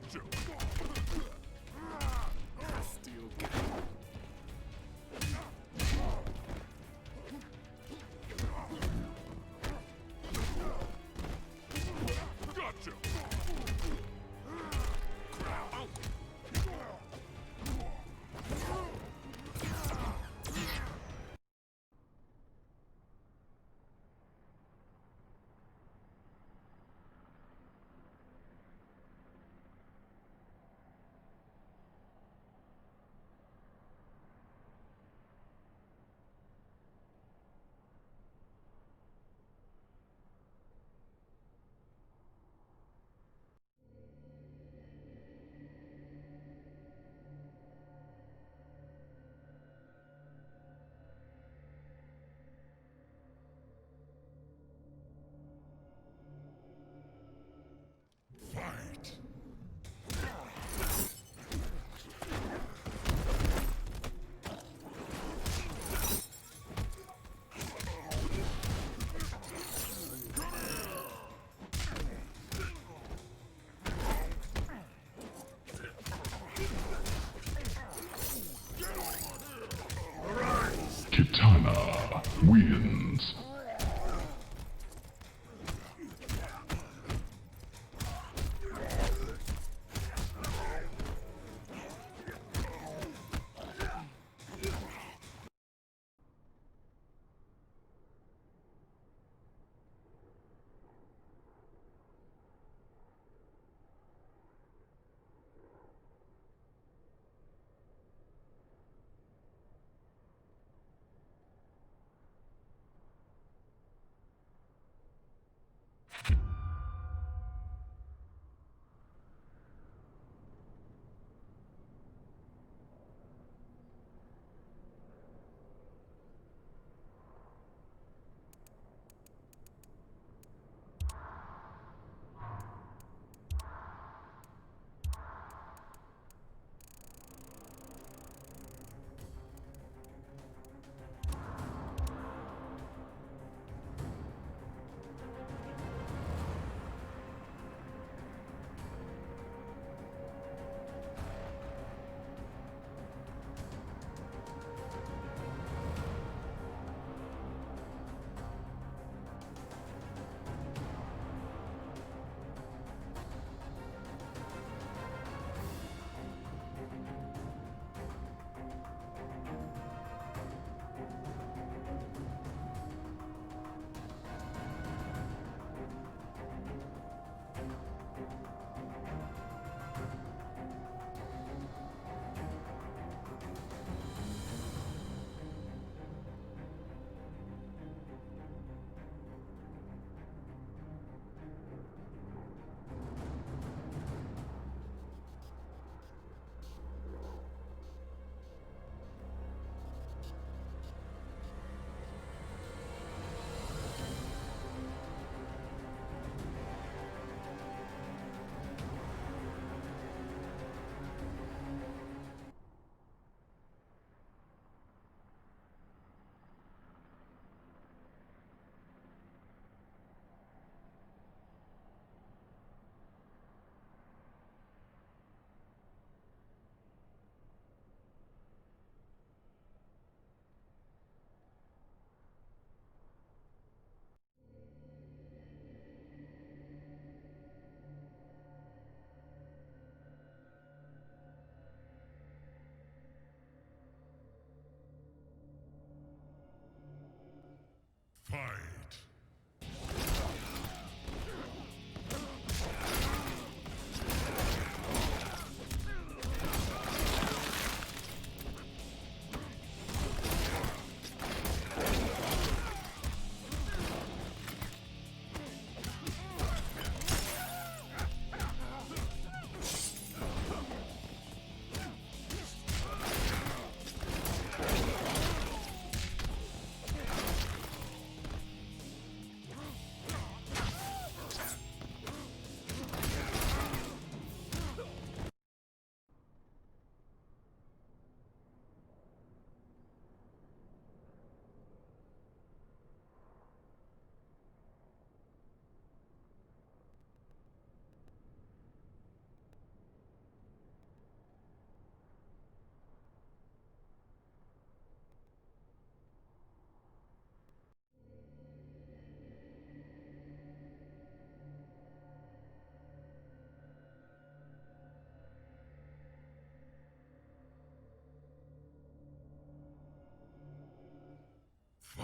Gotcha! Still got Gotcha! Fight! Kitana wins.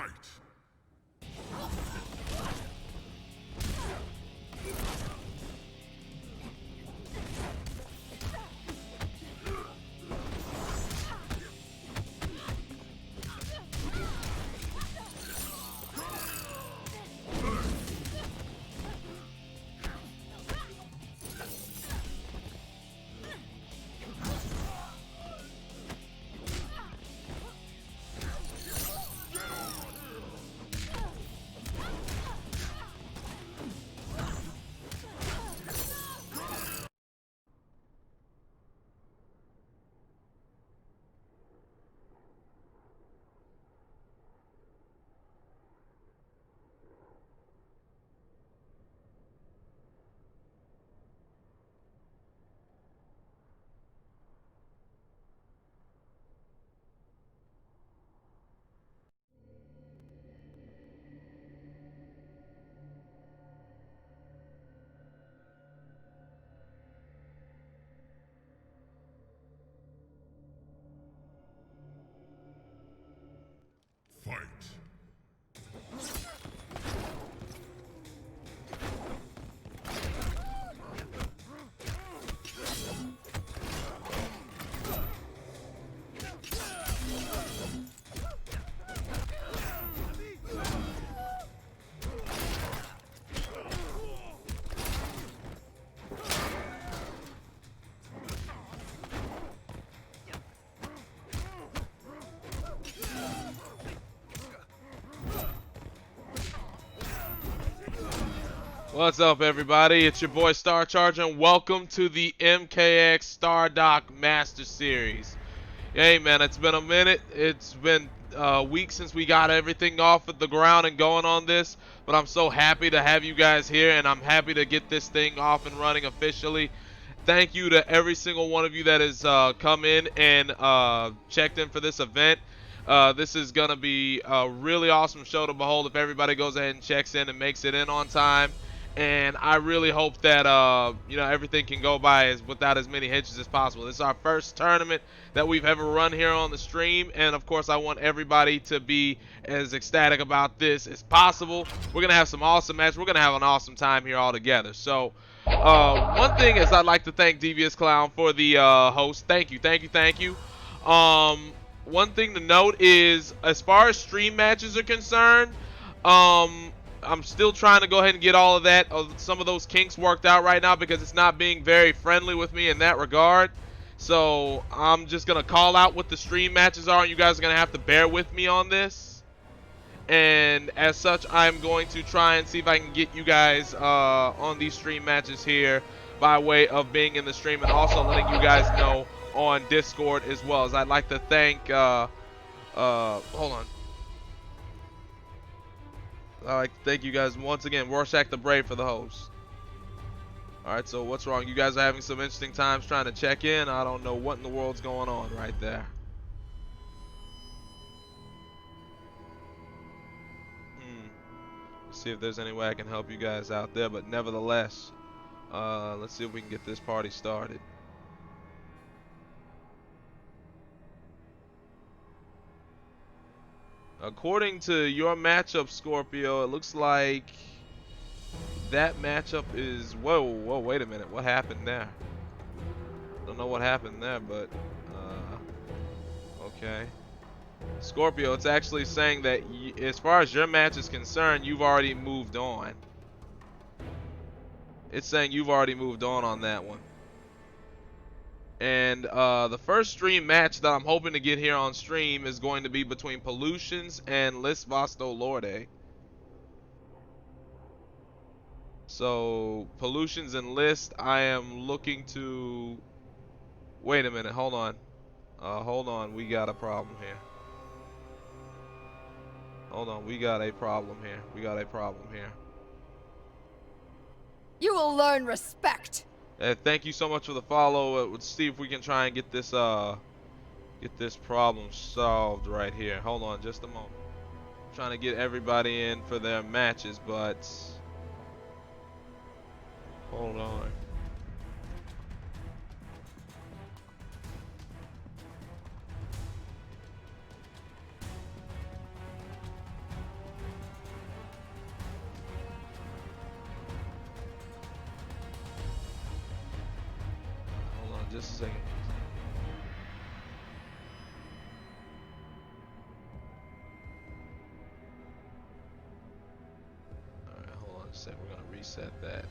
Fight! Fight! What's up, everybody? It's your boy Star Charger, and welcome to the MKX StarDock Master Series. Hey, man, it's been a minute. It's been a week since we got everything off of the ground and going on this, but I'm so happy to have you guys here, and I'm happy to get this thing off and running officially. Thank you to every single one of you that has come in and checked in for this event. This is going to be a really awesome show to behold if everybody goes ahead and checks in and makes it in on time. And I really hope that you know, everything can go by without as many hitches as possible. This is our first tournament that we've ever run here on the stream, and of course I want everybody to be as ecstatic about this as possible. We're gonna have some awesome matches. We're gonna have an awesome time here all together. So one thing is, I'd like to thank Devious Clown for the host. Thank you, thank you, thank you. One thing to note is, as far as stream matches are concerned, I'm still trying to go ahead and get all of that, some of those kinks worked out right now, because it's not being very friendly with me in that regard. So I'm just going to call out what the stream matches are, and you guys are going to have to bear with me on this. And as such, I'm going to try and see if I can get you guys on these stream matches here by way of being in the stream, and also letting you guys know on Discord as well. As I'd like to thank, hold on. I'd like to thank you guys once again, Roarshakthebrave, for the host. Alright, so what's wrong? You guys are having some interesting times trying to check in. I don't know what in the world's going on right there. Let's see if there's any way I can help you guys out there, but nevertheless, let's see if we can get this party started. According to your matchup, Scorpio, it looks like that matchup is... Whoa, wait a minute. What happened there? Don't know what happened there, but... okay. Scorpio, it's actually saying that as far as your match is concerned, you've already moved on. It's saying you've already moved on that one. And the first stream match that I'm hoping to get here on stream is going to be between Pullutions and Lysse VL. So Pullutions and Lysse, I am looking to... Wait a minute, hold on. Hold on, we got a problem here. Hold on, we got a problem here. You will learn respect. Thank you so much for the follow. Let's see if we can try and get this problem solved right here. Hold on just a moment. I'm trying to get everybody in for their matches, but hold on. just a second. Alright, hold on a sec. We're gonna reset that.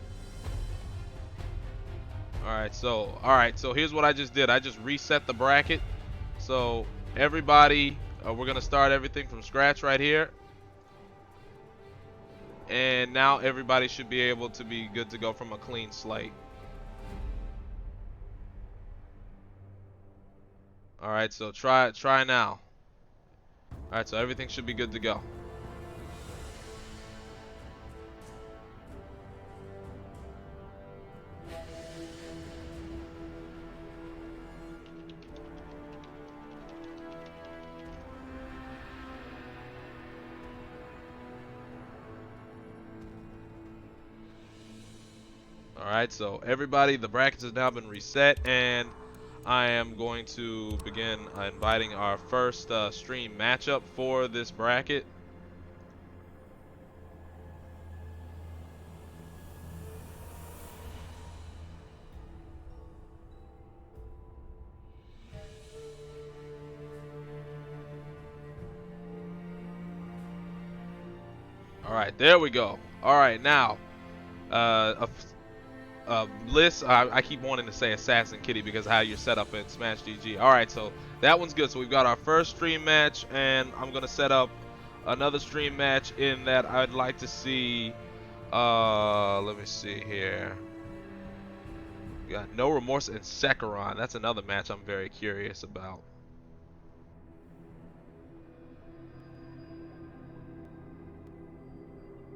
Alright, so here's what I just did. I just reset the bracket. So everybody, we're gonna start everything from scratch right here. And now everybody should be able to be good to go from a clean slate. Alright, so try now. Alright, so everything should be good to go. Alright, so everybody, the brackets have now been reset, and I am going to begin inviting our first stream matchup for this bracket. Alright, there we go. Alright, now, Lysse, I keep wanting to say Assassin Kitty because of how you're set up in Smash GG. Alright, so that one's good. So we've got our first stream match, and I'm going to set up another stream match in that I'd like to see. Let me see here. We got No Remorse and Sekhiron. That's another match I'm very curious about.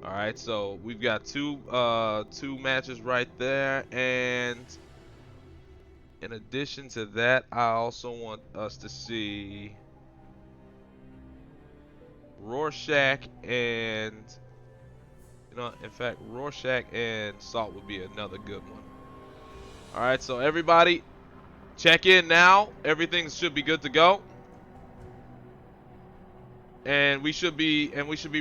Alright, so we've got two matches right there, and in addition to that, I also want us to see Rorschach and, you know, in fact, Rorschach and Salt would be another good one. Alright, so everybody, check in now. Everything should be good to go. And we should be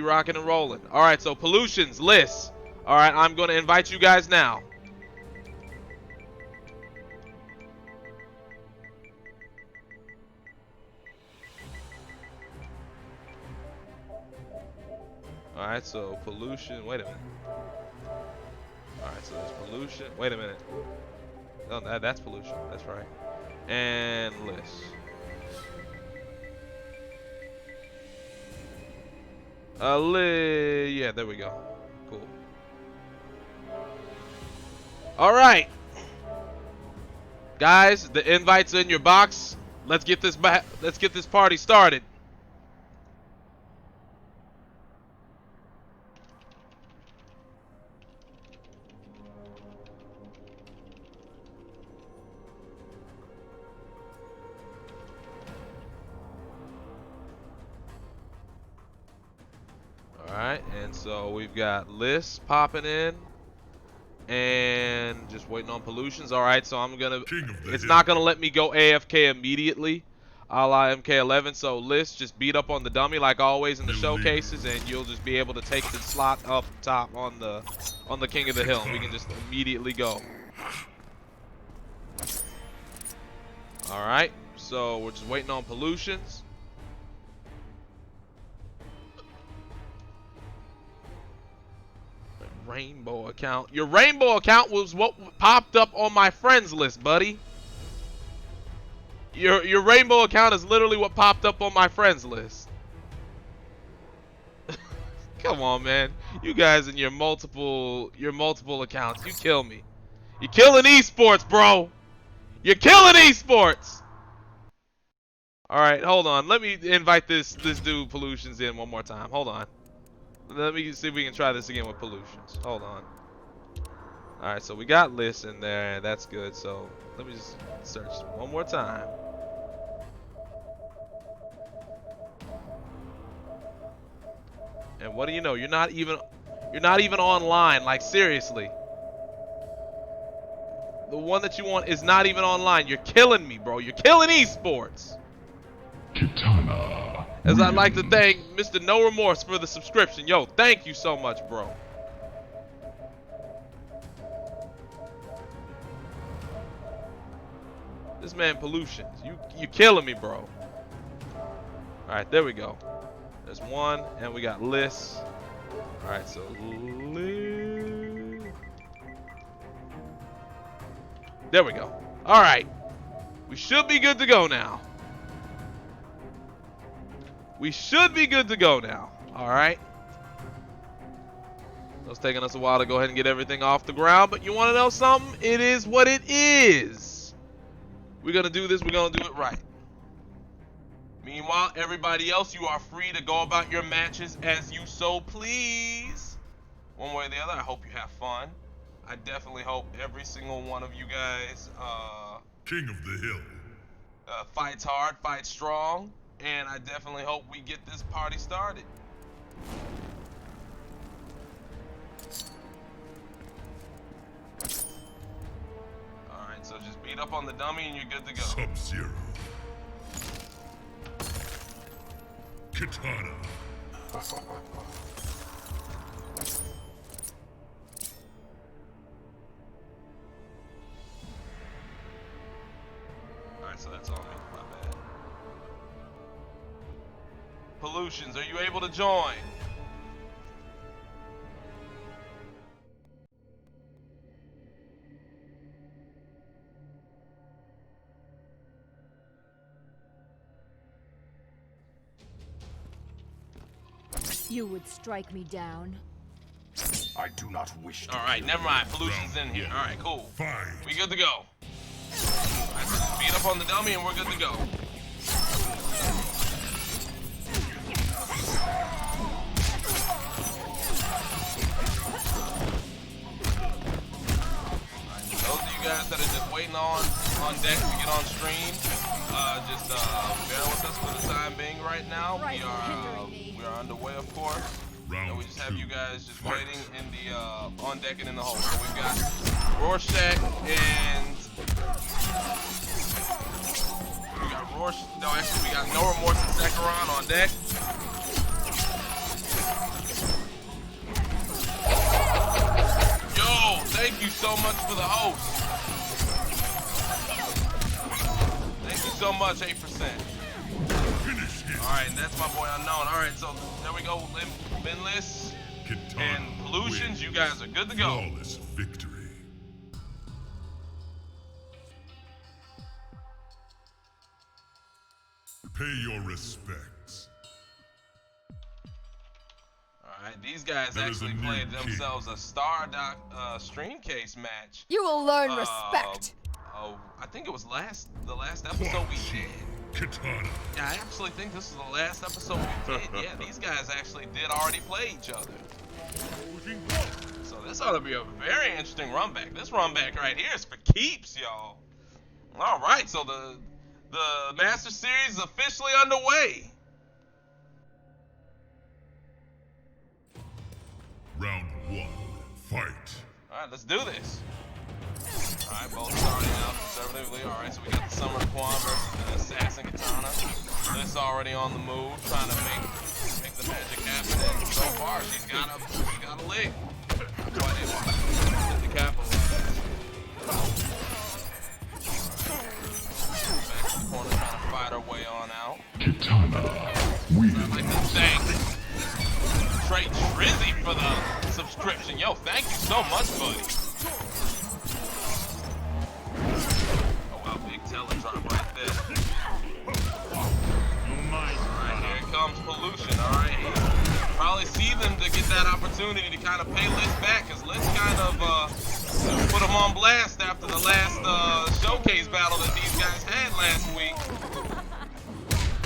rocking and rolling. All right, so Pullutions, Lysse. All right, I'm going to invite you guys now. All right, so Pollution. Wait a minute. All right, so there's Pollution. Wait a minute. No, that's Pollution. That's right. And Lysse. Yeah, there we go. Cool. All right, guys, the invite's in your box. Let's get this party started. Alright, and so we've got Lysse popping in and just waiting on Pullutions. Alright, so it's not gonna let me go AFK immediately a la MK11, so Lysse, just beat up on the dummy like always in the showcases, and you'll just be able to take the slot up top on the King of the Hill, and we can just immediately go. Alright, so we're just waiting on Pullutions. Rainbow account. Your rainbow account was what popped up on my friends list, buddy. Your rainbow account is literally what popped up on my friends list. Come on, man. You guys and your multiple accounts. You kill me. You're killing esports, bro. You're killing esports. All right, hold on. Let me invite this dude Pullutions in one more time. Hold on. Let me see if we can try this again with Pullutions. Hold on. Alright, so we got Lysse in there, and that's good. So let me just search one more time. And what do you know? You're not even online. Like, seriously. The one that you want is not even online. You're killing me, bro. You're killing esports. Kitana. As I'd like to thank Mr. No Remorse for the subscription. Yo, thank you so much, bro. This man Pullutions. You killing me, bro. Alright, there we go. There's one, and we got Lysse. Alright, so there we go. Alright. We should be good to go now. We should be good to go now. Alright. It's taking us a while to go ahead and get everything off the ground, but you want to know something? It is what it is. We're going to do this. We're going to do it right. Meanwhile, everybody else, you are free to go about your matches as you so please. One way or the other, I hope you have fun. I definitely hope every single one of you guys King of the Hill. Fights hard, fights strong, and I definitely hope we get this party started. Alright, so just beat up on the dummy and you're good to go. Sub-Zero. Katana. Alright, so that's all me. My bad. Pullutions, are you able to join? You would strike me down. I do not wish to. Alright, never mind. Pullutions in here. Alright, cool. Fight. We good to go. Alright, so just beat up on the dummy and we're good to go. Those of you guys that are just waiting on deck to get on stream, just bear with us for the time being right now. We are underway, of course. And we just have you guys just waiting in the on deck and in the hole. So we've got Rorschach and we got Rorschach. No, actually we got no Remorse and Satyr on deck. Yo, thank you so much for the host. Thank you so much, 8%. Alright, and that's my boy Unknown. Alright, so there we go. Lysse and Pullutions, you guys are good to go. Flawless victory. Pay your respects. Alright, these guys actually played themselves a StarDock stream case match. You will learn respect. Oh, I think it was the last episode we did. Katana. Yeah, I actually think this is the last episode we did. Yeah, these guys actually did already play each other. So this ought to be a very interesting run back. This run back right here is for keeps, y'all. All right, so the Master Series is officially underway. Round 1. Fight. All right, let's do this. Alright, both starting out conservatively. Alright, so we got the Summer Quan versus the Assassin Katana. Lysse already on the move, trying to make the magic happen. And so far, she's got a lick. That's why they want to hit the capitalize. Back to the corner, trying to fight her way on out. Katana. I'd like to thank Trey Trizzy for the subscription. Yo, thank you so much, buddy. Drop right there. Alright, here comes Pullution. Alright, probably see them to get that opportunity to kind of pay Lysse back, because Lysse kind of put him on blast after the last showcase battle that these guys had last week.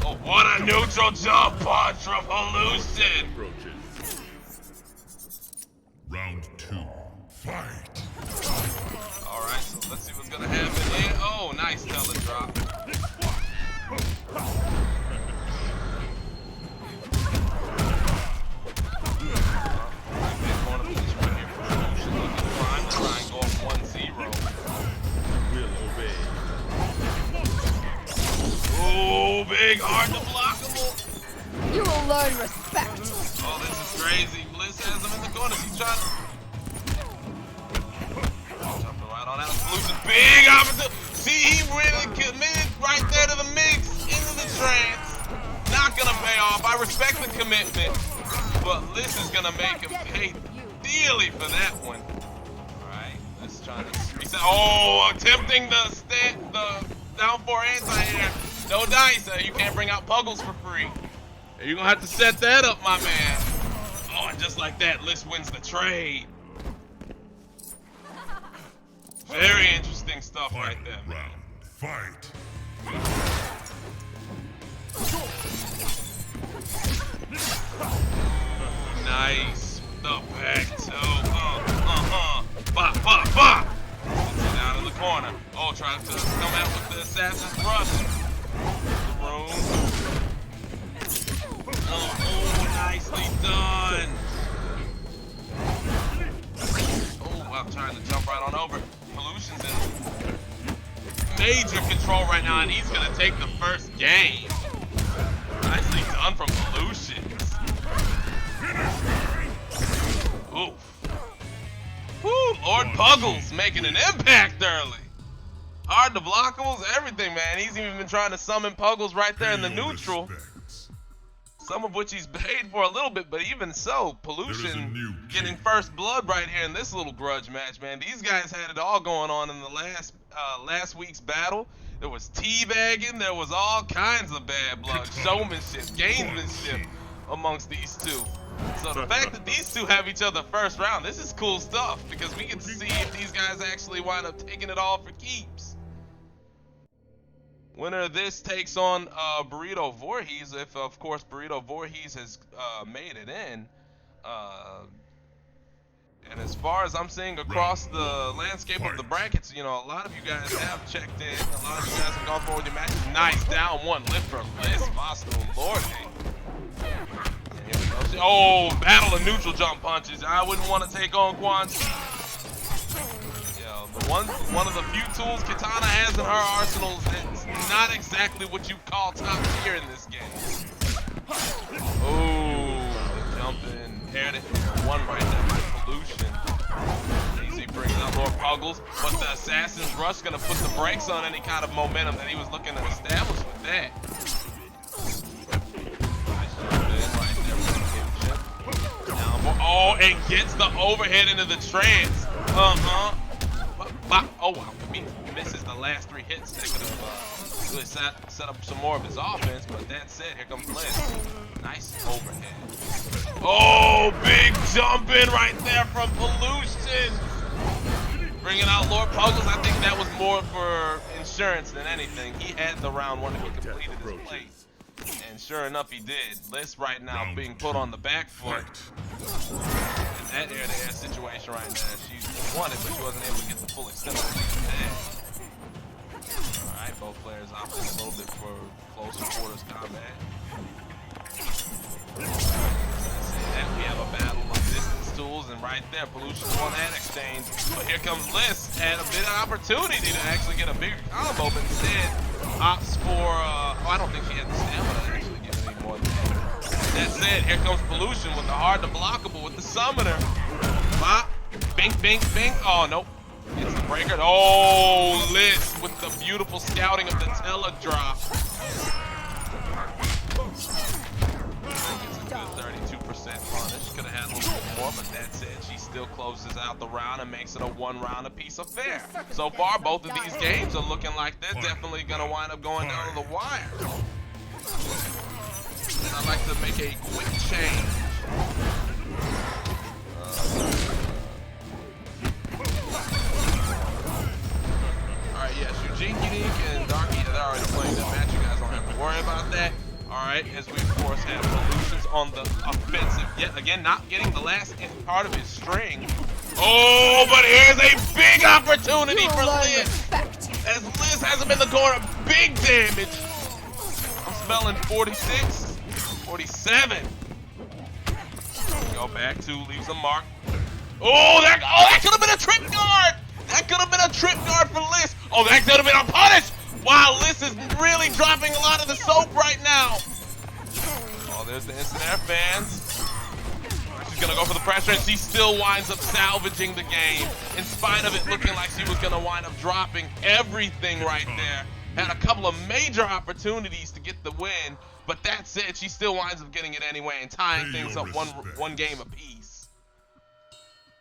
Oh, what a neutral jump punch from Pullution! Round 2. Fight. Alright, so let's see what's gonna happen here. Oh, nice teledrop. Oh, big, hard to blockable. You will learn respect. Oh, this is crazy. Lysse has him in the corner. She's trying to... Jumping right on out. Pullution, big opportunity. See, he really committed right there to the mix, into the trance. Not gonna pay off. I respect the commitment, but Lysse is gonna make him pay dearly for that one. Alright, let's try to reset. Oh, attempting the down 4 anti-air. No dice, you can't bring out Puggles for free. You're gonna have to set that up, my man. Oh, and just like that, Lysse wins the trade. Very interesting stuff right there. Round. Fight. Nice. The back toe. Bop, bop, bop. It's out in the corner. Oh, trying to come out with the assassin's thrust. Oh, nicely done. Oh, I'm trying to jump right on over. Pullutions in major control right now, and he's gonna take the first game. Nicely done from Pullutions. Oof. Woo, Lord Puggles making an impact early. Hard to blockables, everything, man. He's even been trying to summon Puggles right there in the neutral. Some of which he's paid for a little bit, but even so, Pullution getting first blood right here in this little grudge match, man. These guys had it all going on in the last week's battle. There was teabagging, there was all kinds of bad blood, showmanship, gamesmanship amongst these two. So the fact that these two have each other first round, this is cool stuff, because we can see if these guys actually wind up taking it all for keeps. Winner of this takes on Burrito Voorhees, if of course Burrito Voorhees has made it in. And as far as I'm seeing across the landscape of the brackets, you know, a lot of you guys have checked in. A lot of you guys have gone forward with your matches. Nice down one lift for Lysse. Boston Lord. Oh, battle of neutral jump punches. I wouldn't want to take on Quan. One of the few tools Kitana has in her arsenal that's not exactly what you call top tier in this game. Oh, the jumping, paired it one right there by Pullution. Easy brings out Lord Puggles, but the Assassin's Rush gonna put the brakes on any kind of momentum that he was looking to establish with that. Nice jump in right there with the down. Oh, and gets the overhead into the trance. Oh wow, he misses the last 3 hits that could have really set up some more of his offense, but that said, here comes Lysse. Nice overhead. Oh, big jump in right there from Pullution. Bringing out Lord Puggles, I think that was more for insurance than anything. He had the round one if he completed his plate. And sure enough, he did. Lysse right now being put on the back foot. In that air-to-air situation right now, she wanted, but she wasn't able to get the full extent of what she had. Alright, both players opting a little bit for closer quarters combat. That we have a battle of distance tools, and right there, Pullution won that exchange. But here comes Lysse, had a bit of opportunity to actually get a bigger combo, but instead opts for, I don't think she had the stamina to actually get any more than that. That said, here comes Pullution with the hard to blockable with the summoner. Bop, bink, bink, bink. Oh, nope. It's the breaker. Oh, Lysse with the beautiful scouting of the teledrop. It's a good 32% punish. Could have had a little bit more, but that said, she still closes out the round and makes it a 1-round apiece affair. So far, both of these games are looking like they're definitely going to wind up going down to the wire. And I'd like to make a quick change. Alright, yeah, Shujinkydink and Darkk VL, they're already playing that match. You guys don't have to worry about that. Alright, as we of course have Pullutions on the offensive. Yet again, not getting the last part of his string. Oh, but here's a big opportunity for Lysse. As Lysse has him in the corner, big damage. I'm smelling 46, 47. Go back to, leaves a mark. Oh, that could have been a trip guard. That could have been a trip guard for Lysse. Oh, that could have been a punish. Wow, Lysse is really dropping a lot of the soap right now. Oh, there's the instant air fans. She's gonna go for the pressure, and she still winds up salvaging the game, in spite of it looking like she was gonna wind up dropping everything right there. Had a couple of major opportunities to get the win, but that said, she still winds up getting it anyway and tying things up one game apiece.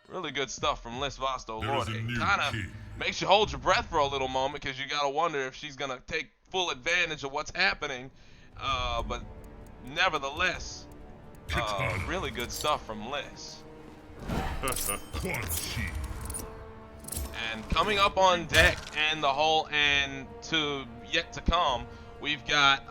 Really good stuff from Lysse VL. It kind of makes you hold your breath for a little moment, because you gotta wonder if she's gonna take full advantage of what's happening. But nevertheless, really good stuff from Lysse. And coming up on deck, and yet to come, we've got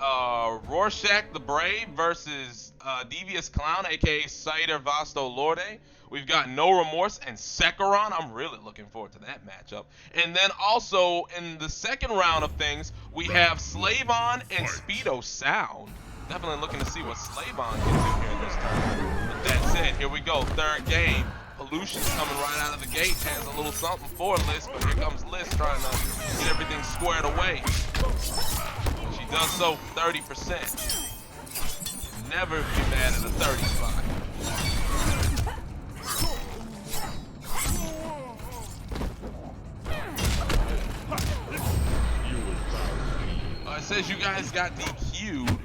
Roarshakthebrave versus Devious Clown, aka Satyr VL. We've got No Remorse and Sekiron. I'm really looking forward to that matchup. And then also in the second round of things, we have Slayvon and Speedo Sound. Definitely looking to see what Slayvon can do here this time. But that said, here we go, third game. Pullutions coming right out of the gate, has a little something for Lysse, but here comes Lysse trying to get everything squared away. She does so 30%. Never be mad at a 30 spot. It says you guys got DQ'd.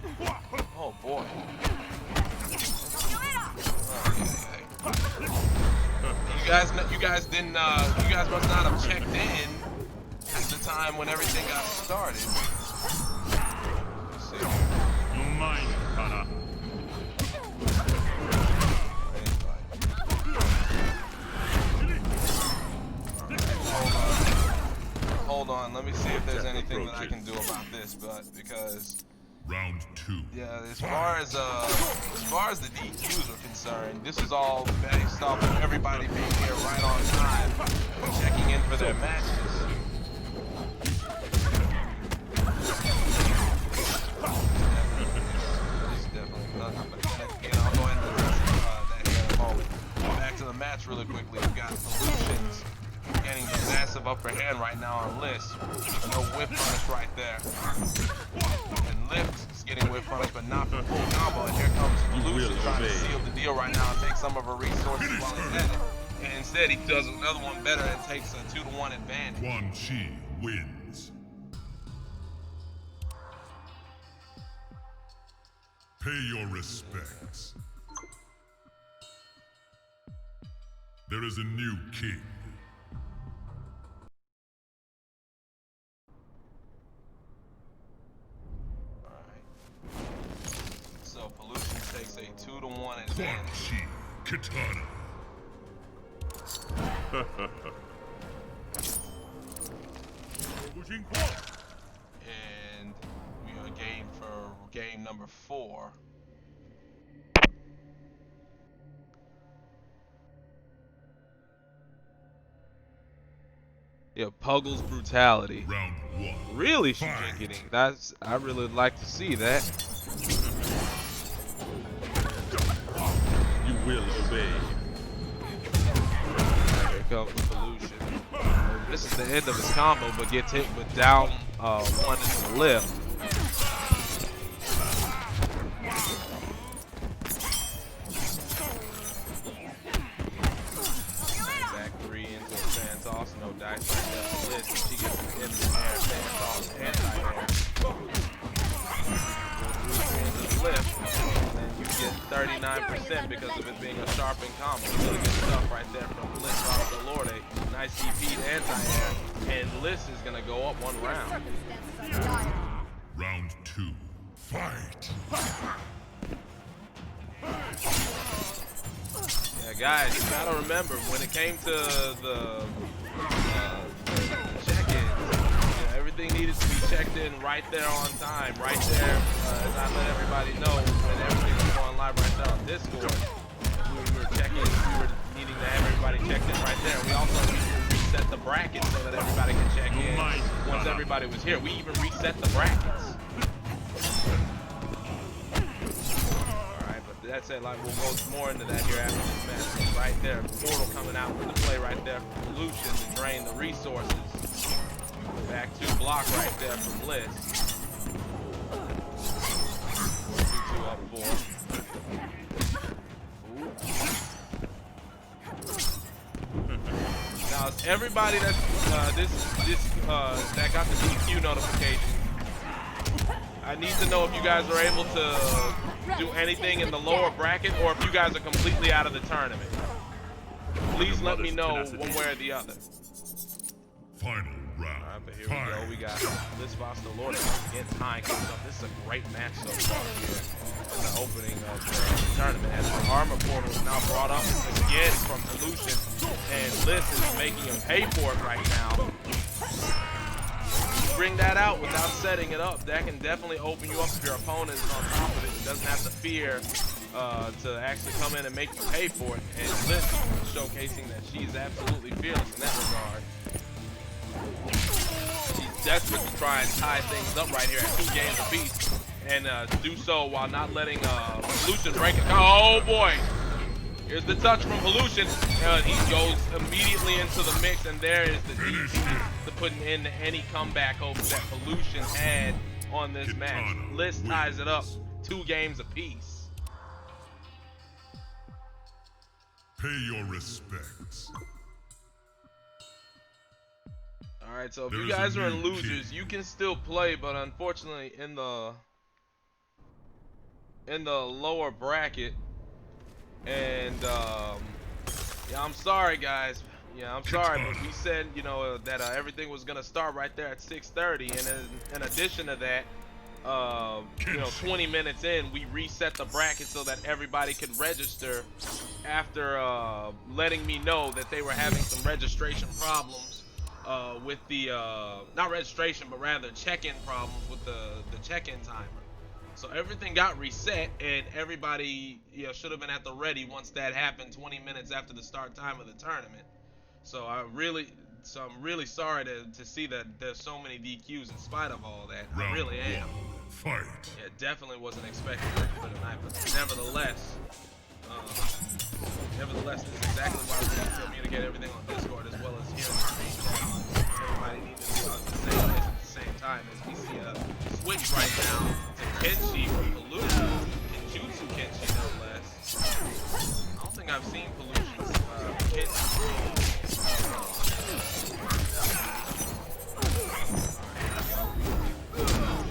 Oh boy. You guys didn't. You guys must not have checked in at the time when everything got started. Let's see. Hold on. Let me see if there's anything that I can do about this, because. Round 2. Yeah, as far as the DQs are concerned, this is all based off of everybody being here right on time, checking in for their matches. It's definitely nothing, but then again, I'll go ahead and address that here in a moment. Back to the match really quickly. We've got Pullutions getting the massive upper hand right now on Lysse. No whip punish right there. And Lift is getting whip punish, but not for full combo. And here comes Pullutions trying to seal the deal right now and take some of her resources while he's at it. And instead, he does another one better and takes a 2-to-1 advantage. Quan Chi wins. Pay your respects. There is a new king. So Pullutions takes a 2-to-1 advantage. Quan Chi Katana. And we are game for game number 4. Yeah, Puggle's brutality. Round 1. Really, Shujinkydink. I really would like to see that. You will obey. Here comes the Pullution. This is the end of his combo, but gets hit with down one in the left. Back 3 into a fan toss, no dice right there for Lysse. She gets an in the air fan toss, anti-air. Into the lift, and you get 39% because of it being a sharpened combo. Really good stuff right there from Lysse VL. Nice DP to anti-air, and Lysse is gonna go up 1 round. Round 2. Fight. Yeah, guys, you gotta remember when it came to the check-ins, everything needed to be checked in right there on time, right there. As I let everybody know when everything was going live right there on Discord. We were checking, we were needing to have everybody checked in right there. We also reset the brackets so that everybody can check in once everybody was here. We even reset the brackets. Alright, but that said, like, we'll go more into that here after this match. Right there, Portal coming out with the play right there for Pullution to drain the resources. Back 2 block right there from Lysse. 2-2 up 4. Ooh. everybody that's that got the DQ notification, I need to know if you guys are able to do anything in the lower bracket or if you guys are completely out of the tournament. Please let me know one way or the other. Final round. Alright, but here we go. We got Lysse VL again tying things up. This is a great match so far here in the opening of the tournament. As the armor portal is now brought up again from Pullutions, and Lysse is making him pay for it right now. You bring that out without setting it up, that can definitely open you up if your opponent is on top of it and doesn't have the fear to actually come in and make you pay for it. And Lysse showcasing that she's absolutely fearless in that regard. She's desperate to try and tie things up right here at 2 games apiece, and do so while not letting Pullutions break it. Oh boy! Here's the touch from Pullutions. He goes immediately into the mix, and there is the DQ to put an end to any comeback hopes that Pullutions had on this match. Lysse ties it up 2 games apiece. Pay your respects. Alright, so if you guys are in losers, you can still play, but unfortunately in the lower bracket, and yeah, I'm sorry guys. Yeah, I'm sorry, but we said, you know, that everything was gonna start right there at 6:30, and in addition to that, you know, 20 minutes in, we reset the bracket so that everybody could register after letting me know that they were having some registration problems with the not registration, but rather check-in problems with the check-in timer. So everything got reset, and everybody, you know, should have been at the ready once that happened 20 minutes after the start time of the tournament. So I'm really sorry to see that there's so many DQs in spite of all that. I really am. Fight. Yeah, definitely wasn't expecting that for tonight, but nevertheless, this is exactly why we need to communicate everything on Discord as well as here on the main channel. Everybody needs to be on the same place at the same time, as we see a switch right now to Kenshi from Pullutions, Kenjutsu Kenshi no less. I don't think I've seen Pullutions Kenshi.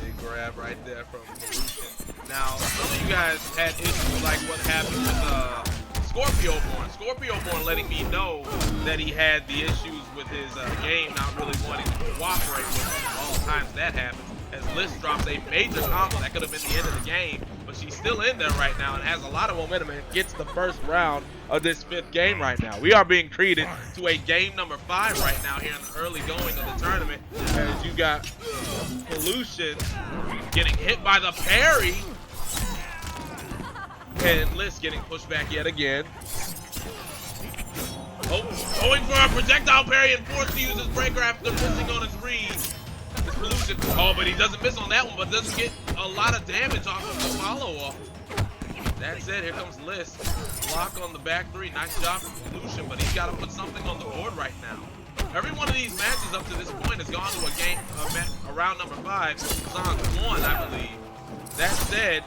Big grab right there from Pullutions. Now, some of you guys had issues like what happened with ScorpioBorn letting me know that he had the issues with his game not really wanting to cooperate with him. All the times that happens, as Lysse drops a major combo that could have been the end of the game, but she's still in there right now and has a lot of momentum and gets the first round of this 5th game right now. We are being treated to a game number 5 right now here in the early going of the tournament, as you got Pullutions getting hit by the parry, and Lysse getting pushed back yet again. Oh, going for a projectile parry and forced to use his breaker after missing on his read. This Pullutions, oh, but he doesn't miss on that one, but doesn't get a lot of damage off of the follow-up. That said, here comes Lysse. Block on the back 3. Nice job from Pullutions, but he's got to put something on the board right now. Every one of these matches up to this point has gone to a round number 5. Sans 1, I believe. That said,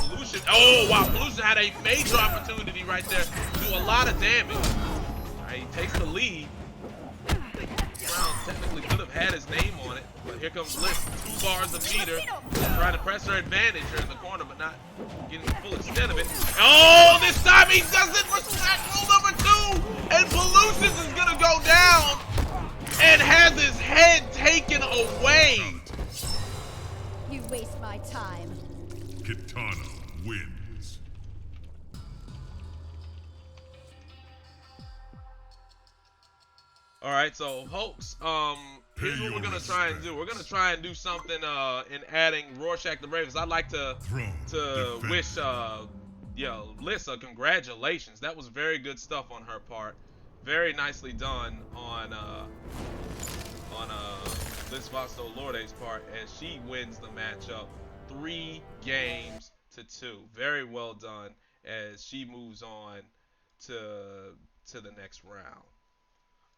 Pullutions, oh wow, Pullutions had a major opportunity right there to do a lot of damage. Alright, he takes the lead. This round technically could have had his name on it, but here comes Lysse, 2 bars of meter, trying to press her advantage here in the corner, but not getting the full extent of it. Oh, this time he doesn't respect rule number 2, and Pullutions is gonna go down and has his head taken away. You waste my time. Kitana wins. Alright, so folks, here's what we're gonna try and do. We're gonna try and do something in adding Roarshakthebrave, because I'd like to wish Lysse congratulations. That was very good stuff on her part. Very nicely done on Lysse VL's part, as she wins the matchup 3 games to 2. Very well done, as she moves on to the next round.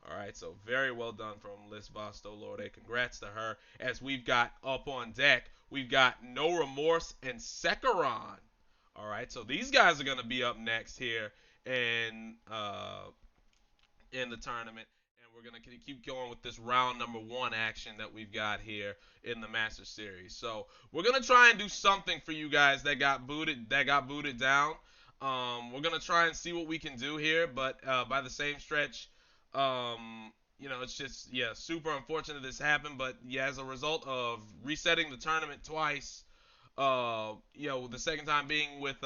Alright, so very well done from Lysse VL. Congrats to her. As we've got up on deck, we've got No Remorse and Sekiron. Alright, so these guys are going to be up next here in the tournament. we're going to keep going with this round number 1 action that we've got here in the Master Series. So we're going to try and do something for you guys that got booted down. We're going to try and see what we can do here, but by the same stretch, you know, it's just, yeah, super unfortunate this happened. But yeah, as a result of resetting the tournament twice, you know, the second time being with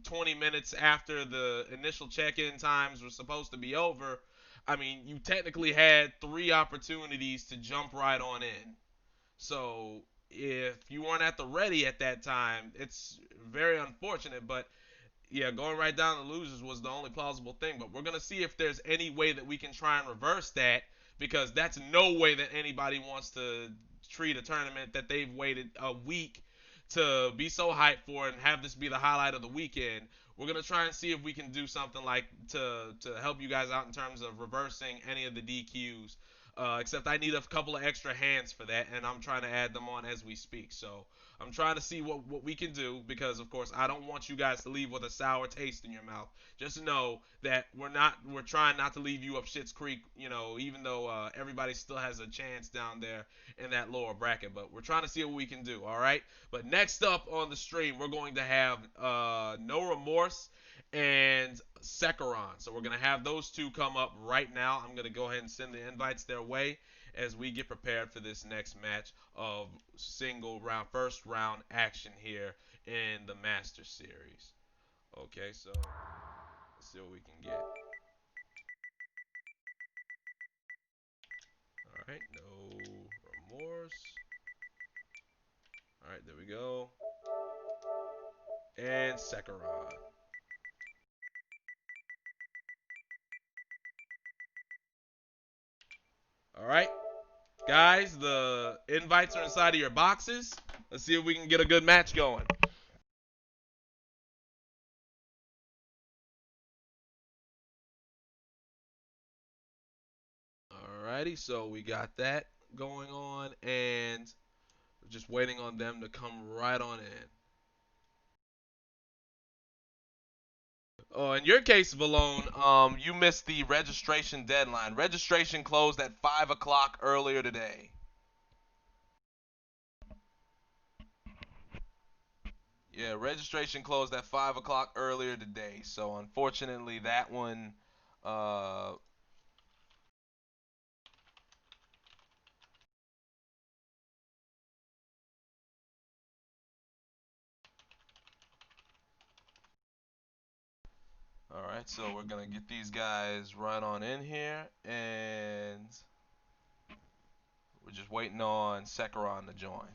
20 minutes after the initial check-in times were supposed to be over, I mean, you technically had 3 opportunities to jump right on in. So if you weren't at the ready at that time, it's very unfortunate. But yeah, going right down the losers was the only plausible thing. But we're going to see if there's any way that we can try and reverse that, because that's no way that anybody wants to treat a tournament that they've waited a week to be so hyped for and have this be the highlight of the weekend. We're going to try and see if we can do something like to help you guys out in terms of reversing any of the DQs. Except I need a couple of extra hands for that, and I'm trying to add them on as we speak. So I'm trying to see what we can do, because of course I don't want you guys to leave with a sour taste in your mouth. Just know that we're trying not to leave you up shit's creek, you know, even though everybody still has a chance down there in that lower bracket. But we're trying to see what we can do, all right? But next up on the stream, we're going to have No Remorse and Sekiron. So we're going to have those two come up right now. I'm going to go ahead and send the invites their way as we get prepared for this next match of first round action here in the Master Series. Okay, so let's see what we can get. All right, No Remorse. All right, there we go. And Sekiron. All right, guys, the invites are inside of your boxes. Let's see if we can get a good match going. Alrighty, so we got that going on, and we're just waiting on them to come right on in. Oh, in your case, Valone, you missed the registration deadline. Registration closed at 5 o'clock earlier today. Yeah, registration closed at 5 o'clock earlier today. So, unfortunately, that one... Alright, so we're going to get these guys right on in here, and we're just waiting on Sekiron to join.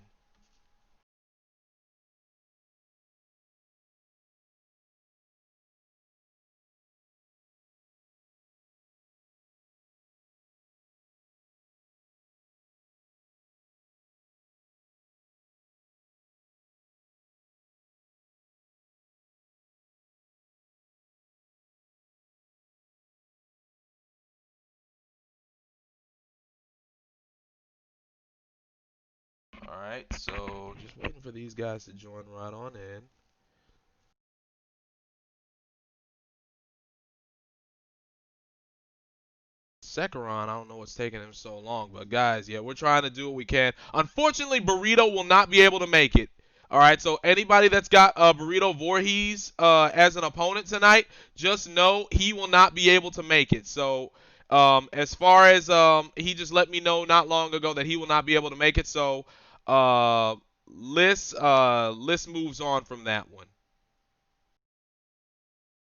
Alright, so just waiting for these guys to join right on in. Sekiron, I don't know what's taking him so long, but guys, yeah, we're trying to do what we can. Unfortunately, Burrito will not be able to make it. Alright, so anybody that's got Burrito Voorhees as an opponent tonight, just know he will not be able to make it. So, as far as he just let me know not long ago that he will not be able to make it, so Lysse moves on from that one.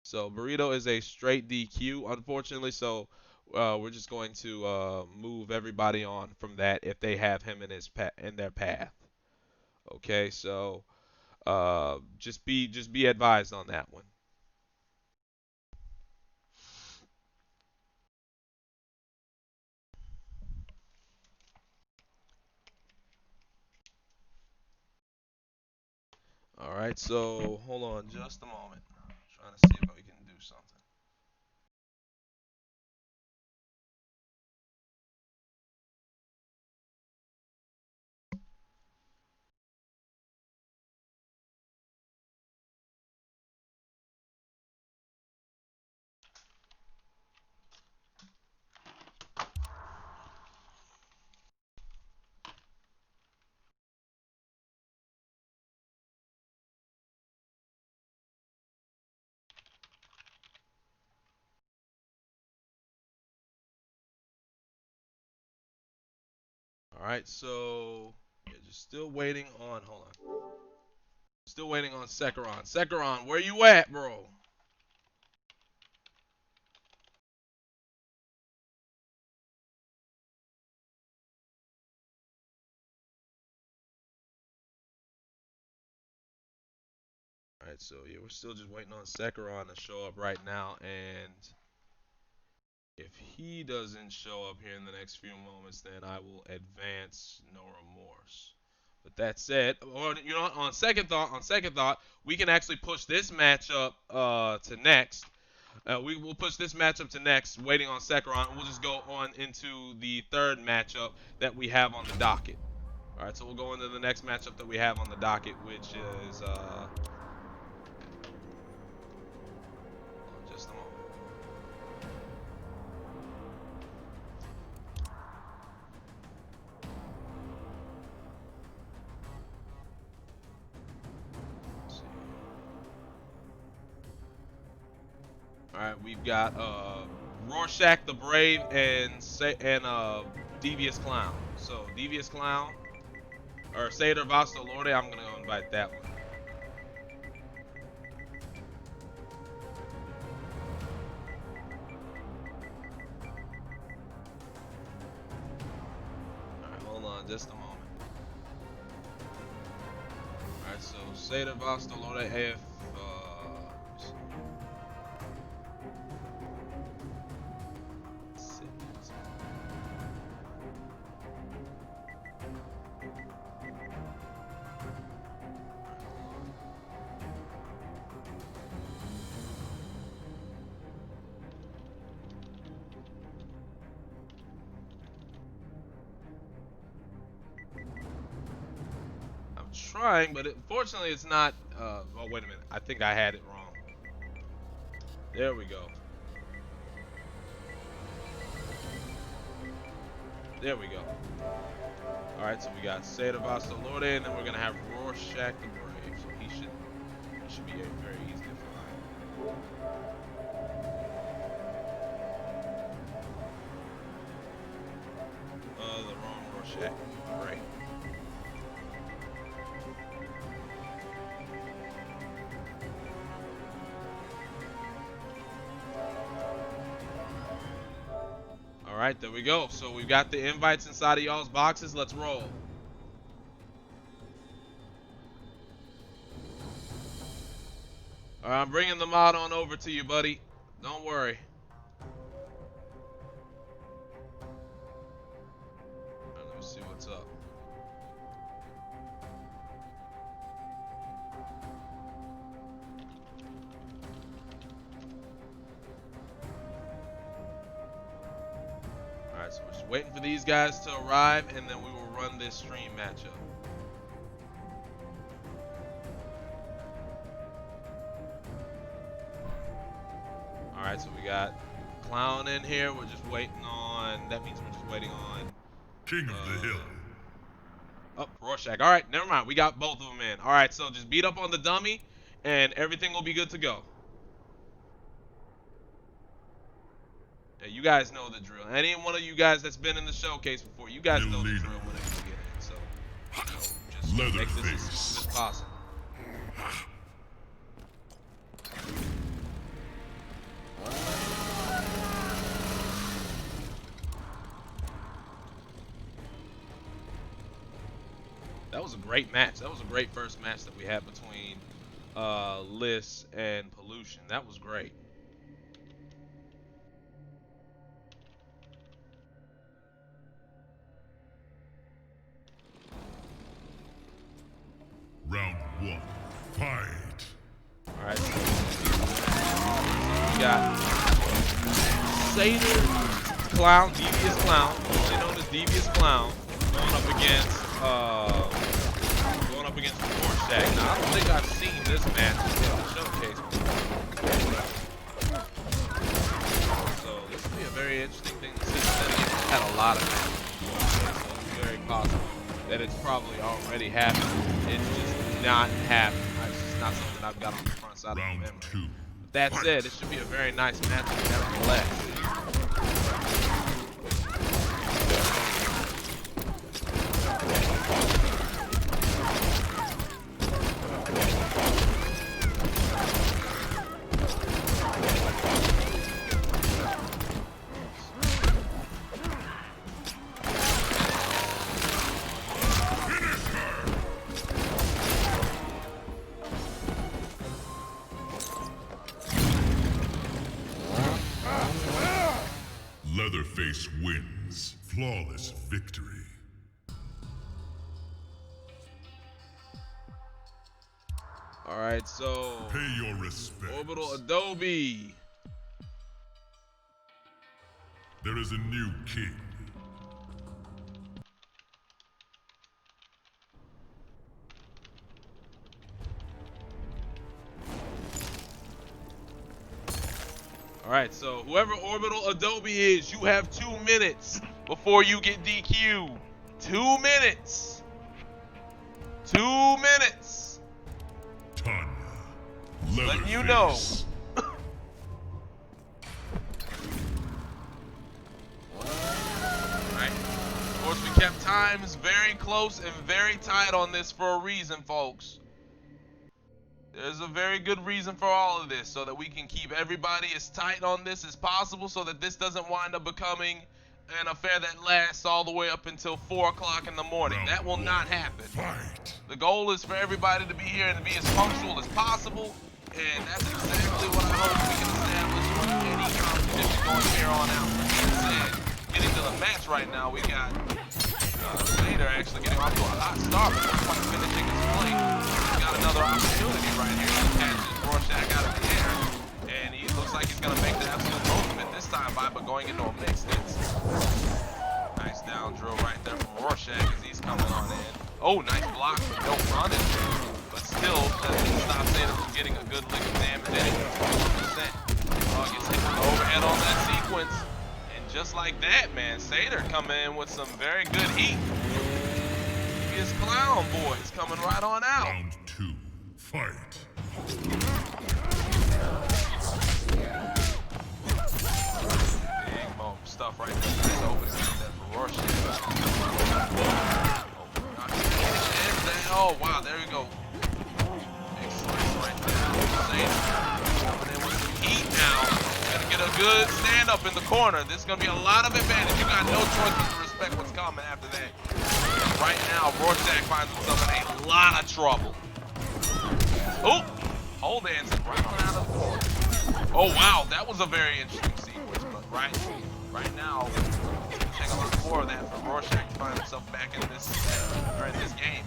So Burrito is a straight DQ, unfortunately. So we're just going to move everybody on from that if they have him in their path. Okay, so just be advised on that one. All right, so hold on just a moment. I'm trying to see if we can do something. Alright, so yeah, just still waiting on, hold on. Still waiting on Sekhiron. Sekhiron, where you at, bro? Alright, so yeah, we're still just waiting on Sekhiron to show up right now, and if he doesn't show up here in the next few moments, then I will advance no remorse. But that said, or you know, on second thought, we can actually push this matchup to next. We will push this matchup to next, waiting on Sekhiron, and we'll just go on into the third matchup that we have on the docket. All right, so we'll go into the next matchup that we have on the docket, which is just a moment. Alright, we've got Roarshakthebrave and Devious Clown. So Devious Clown or Satyr VL, I'm gonna go invite that one. Alright, hold on just a moment. Alright, so Satyr VL AF trying, but unfortunately it's not. Oh, wait a minute. I think I had it wrong. There we go. There we go. Alright, so we got Satyr VL, and then we're going to have Roarshakthebrave. So he should be very easy to find. The wrong Roarshakthebrave. Alright, there we go. So we've got the invites inside of y'all's boxes. Let's roll. Alright, I'm bringing the mod on over to you, buddy. Don't worry. Alright, let me see what's up. Alright, so we're just waiting for these guys to arrive, and then we will run this stream matchup. Alright, so we got Clown in here. We're just waiting on, that means we're just waiting on King of the Hill. Oh, Rorschach. Alright, never mind. We got both of them in. Alright, so just beat up on the dummy, and everything will be good to go. Yeah, you guys know the drill. Any one of you guys that's been in the showcase before, you guys know the drill whenever you get in. So, just make this as smooth as possible. That was a great match. That was a great first match that we had between Lysse and Pullution. That was great. Round one, fight. Alright. So we got Satyr Clown, Devious Clown, also known as Devious Clown, going up against Rorschach. Now I don't think I've seen this match in the showcase before. So this will be a very interesting thing to see. It's had a lot of matches before, so it's very possible that it's probably already happened. It's just not happened. It's just not something I've got on the front side of my memory. But that said, it should be a very nice matchup nevertheless. race wins. Flawless victory. All right, so Pay your respects. Orbital Adobe. There is a new king. All right, so whoever Orbital Adobe is, you have 2 minutes before you get DQ. 2 minutes. 2 minutes. Tanya. Letting you know. Alright. Of course, we kept times very close and very tight on this for a reason, folks. There's a very good reason for all of this, so that we can keep everybody as tight on this as possible, so that this doesn't wind up becoming an affair that lasts all the way up until 4 o'clock in the morning. That will not happen. Fight. The goal is for everybody to be here and to be as punctual as possible, and that's exactly what I hope we can establish with any competition going here on out. And getting to the match right now, we got Satyr actually getting off to a hot start, but not quite finishing his play. He's got another opportunity right here to catch his Rorschach out of the air, and he looks like he's going to make the absolute most of it this time by going into a mixed instance. Nice down drill right there from Rorschach as he's coming on in. Oh, nice block from no running, but still doesn't stop Satyr from getting a good lick of damage in it. 20%. Oh, gets hit with the overhead on that sequence. Just like that, man, Satyr coming in with some very good heat. His clown boys coming right on out. Round 2, fight. Big mo stuff right there. Nice opening right there for Rorschach. Oh, wow, there we go. Big slice right there. Satyr coming in with some heat now. Gonna get a good stand up in the corner. This is gonna be a lot of advantage. You got no choice but to respect what's coming after that. Right now, Rorschach finds himself in a lot of trouble. Oh, hold dancing right on out of the corner. Oh wow, that was a very interesting sequence. But right now, it's gonna take a lot more of that for Rorschach to find himself back in this game.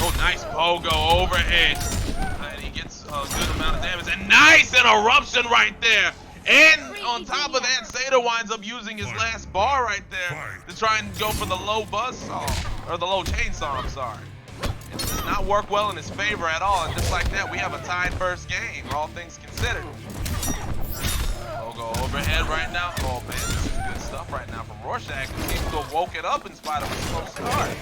Oh, nice pogo overhead. And he gets a good amount of damage. And nice interruption right there. And on top of that, Satyr winds up using his last bar right there to try and go for the low buzzsaw. Or the low chainsaw, I'm sorry. It does not work well in his favor at all. And just like that, we have a tied first game, all things considered. Pogo overhead right now. Oh man, this is good stuff right now from Rorschach, who seems to have woken up in spite of a slow start.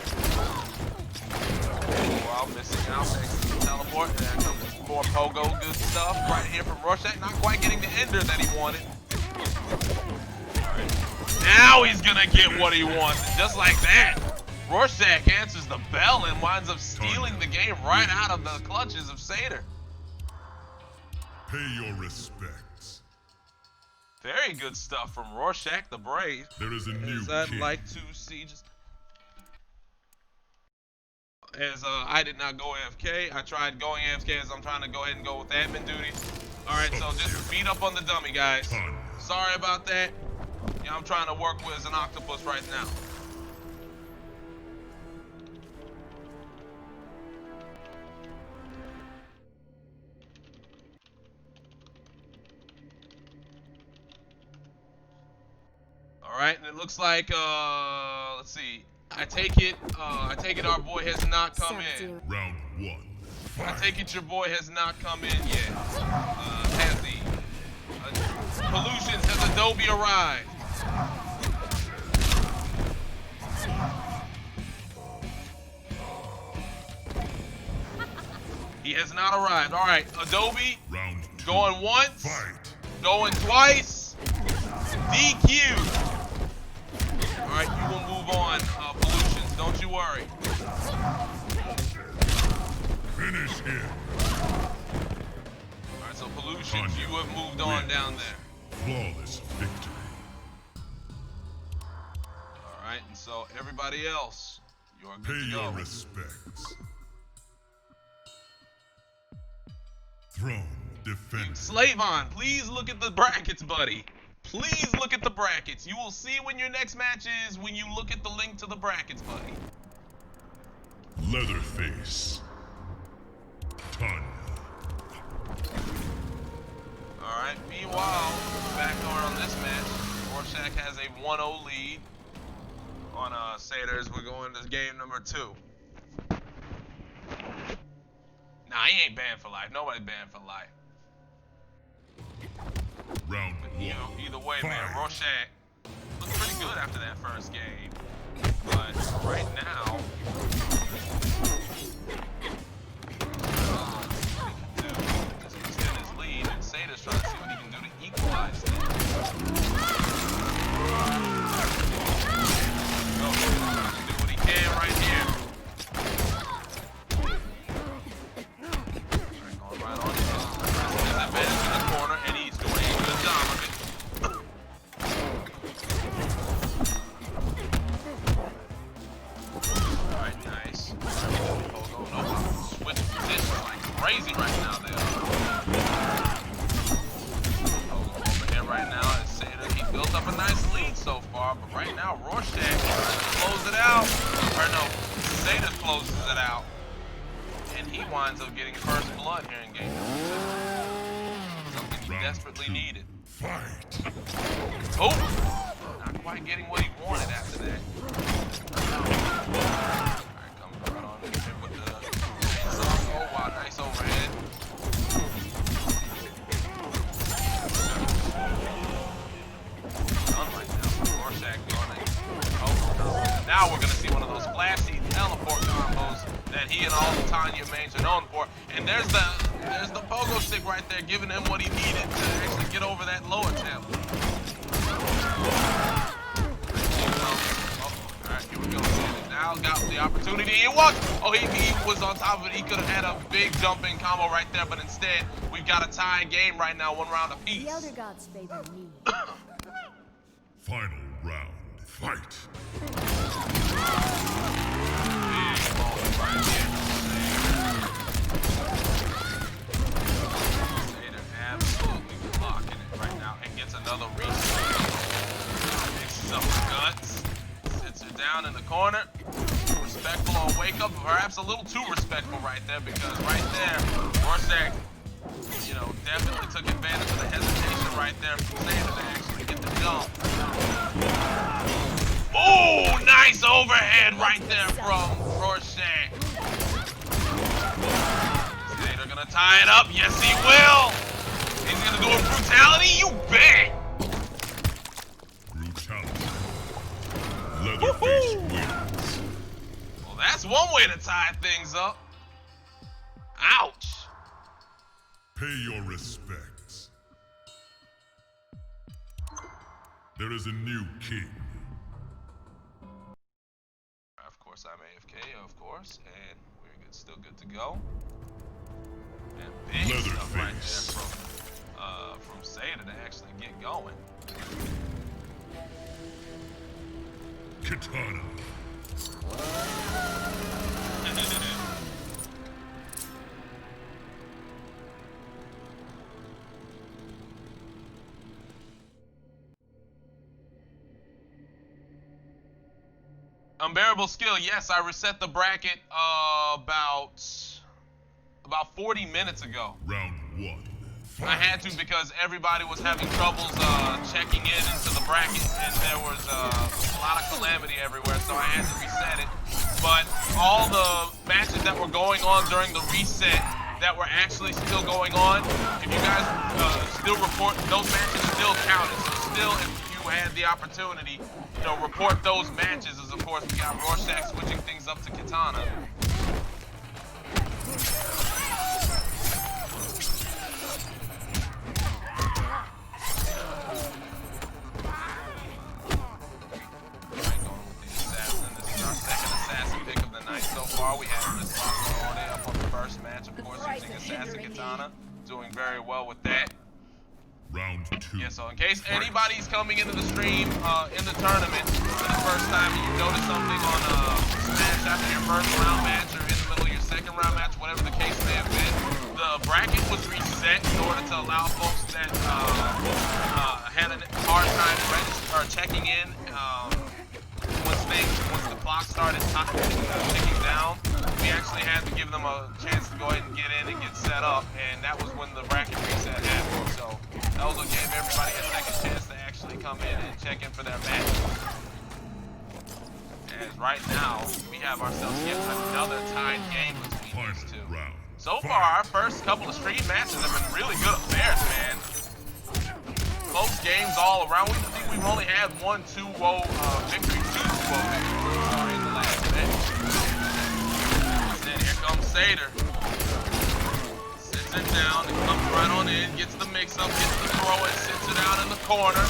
Well, missing out thanks to the teleport. And there comes more pogo, good stuff right here from Rorschach. Not quite getting the ender that he wanted. Right. Now he's gonna get what he wants, and just like that, Rorschach answers the bell and winds up stealing the game right out of the clutches of Satyr. Pay your respects. Very good stuff from Roarshakthebrave. There is a new I'd king. like to see just. As I did not go AFK, I tried going AFK as I'm trying to go ahead and go with admin duties. Alright, so just beat up on the dummy, guys. Sorry about that. Yeah, I'm trying to work with as an octopus right now. Alright, and it looks like, let's see. I take it our boy has not come in. Round 1. I take it your boy has not come in yet. Has he? Pullutions, has Adobe arrived? He has not arrived. Alright, Adobe, Round 2. going once, Fight. going twice, DQ. Alright, you will move on, Pullutions, don't you worry. Finish him. Alright, so Pullutions, you have moved on down there. Flawless victory. Alright, and so everybody else, you are good Pay to go. your respects. Throne defense. Slayvon, please look at the brackets, buddy. Please look at the brackets. You will see when your next match is when you look at the link to the brackets, buddy. Leatherface. Tanya. Alright, meanwhile, back on this match, Rorschach has a 1-0 lead on Satyr as we're going to game number 2. Nah, he ain't banned for life. Nobody banned for life. Round But, one. you know, either way, Fight. man, Rorschach looked pretty good after that first game. But right now, extend his lead, and Satyr's trying to see what he can do to equalize that. Oh, do what he can right here. Going right on his advantage in the corner, and he's doing a good job of it. Alright, nice. Pogo, no switch positions like crazy right now there. Pogo over here right now, and Satyr, he built up a nice lead so far, but right now, Rorschach closes it out. Or no, Satyr closes it out. And he winds up getting first blood here in game number 2. Something he desperately needed. Fight. Oh! Not quite getting what he wanted after that. Alright, coming right on in here with the chainsaw. Oh wow, nice overhead. Done right now. Rorschach going. Oh, now we're gonna see one of those flashy teleport combos that he and all the Tanya mains are known for. And there's the pogo stick right there giving him what he needed to actually get over that lower tail. Alright, here we go. Now got the opportunity. It was! Oh, he was on top of it. He could have had a big jumping combo right there, but instead, we've got a tie game right now, 1 round apiece. The Elder Gods favor me. Final round. Fight. Big moment right here. Satyr absolutely blocking it right now and gets another reset. Mixes up the guts. Sits her down in the corner. Respectful on wake up, perhaps a little too respectful right there because right there, Rorschach, you know, definitely took advantage of the hesitation right there from Satyr to actually get the jump. Oh, nice overhead right there from Rorschach. Satyr gonna tie it up. Yes, he will. He's gonna do a brutality. You bet. Brutality. Leatherface wins. Well, that's one way to tie things up. Ouch. Pay your respects. There is a new king. Of course, I'm AFK, of course, and we're still good to go. And big stuff right there from Satyr to actually get going. Katana. UnbearableSkill, yes, I reset the bracket about 40 minutes ago. Round one. I had to because everybody was having troubles checking into the bracket, and there was a lot of calamity everywhere, so I had to reset it. But all the matches that were going on during the reset that were actually still going on, if you guys still report, those matches still counted. So still, if you had the opportunity, you know, report those matches. As of course, we got Rorschach switching things up to Katana. We had Lysse VL up on the first match, of course, using Assassin Katana, doing very well with that. Round two. Yeah, so in case anybody's coming into the stream in the tournament for the first time and you notice something on Smash after your first round match or in the middle of your second round match, whatever the case may have been, the bracket was reset in order to allow folks that had a hard time checking in once the clock started ticking down. We actually had to give them a chance to go ahead and get in and get set up, and that was when the bracket reset happened. So that was what gave everybody a second chance to actually come in and check in for their match. As right now, we have ourselves yet another tied game between these two. So far, our first couple of stream matches have been really good affairs, man. Close games all around. We think we've only had 1 2-0 victory, 2 2-0 victory in the last match. And then here comes Satyr. Sits it down and comes right on in, gets the mix-up, gets the throw, and sits it out in the corner.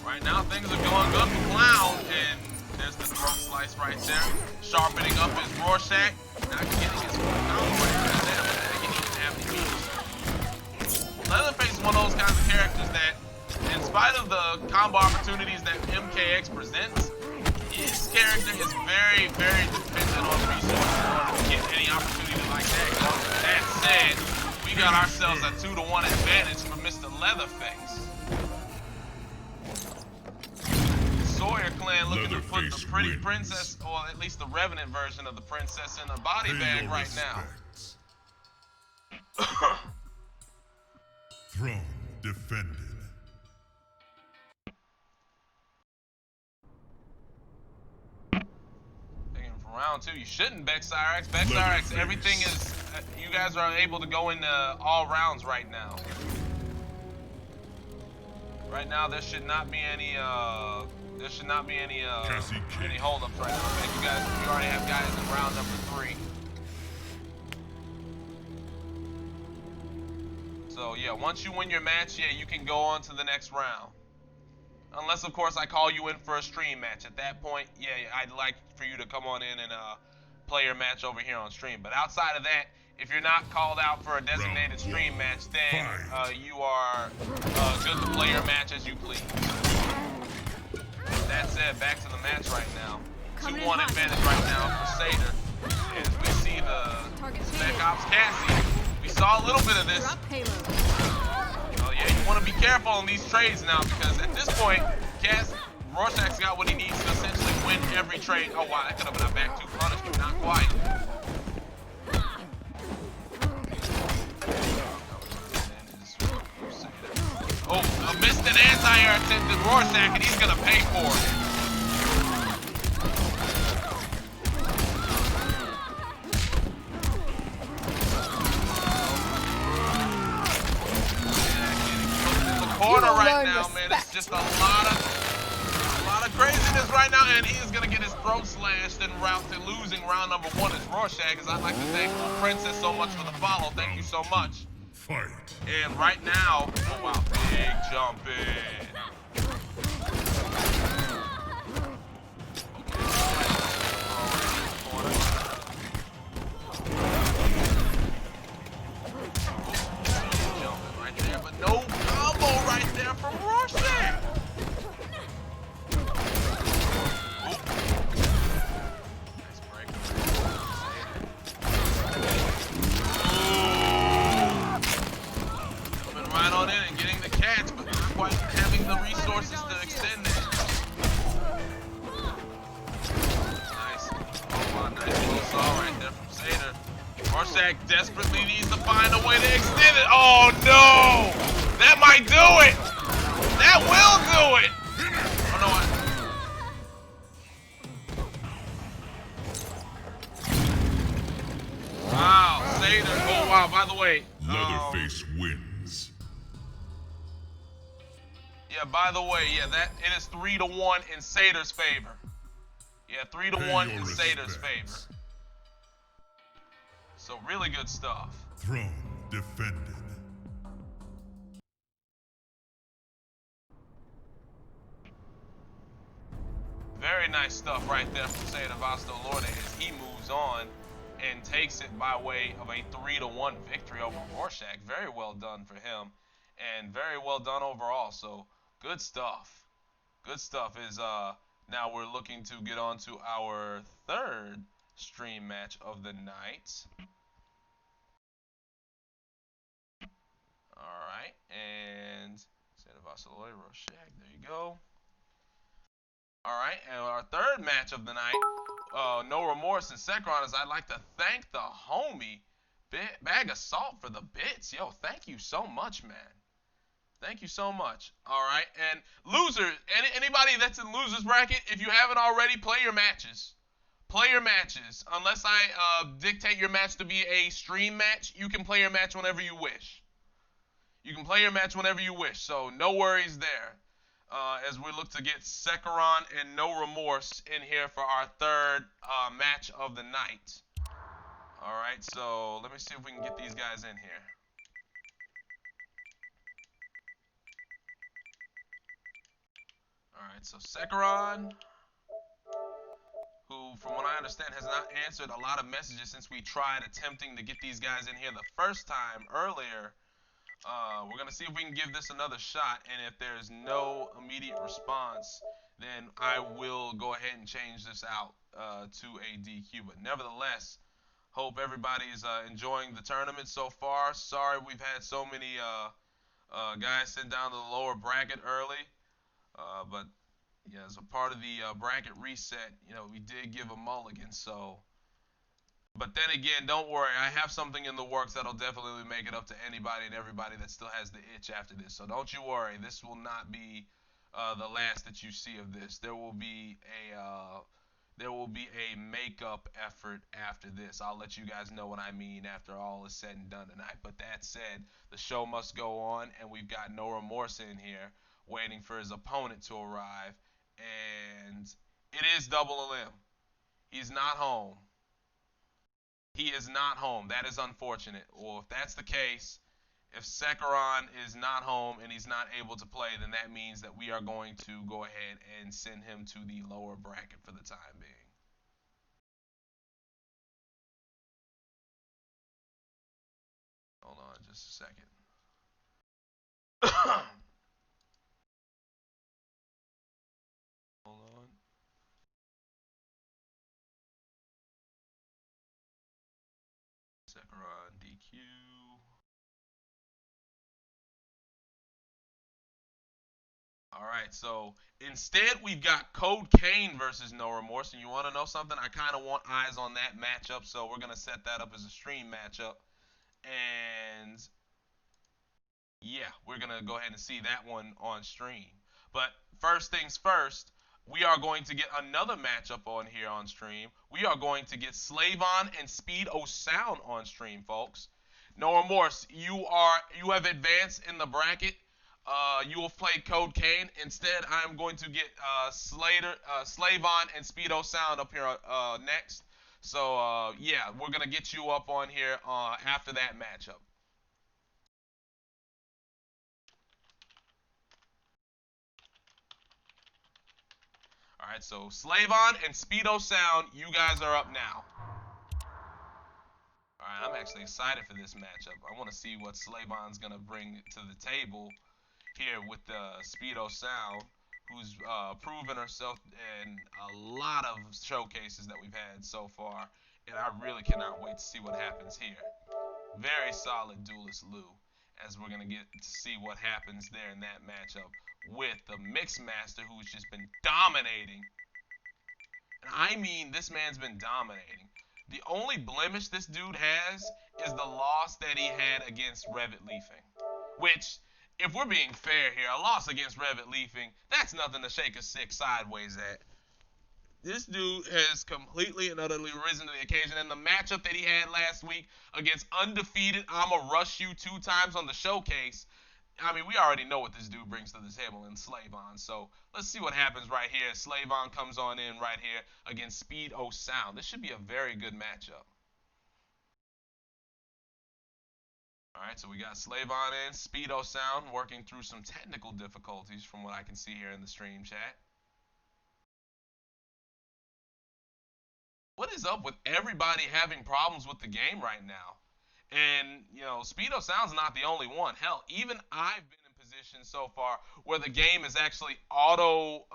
Right now, things are going good for Clown, and there's the throat slice right there. Sharpening up his Rorschach. Not getting his combo right there, but then again, he didn't have any beats. Leatherface is one of those kinds of characters that, in spite of the combo opportunities that MKX presents, his character is very, very dependent on resources in order to get any opportunity like that. That said, we got ourselves a 2-1 advantage for Mr. Leatherface. Sawyer clan looking to put the pretty princess, or at least the Revenant version of the princess, in a body bag right now. Throne defended. Taking from round 2, you shouldn't BeckCyrax. BeckCyrax, everything is, you guys are able to go into all rounds right now. Right now, there should not be any any holdups right now. I think you already have guys in round number 3. So yeah, once you win your match, yeah, you can go on to the next round. Unless, of course, I call you in for a stream match. At that point, yeah, I'd like for you to come on in and play your match over here on stream. But outside of that, if you're not called out for a designated stream match, then you are good to play your match as you please. That said, back to the match right now. 2-1 advantage right now for Satyr. As we see the Spec Ops Cassie. We saw a little bit of this. Oh yeah, you want to be careful on these trades now, because at this point, Rorschach's got what he needs to essentially win every trade. Oh wow, that could have been a back 2 punish, but not quite. Oh, missed an anti-air attempt at Rorschach, and he's gonna pay for it. Corner right now, man. It's just a lot of craziness right now, and he is gonna get his throat slashed en route to losing round number 1 as Rorschach. As I'd like to thank Princess so much for the follow. Thank you so much. Fight. And right now, oh wow, big jump in. No combo right there from Roarshak. Nice break. Coming right on in and getting the catch, but not quite having the resources to extend it. Nice. Oh wow, nice little saw right there from Satyr. Roarshak desperately needs to find a way to extend it. Oh no! That might do it! That will do it! Oh no, wow, Satyr. Oh wow, by the way. Leatherface wins. Yeah, by the way, yeah, it is 3-1 in Satyr's favor. Yeah, 3-1 in Satyr's favor. So really good stuff. Throne defended. Very nice stuff right there from Satyr Lorde as he moves on and takes it by way of a 3-1 victory over Rorschach. Very well done for him, and very well done overall. So good stuff. Good stuff. Is now we're looking to get on to our 3rd stream match of the night. All right, and Satyr Roarshak, there you go. Alright, and our third match of the night, No Remorse and Sekron, I'd like to thank the homie, Bag of Salt, for the bits. Yo, thank you so much, man. Thank you so much. Alright, and losers, anybody that's in losers bracket, if you haven't already, play your matches. Play your matches. Unless I dictate your match to be a stream match, you can play your match whenever you wish. You can play your match whenever you wish, so no worries there. As we look to get Sekron and No Remorse in here for our third match of the night. Alright, so let me see if we can get these guys in here. Alright, so Sekron, who, from what I understand, has not answered a lot of messages since we tried attempting to get these guys in here the first time earlier. We're going to see if we can give this another shot, and if there's no immediate response, then I will go ahead and change this out to a DQ. But nevertheless, hope everybody's enjoying the tournament so far. Sorry we've had so many guys sent down to the lower bracket early, but yeah, as a part of the bracket reset, you know, we did give a mulligan, so... But then again, don't worry. I have something in the works that'll definitely make it up to anybody and everybody that still has the itch after this. So don't you worry. This will not be the last that you see of this. There will be a makeup effort after this. I'll let you guys know what I mean after all is said and done tonight. But that said, the show must go on, and we've got No Remorse in here waiting for his opponent to arrive. And it is Double Limb. He's not home. He is not home. That is unfortunate. Well, if that's the case, if Sekron is not home and he's not able to play, then that means that we are going to go ahead and send him to the lower bracket for the time being. Hold on just a second. Hold on. Sekron DQ. Alright, so instead we've got Codecaine versus No Remorse, and you want to know something? I kind of want eyes on that matchup, so we're going to set that up as a stream matchup. And yeah, we're going to go ahead and see that one on stream. But first things first, we are going to get another matchup on here on stream. We are going to get Slayvon and SpeedoSound on stream, folks. No Remorse, you have advanced in the bracket. You have played Codecaine. Instead, I'm going to get Slayvon and SpeedoSound up here next. So, yeah, we're going to get you up on here after that matchup. Alright, so Slayvon and SpeedoSound, you guys are up now. Alright, I'm actually excited for this matchup. I want to see what Slayvon's going to bring to the table here with SpeedoSound, who's proven herself in a lot of showcases that we've had so far. And I really cannot wait to see what happens here. Very solid duelist Lou, as we're going to get to see what happens there in that matchup with the Mixmaster, who's just been dominating. And I mean, this man's been dominating. The only blemish this dude has is the loss that he had against Revit Leafing. Which, if we're being fair here, a loss against Revit Leafing, that's nothing to shake a stick sideways at. This dude has completely and utterly risen to the occasion. And the matchup that he had last week against undefeated I'ma Rush You 2 times on the showcase, I mean, we already know what this dude brings to the table in Slayvon. So let's see what happens right here. Slayvon comes on in right here against SpeedoSound. This should be a very good matchup. Alright, so we got Slayvon and SpeedoSound working through some technical difficulties from what I can see here in the stream chat. What is up with everybody having problems with the game right now? And, you know, SpeedoSound's not the only one. Hell, even I've been in positions so far where the game is actually auto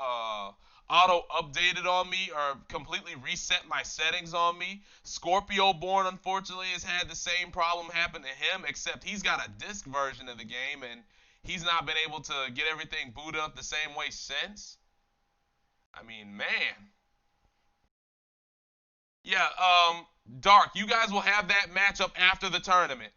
updated on me or completely reset my settings on me. ScorpioBorn, unfortunately, has had the same problem happen to him, except he's got a disc version of the game, and he's not been able to get everything booted up the same way since. I mean, man. Yeah, Dark, you guys will have that matchup after the tournament.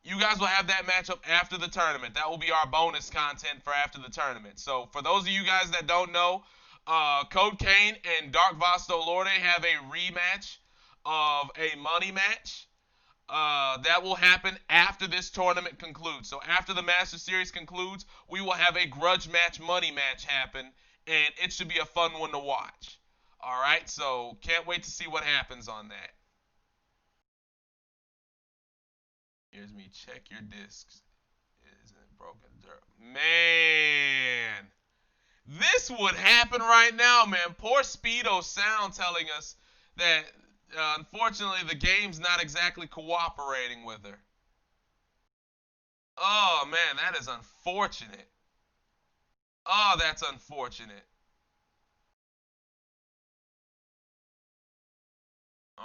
You guys will have that matchup after the tournament. That will be our bonus content for after the tournament. So for those of you guys that don't know, Codecaine and Darkk VL have a rematch of a money match. That will happen after this tournament concludes. So after the Master Series concludes, we will have a grudge match, money match happen, and it should be a fun one to watch. All right, so can't wait to see what happens on that. Here's me. Check your discs. Isn't broken dirt. Man, this would happen right now, man. Poor Speedo Sound telling us that unfortunately the game's not exactly cooperating with her. Oh man, that is unfortunate. Oh, that's unfortunate.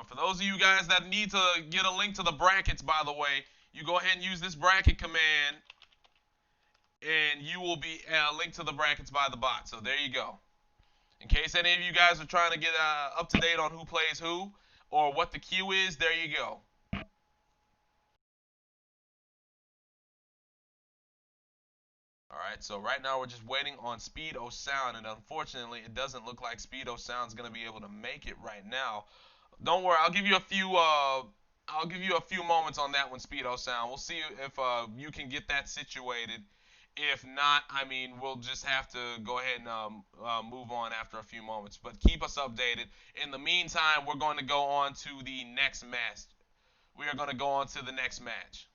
For those of you guys that need to get a link to the brackets, by the way, you go ahead and use this bracket command, and you will be linked to the brackets by the bot. So there you go. In case any of you guys are trying to get up to date on who plays who or what the queue is, there you go. All right, so right now we're just waiting on Speedo Sound, and unfortunately, it doesn't look like Speedo Sound's gonna be able to make it right now. Don't worry, I'll give you a few moments on that one, Speedo Sound. We'll see if you can get that situated. If not, I mean, we'll just have to go ahead and move on after a few moments. But keep us updated. In the meantime, we're going to go on to the next match. We are going to go on to the next match.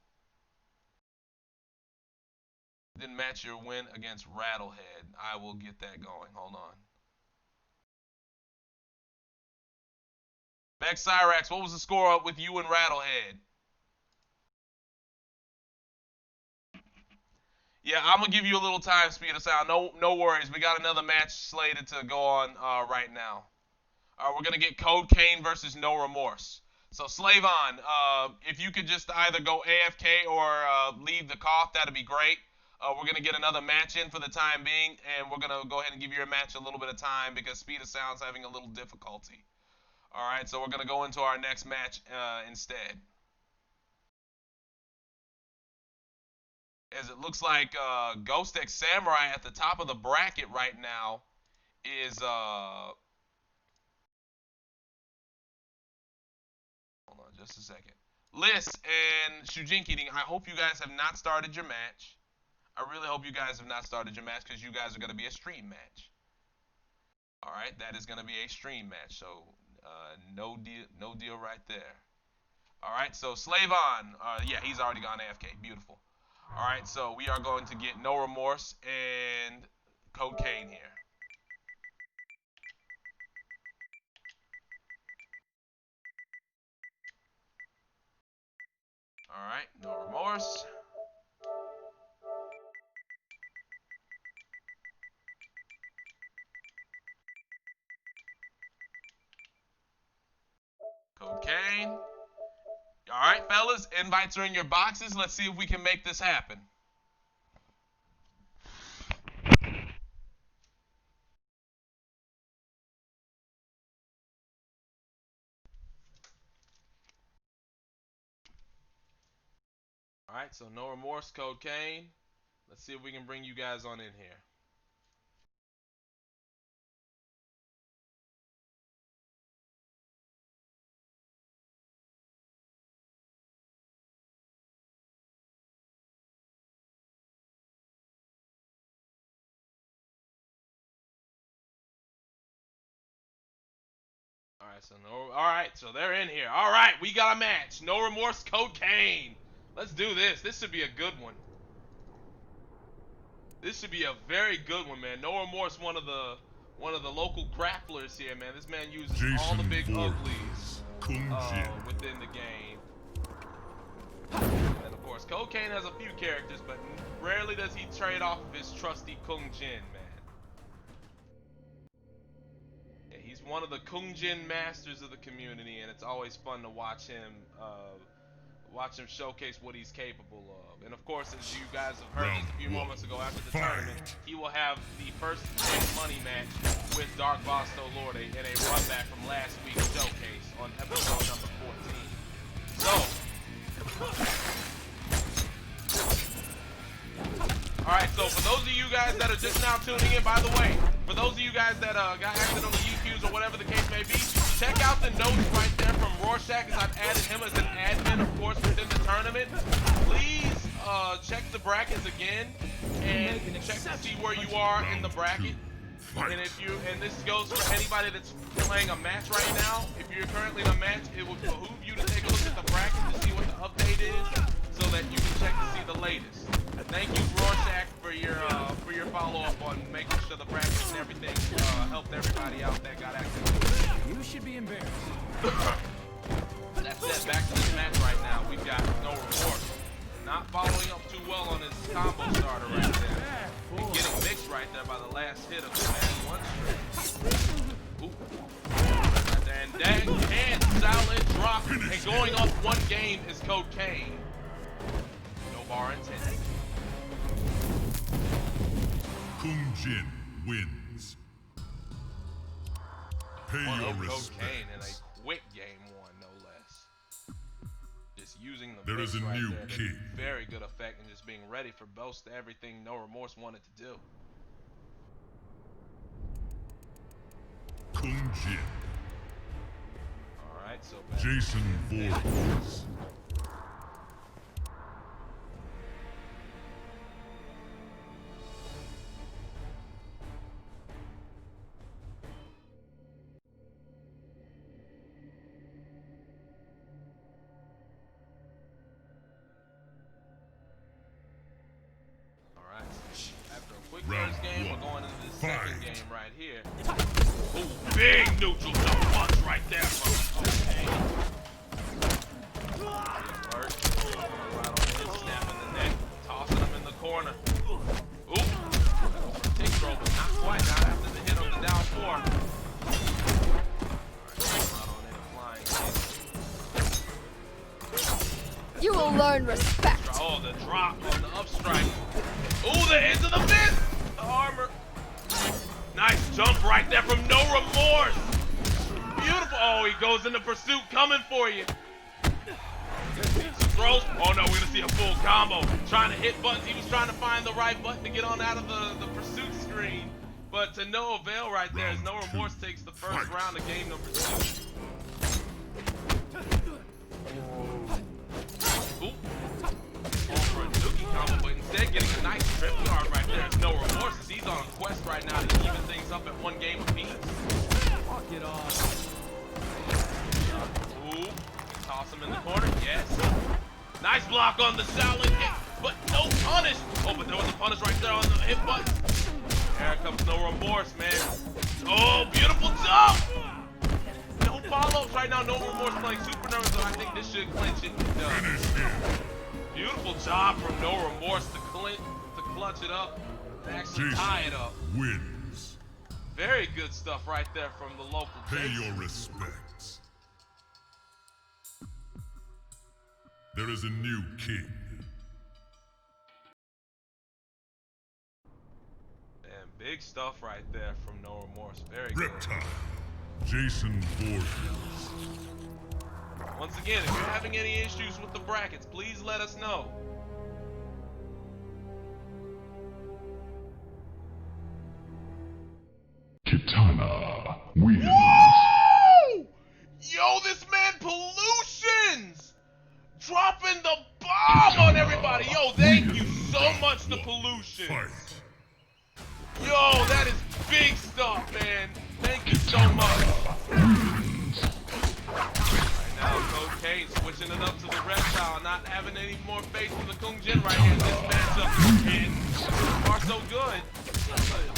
Didn't match your win against Rattlehead. I will get that going. Hold on. BeckCyrax, what was the score up with you and Rattlehead? Yeah, I'm gonna give you a little time, Speedo Sound. No worries. We got another match slated to go on right now. We're gonna get Codecaine versus No Remorse. So Slayvon, if you could just either go AFK or leave the cough, that'd be great. We're gonna get another match in for the time being, and we're gonna go ahead and give your match a little bit of time because Speedo Sound's having a little difficulty. All right, so we're gonna go into our next match instead. As it looks like GhostxSamurai at the top of the bracket right now is hold on just a second. Lysse and Shujinkydink, I hope you guys have not started your match. I really hope you guys have not started your match because you guys are going to be a stream match. All right, that is going to be a stream match, so no deal right there. All right, so Slayvon, yeah, he's already gone AFK. Beautiful. All right, so we are going to get No Remorse and Codecaine here. All right, No Remorse. Codecaine. All right, fellas, invites are in your boxes. Let's see if we can make this happen. All right, so No Remorse, Codecaine. Let's see if we can bring you guys on in here. All right, so they're in here. All right, we got a match. No Remorse, Codecaine. Let's do this. This should be a good one. This should be a very good one, man. No Remorse, one of the local grapplers here, man. This man uses all the big uglies within the game. And of course, Codecaine has a few characters, but rarely does he trade off of his trusty Kung Jin, man. He's one of the Kung Jin masters of the community, and it's always fun to watch him Watch him showcase what he's capable of. And of course, as you guys have heard just a few moments ago after the tournament, he will have the first money match with Darkk VL Lord in a run back from last week's showcase on episode number 14. So, alright, so for those of you guys that are just now tuning in, by the way, for those of you guys that got acted on the UQs or whatever the case may be, check out the notes right there from Roarshak, as I've added him as an admin, of course, within the tournament. Please check the brackets again and check to see where you are in the bracket. And this goes for anybody that's playing a match right now. If you're currently in a match, it would behoove you to take a look at the bracket to see what the update is, so that you can check to see the latest. Thank you, Roarshak, for your follow-up on making sure the brackets and everything helped everybody out that got active. You should be embarrassed. That said, back to this match right now. We've got No Remorse not following up too well on his combo starter right there. And getting mixed right there by the last hit of the man one straight. Ooh. Right there. And that and solid drop. And going off one game is Codecaine. No bar intended. Kung Jin wins. Pay your respects. Codecaine in a quick game one, no less. Just using the There is a right new there to king. very good effect and just being ready for most everything No Remorse wanted to do. Kung Jin. Alright, so Jason Voorhees. first game, we're going into the second game right here. Ooh, big neutral jump punch right there from Codecaine. Right on his snap in the neck, tossing him in the corner. Ooh, tick throw, but not quite, not after the hit on the down four. You will learn respect. Oh, the drop on the up strike. Ooh, the hit to the fist. The armor. Nice jump right there from No Remorse. Beautiful. Oh, he goes into pursuit, coming for you. Throws. Oh no, we're gonna see a full combo. Trying to hit buttons. He was trying to find the right button to get on out of the pursuit screen. But to no avail right there as No Remorse takes the first round of game number 2. Ooh. For a Dookie combo, but instead getting a nice trip guard right there. It's No Remorse as he's on a quest right now to even things up at one game apiece. Walk it off. Ooh. Toss him in the corner. Yes. Nice block on the solid hit, but no punish. Oh, but there was a punish right there on the hit button. Here comes No Remorse, man. Oh, beautiful jump. No follow-ups right now. No Remorse playing super nervous, so I think this should clinch it. Beautiful job from No Remorse to clutch it up and actually tie it up. Wins. Very good stuff right there from the local Pay Jason. your respects. There is a new king. And big stuff right there from No Remorse. Very good. Reptile. Jason Voorhees. Once again, if you're having any issues with the brackets, please let us know. Kitana wins. Woo! Yo, this man Pullutions! Dropping the bomb on everybody. Yo, thank you so much to Pullutions. Fight. Yo, that is big stuff, man. Thank you so much. Now Codecaine switching it up to the reptile, not having any more faith for the Kung Jin right here in this matchup. And so far so good.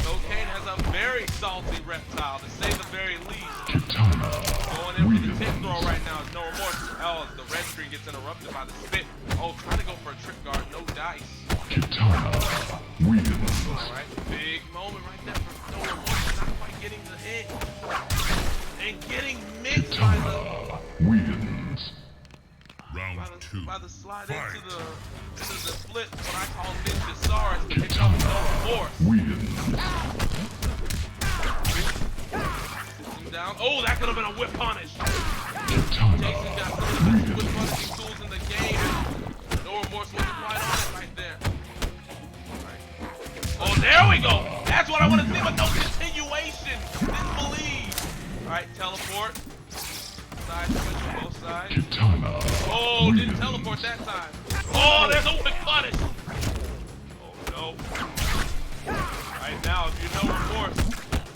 Codecaine has a very salty reptile, to say the very least. Going in for the tip throw right now is No Remorse. Oh, as the red screen gets interrupted by the spit. Oh, trying to go for a trick guard, no dice. Alright, big moment right there for No Remorse, not quite getting the hit. And getting mixed by the... Wins. Round 2. 2. By the slide Fight. into the split, what I call Ninja Saurus to pick up no remorse. Sits him down. Oh, that could have been a whip punish. Jason got some of the best whip punishing tools in the game. No remorse wasn't quite on it right there. Right. Oh, there we go. That's what I want to see, but no continuation. Didn't believe. All right, teleport. Side switch on both sides. Oh, didn't teleport that time. Oh, there's a whip punish. Oh, no. Right now, if you know remorse,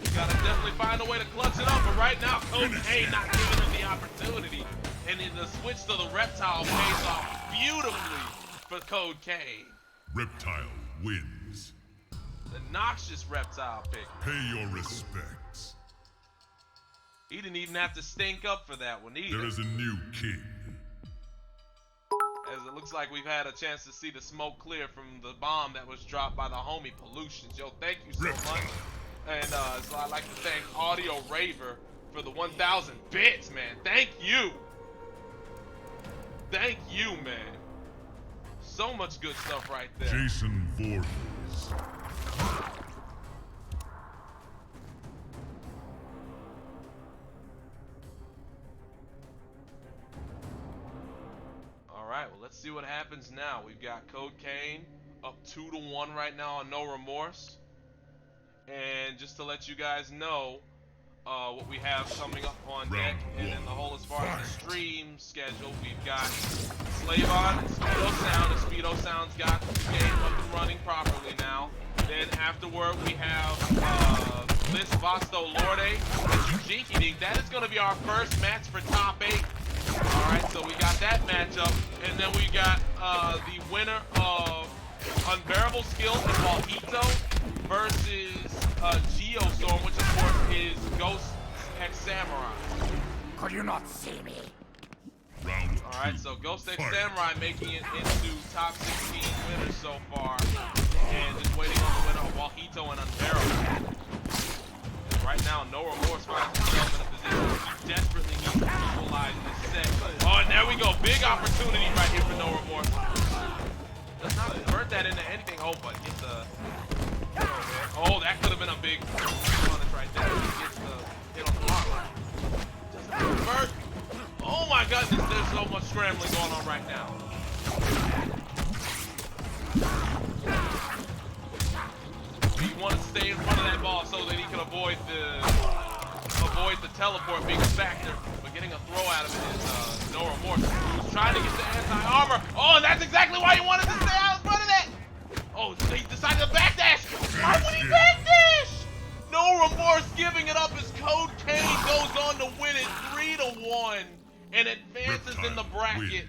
you gotta definitely find a way to clutch it up. But right now, Codecaine not giving him the opportunity. And in the switch to the reptile pays off beautifully for Codecaine. Reptile wins. The noxious reptile pick. Pay your respects. He didn't even have to stink up for that one either. There is a new king. As it looks like we've had a chance to see the smoke clear from the bomb that was dropped by the homie Pullutions. Yo, thank you so much. And so I'd like to thank Audio Raver for the 1,000 bits, man. Thank you. Thank you, man. So much good stuff right there. Jason Voorhees. Alright, well, let's see what happens now. We've got Codecaine up 2-1 right now on No Remorse. And just to let you guys know what we have coming up on deck and in the whole as far as the stream schedule, we've got Slayvon and Speedo Sound. And Speedo Sound's got the game up and running properly now. Then afterward, we have Lysse VL and Shujinkydink. That is going to be our first match for top 8. Alright, so we got that matchup, and then we got the winner of UnbearableSkill and Walheato versus Geostorm, which of course is GhostxSamurai. Could you not see me? Round 2. Alright, so GhostxSamurai making it into top 16 winners so far, and just waiting on the winner of Walheato and Unbearable. Right now, No Remorse finds himself in a position he desperately needs to equalize this set. Oh, and there we go. Big opportunity right here for No Remorse. Does not convert that into anything. Oh, but gets a... Oh, that could have been a big punish right there. He gets the hit on the arm. Doesn't convert. Oh my goodness, there's so much scrambling going on right now. He wanted to stay in front of that ball so that he could avoid the teleport being a factor, but getting a throw out of it is No Remorse. He was trying to get the anti-armor. Oh, and that's exactly why he wanted to stay out in front of that. Oh, so he decided to backdash. Why would he backdash? No Remorse giving it up as Codecaine goes on to win it 3-1 and advances in the bracket.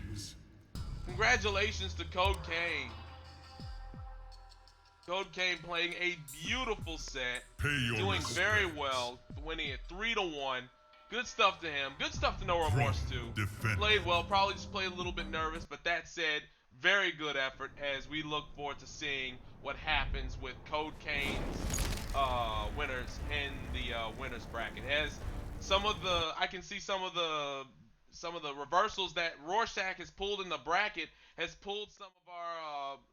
Congratulations to Codecaine. Codecaine playing a beautiful set, doing very well, winning it 3-1. Good stuff to him. Good stuff to No Remorse too. Played well, probably just played a little bit nervous, but that said, very good effort as we look forward to seeing what happens with Codecaine's winners in the winners bracket. As I can see some of the reversals that Rorschach has pulled in the bracket has pulled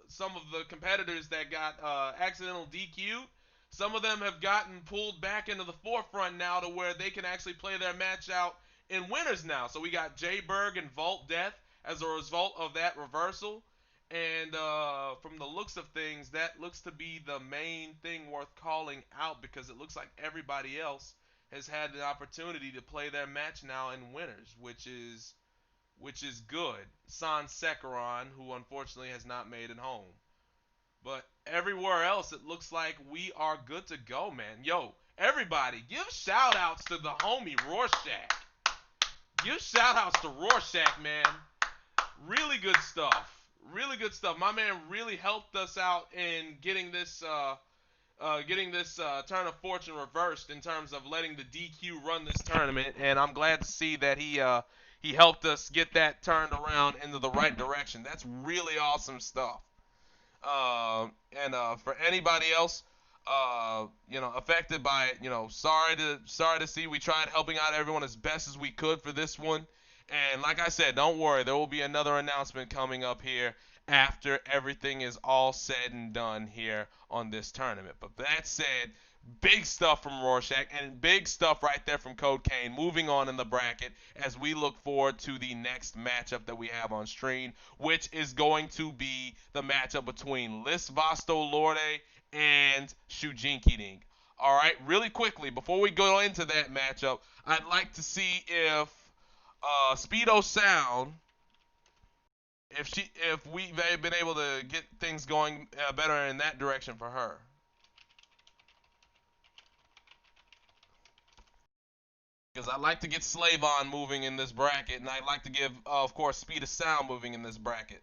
some of the competitors that got accidental DQ'd. Some of them have gotten pulled back into the forefront now to where they can actually play their match out in winners now. So we got JBurg and Vault Death as a result of that reversal. And from the looks of things, that looks to be the main thing worth calling out, because it looks like everybody else has had the opportunity to play their match now in winners, which is good. Sans Sekhiron, who unfortunately has not made it home. But everywhere else, it looks like we are good to go, man. Yo, everybody, give shout-outs to the homie Rorschach. Give shout-outs to Rorschach, man. Really good stuff. Really good stuff. My man really helped us out in getting this turn of fortune reversed in terms of letting the DQ run this tournament, and I'm glad to see that he helped us get that turned around into the right direction. That's really awesome stuff. And for anybody else, affected by it, sorry to see. We tried helping out everyone as best as we could for this one, And like I said, don't worry, there will be another announcement coming up here after everything is all said and done here on this tournament. But that said, big stuff from Rorschach and big stuff right there from Codecaine moving on in the bracket as we look forward to the next matchup that we have on stream, which is going to be the matchup between Lysse VL and Shujinkydink. All right, really quickly, before we go into that matchup, I'd like to see if Speedo Sound, if we've been able to get things going better in that direction for her. Because I'd like to get Slayvon moving in this bracket, and I'd like to give, of course, Speed of Sound moving in this bracket.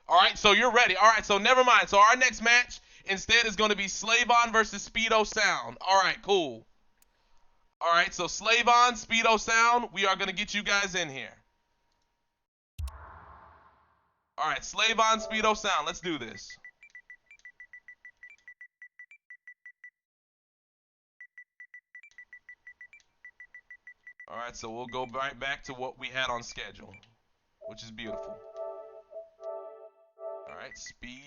All right, so you're ready. All right, so never mind. So our next match instead is going to be Slayvon versus Speedo Sound. All right, cool. All right, so Slayvon, Speedo Sound, we are going to get you guys in here. All right, Slayvon, Speedo Sound, let's do this. All right, so we'll go right back to what we had on schedule, which is beautiful. All right, speed.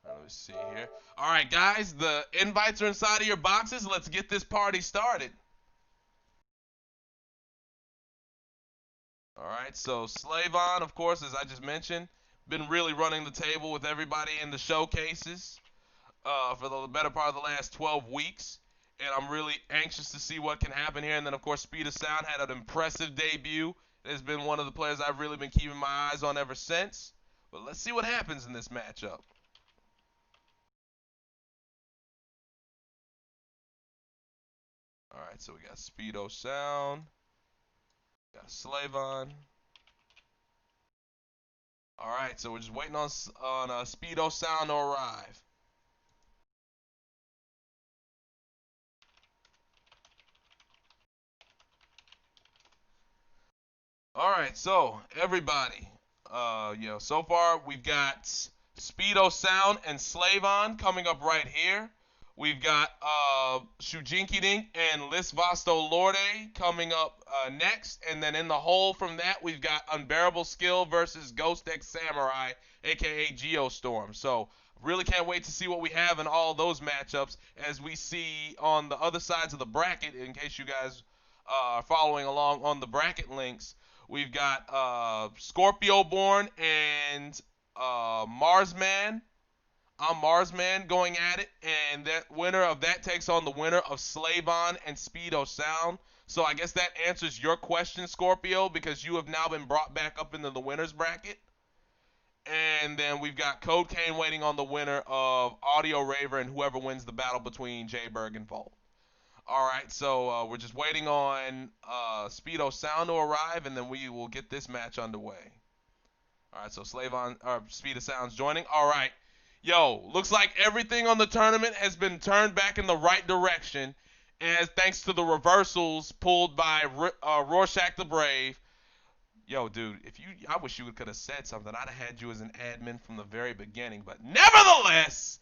Let me see here. All right, guys, the invites are inside of your boxes. Let's get this party started. All right, so Slayvon, of course, as I just mentioned, been really running the table with everybody in the showcases for the better part of the last 12 weeks. And I'm really anxious to see what can happen here. And then, of course, Speed of Sound had an impressive debut. It has been one of the players I've really been keeping my eyes on ever since. But let's see what happens in this matchup. All right, so we got Speedo Sound. Got Slayvon. All right, so we're just waiting on Speedo Sound to arrive. All right, so everybody, so far we've got Speedo Sound and Slayvon coming up right here. We've got Shujinkydink and Lysse VL coming up next. And then in the hole from that, we've got UnbearableSkill versus GhostxSamurai, a.k.a. Geostorm. So really can't wait to see what we have in all those matchups as we see on the other sides of the bracket, in case you guys are following along on the bracket links. We've got ScorpioBorn and Marsman. I'm Marsman going at it, and that winner of that takes on the winner of Slayvon and Speedo Sound. So I guess that answers your question, Scorpio, because you have now been brought back up into the winner's bracket. And then we've got Codecaine waiting on the winner of Audio Raver and whoever wins the battle between JBurg and Volt. All right, so we're just waiting on Speedo Sound to arrive, and then we will get this match underway. All right, so Speedo Sound's joining. All right. Yo, looks like everything on the tournament has been turned back in the right direction, as thanks to the reversals pulled by Roarshakthebrave. Yo, dude, I wish you could have said something. I'd have had you as an admin from the very beginning. But nevertheless,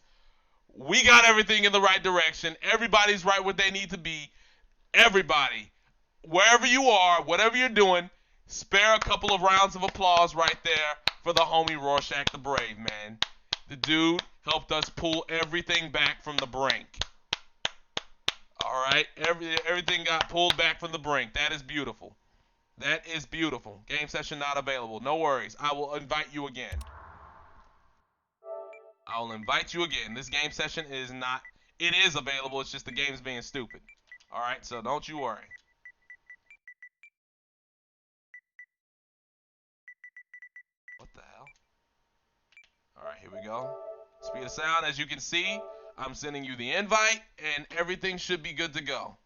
we got everything in the right direction. Everybody's right where they need to be. Everybody, wherever you are, whatever you're doing, spare a couple of rounds of applause right there for the homie Roarshakthebrave, man. The dude helped us pull everything back from the brink. All right, everything got pulled back from the brink. That is beautiful. That is beautiful. Game session not available. No worries. I will invite you again. I will invite you again. This game session is not. It is available. It's just the game's being stupid. All right, so don't you worry. What the hell? All right, here we go. Speed of Sound, as you can see, I'm sending you the invite, and everything should be good to go.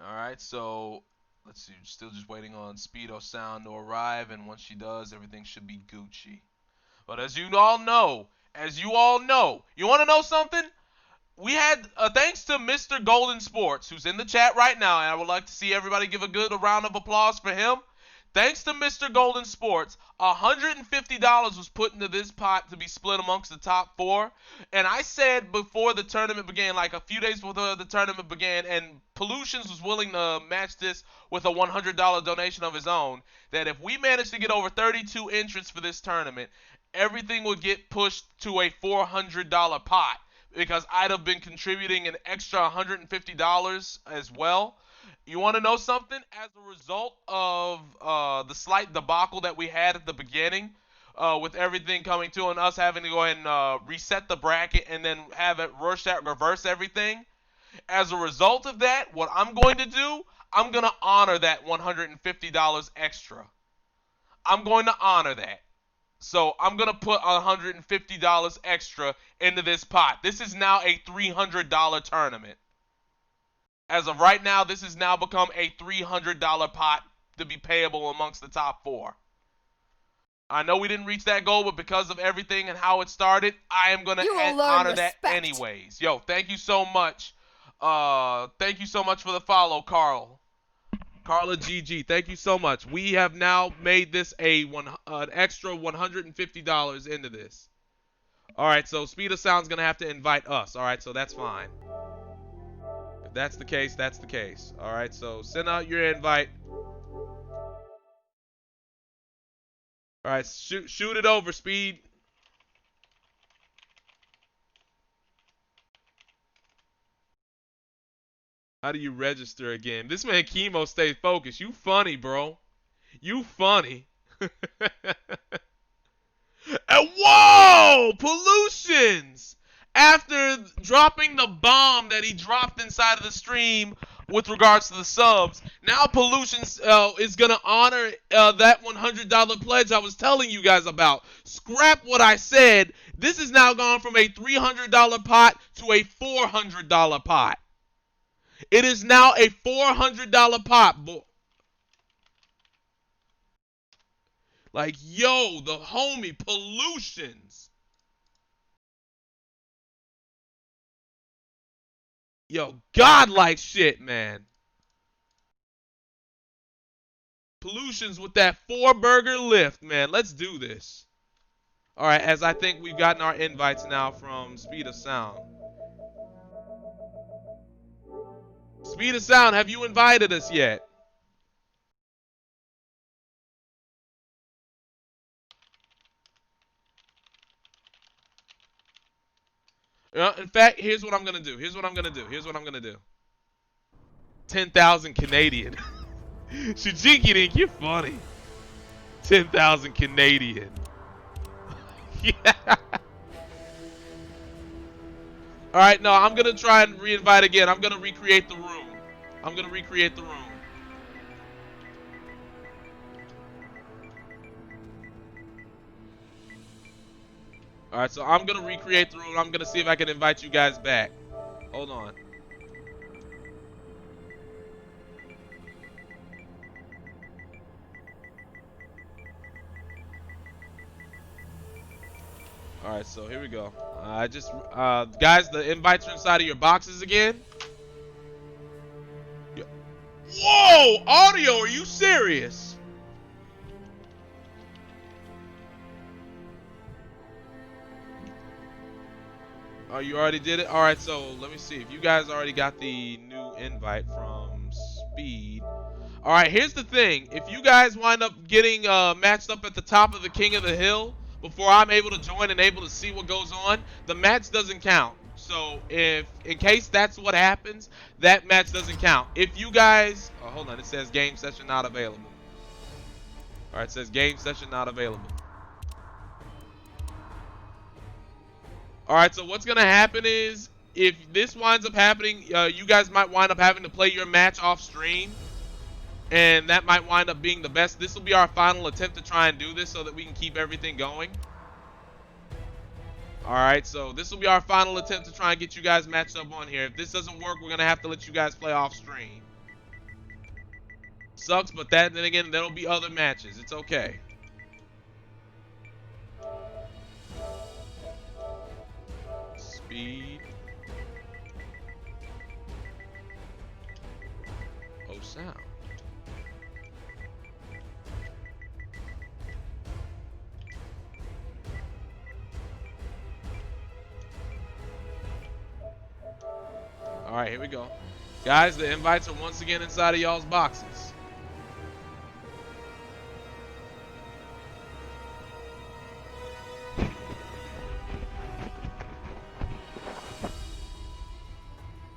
All right, so Let's see, still just waiting on Speedo Sound to arrive, and once she does, everything should be Gucci. But as you all know, you want to know something? We had, thanks to Mr. Golden Sports, who's in the chat right now, and I would like to see everybody give a good round of applause for him. Thanks to Mr. Golden Sports, $150 was put into this pot to be split amongst the top 4. And I said before the tournament began, like a few days before the tournament began, and Pullutions was willing to match this with a $100 donation of his own, that if we managed to get over 32 entrants for this tournament, everything would get pushed to a $400 pot, because I'd have been contributing an extra $150 as well. You want to know something? As a result of the slight debacle that we had at the beginning, with everything coming to and us having to go ahead and reset the bracket and then have it Rorschach reverse everything, as a result of that, what I'm going to do, I'm going to honor that $150 extra. I'm going to honor that. So I'm going to put $150 extra into this pot. This is now a $300 tournament. As of right now, this has now become a $300 pot to be payable amongst the top 4. I know we didn't reach that goal, but because of everything and how it started, I am going to honor that anyways. Yo, thank you so much. Thank you so much for the follow, Carl. Carla GG, thank you so much. We have now made this an extra $150 into this. All right, so Speed of Sound's going to have to invite us. All right, so that's fine. If that's the case, that's the case. All right, so send out your invite. All right, shoot it over, Speed. How do you register again? This man Chemo stay focused. You funny, bro. You funny. And whoa! Pullutions! After dropping the bomb that he dropped inside of the stream with regards to the subs, now Pullutions is going to honor that $100 pledge I was telling you guys about. Scrap what I said. This has now gone from a $300 pot to a $400 pot. It is now a $400 pot, boy. Like, yo, the homie Pullutions. Yo, godlike shit, man. Pullutions with that 4-burger lift, man. Let's do this. All right, as I think we've gotten our invites now from Speed of Sound. Speed of Sound, have you invited us yet? In fact, here's what I'm going to do. Here's what I'm going to do. 10,000 Canadian. Shujinkydink, you're funny. 10,000 Canadian. Yeah. Alright, no, I'm going to try and re-invite again. I'm going to recreate the room. Alright, so I'm going to recreate the room. I'm going to see if I can invite you guys back. Hold on. Alright, so here we go. Guys, the invites are inside of your boxes again. Whoa! Audio, are you serious? Oh, you already did it? Alright, so let me see. If you guys already got the new invite from Speed. Alright, here's the thing. If you guys wind up getting matched up at the top of the King of the Hill before I'm able to join and able to see what goes on, the match doesn't count. So if, in case that's what happens, that match doesn't count. If you guys, oh, hold on, it says game session not available. Alright, it says game session not available. Alright, so what's going to happen is, if this winds up happening, you guys might wind up having to play your match off stream. And that might wind up being the best. This will be our final attempt to try and do this so that we can keep everything going. Alright, so this will be our final attempt to try and get you guys matched up on here. If this doesn't work, we're going to have to let you guys play off stream. Sucks, but then again, there'll be other matches. It's okay. Speed. Oh, sound. All right, here we go. Guys, the invites are once again inside of y'all's boxes.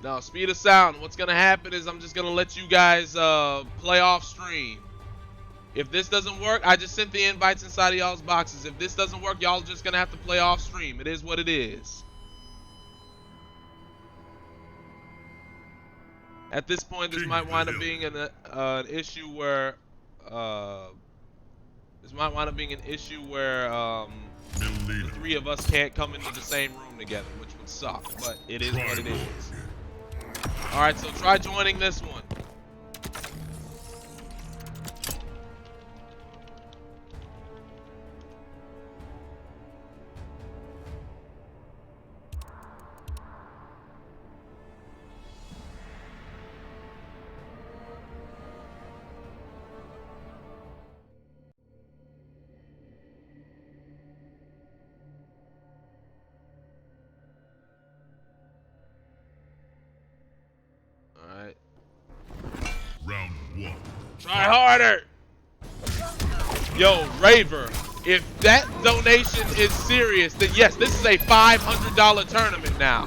Now, speed of sound, what's going to happen is I'm just going to let you guys play off stream. If this doesn't work, I just sent the invites inside of y'all's boxes. If this doesn't work, y'all just going to have to play off stream. It is what it is. At this point, this might wind up being an issue where the three of us can't come into the same room together, which would suck, but it is what it is. All right, so try joining this one. Round 1. Try harder. Yo, Raver, if that donation is serious, then yes, this is a $500 tournament now.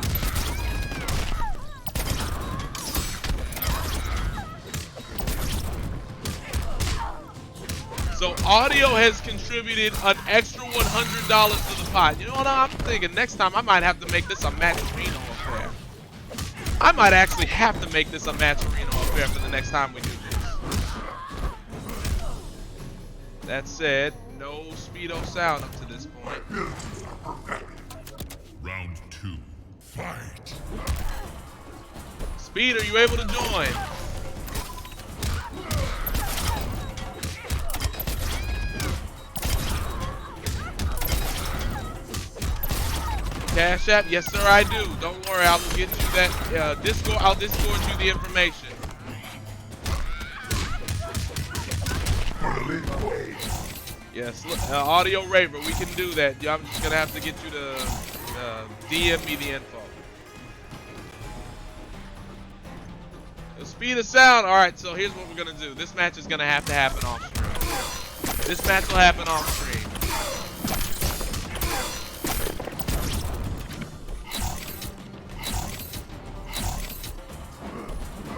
So audio has contributed an extra $100 to the pot. You know what I'm thinking? Next time I might have to make this a Matcherino affair. I might actually have to make this a Matcherino affair for the next time we do this. That said, no speedo sound up to this point. Round 2. Fight. Speed, are you able to join? Cash App? Yes, sir, I do. Don't worry, I will get you that Discord. I'll Discord you the information. Yes, Audio Raver, we can do that. I'm just gonna have to get you to DM me the info. The speed of sound. All right, so here's what we're gonna do. This match is gonna have to happen off stream. This match will happen off stream.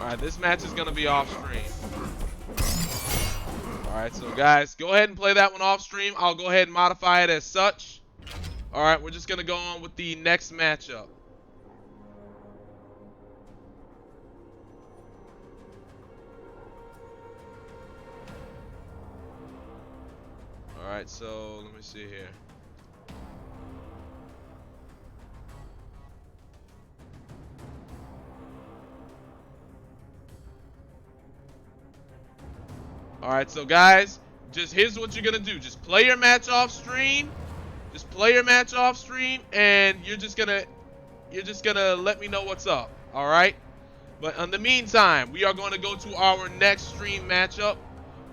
Alright, this match is going to be off stream. Alright, so guys, go ahead and play that one off stream. I'll go ahead and modify it as such. Alright, we're just going to go on with the next matchup. Alright, so let me see here. Alright, so guys, just here's what you're gonna do. Just play your match off stream. Just play your match off stream, and you're just gonna let me know what's up. Alright? But in the meantime, we are going to go to our next stream matchup,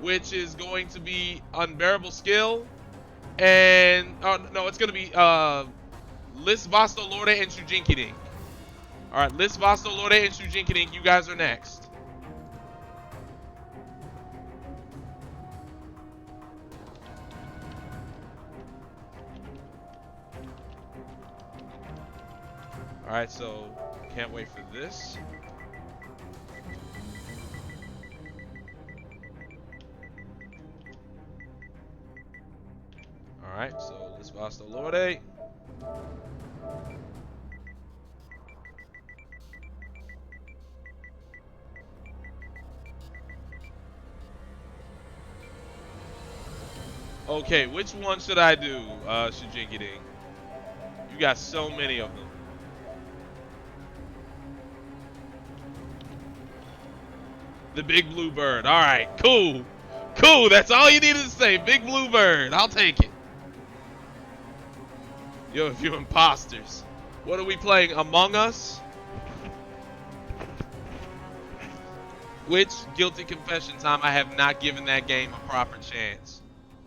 which is going to be UnbearableSkill. And no, it's gonna be Lysse VL and Shujinkydink. Alright, Lysse VL and Shujinkydink, you guys are next. Alright, so can't wait for this. Alright, so Lysse VL. Okay, which one should I do, Shujinkydink? You got so many of them. The big blue bird. All right, cool. Cool, that's all you needed to say. Big blue bird. I'll take it. Yo, if you imposters. What are we playing? Among Us? Which, guilty confession time, I have not given that game a proper chance.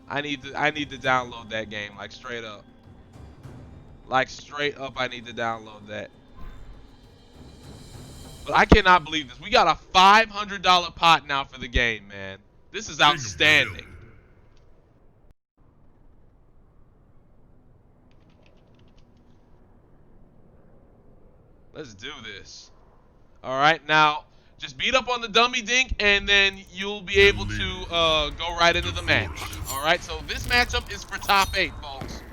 I need to download that game, like straight up. Like straight up, I need to download that. But I cannot believe this. We got a $500 pot now for the game, man. This is outstanding. Let's do this. Alright, now, just beat up on the dummy dink, and then you'll be able to go right into the match. Alright, so this matchup is for top 8, folks.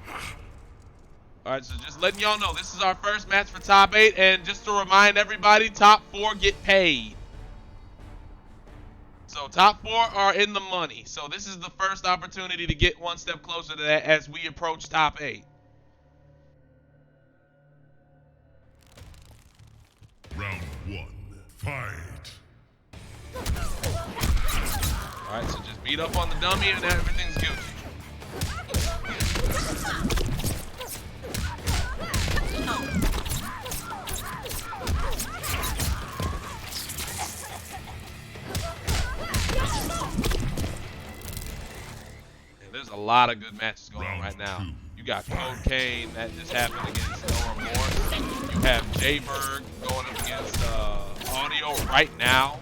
Alright, so just letting y'all know, this is our first match for top 8, and just to remind everybody, top 4 get paid. So top 4 are in the money. So this is the first opportunity to get one step closer to that as we approach top 8. Round 1, fight. Alright, so just beat up on the dummy and everything's Gucci. There's a lot of good matches going on right now. You got Codecaine that just happened against Remorse. You have JBurg going up against Audio right now.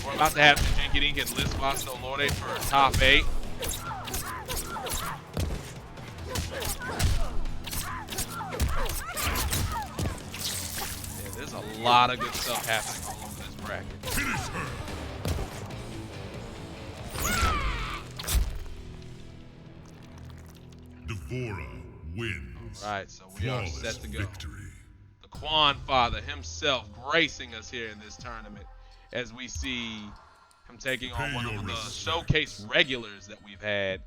We're about to have Shujinkydink and Lysse VL for top 8. Yeah, there's a lot of good stuff happening all over this bracket. Devora wins. Alright, so we are set to go. Victory. The Quan Father himself gracing us here in this tournament as we see him taking on one of the showcase regulars that we've had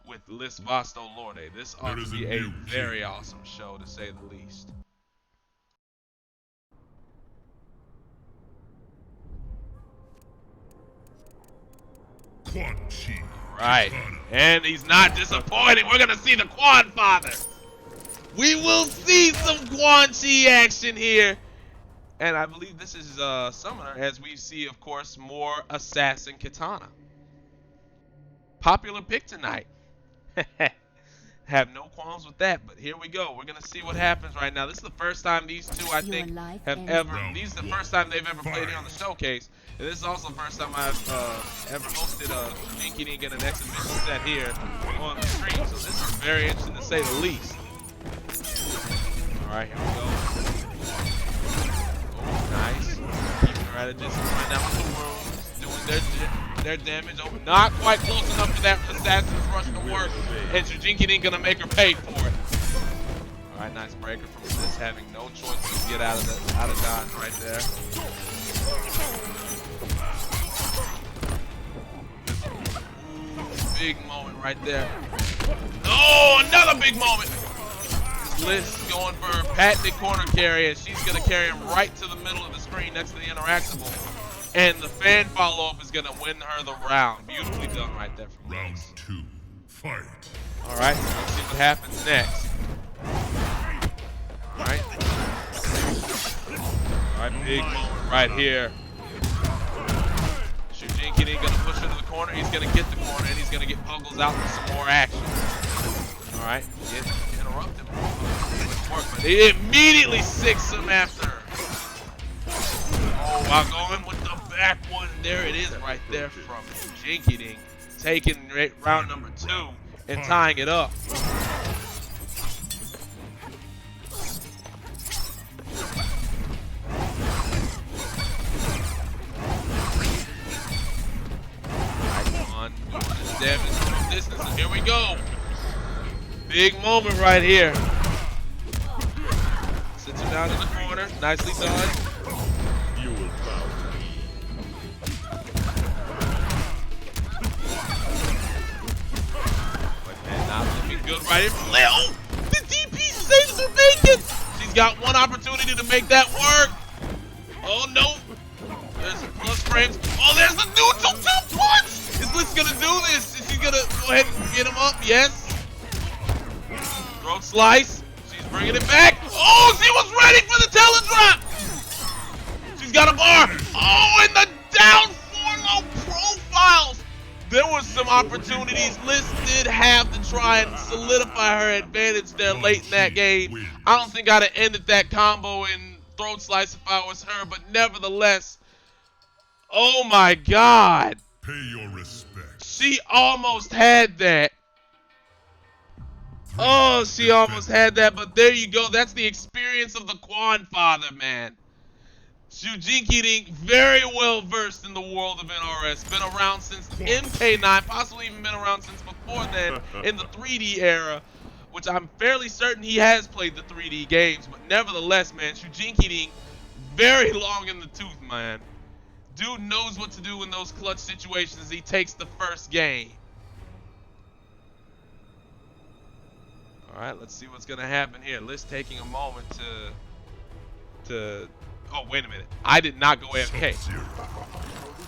with Lysse VL. This ought to be a very awesome show, to say the least. Right, and he's not disappointing. We're gonna see the Quan Father. We will see some Quan Chi action here. And I believe this is Summoner, as we see, of course, more Assassin Katana. Popular pick tonight. Have no qualms with that, but here we go. We're going to see what happens right now. This is the first time these two, I think, have ever... This is the first time they've ever played here on the showcase. And this is also the first time I've ever hosted a Shujinkydink and an exhibition set here on the stream. So this is very interesting to say the least. Alright, here we go. Nice. Keeping her at a distance right now with the wounds, doing their damage. Oh, not quite close enough for that Assassin's Rush to work. And Shujinkydink gonna make her pay for it. Alright, nice breaker from Lysse, having no choice but to get out of dodge right there. Ooh, big moment right there. Oh, another big moment. Lysse going for her patented corner carry, and she's going to carry him right to the middle of the screen next to the interactable. And the fan follow-up is going to win her the round. Beautifully done right there from Round Lysse. 2, fight. All right, so let's see what happens next. All right, big moment right here. Shujinkydink going to push her to the corner. He's going to get the corner, and he's going to get Puggles out for some more action. All right, get interrupted. But he immediately sicks him after. Oh, while going with the back one. There it is right there from Shujinkydink. Taking round number 2 and tying it up. Right, doing his damage from distance, and here we go. Big moment right here. Sits her down in the corner. Nicely done. You will bow to me. But man, not looking good right here. Oh, the DP saves her bacon. She's got one opportunity to make that work. Oh no. There's some plus frames. Oh, there's a neutral jump punch! Is Lysse gonna do this? Is she gonna go ahead and get him up? Yes. Throat slice. She's bringing it back. Oh, she was ready for the teledrop! She's got a bar. Oh, and the down 4 low profiles. There was some opportunities. Lysse did have to try and solidify her advantage there late in that game. I don't think I'd have ended that combo in throat slice if I was her, but nevertheless, oh my God. Pay your respects. She almost had that. Oh, she almost had that, but there you go. That's the experience of the Quan Father, man. Shujinkydink, very well versed in the world of NRS. Been around since MK9, possibly even been around since before then in the 3D era, which I'm fairly certain he has played the 3D games. But nevertheless, man, Shujinkydink, very long in the tooth, man. Dude knows what to do in those clutch situations. He takes the first game. All right, let's see what's gonna happen here. Lysse taking a moment to. Oh, wait a minute. I did not go AFK.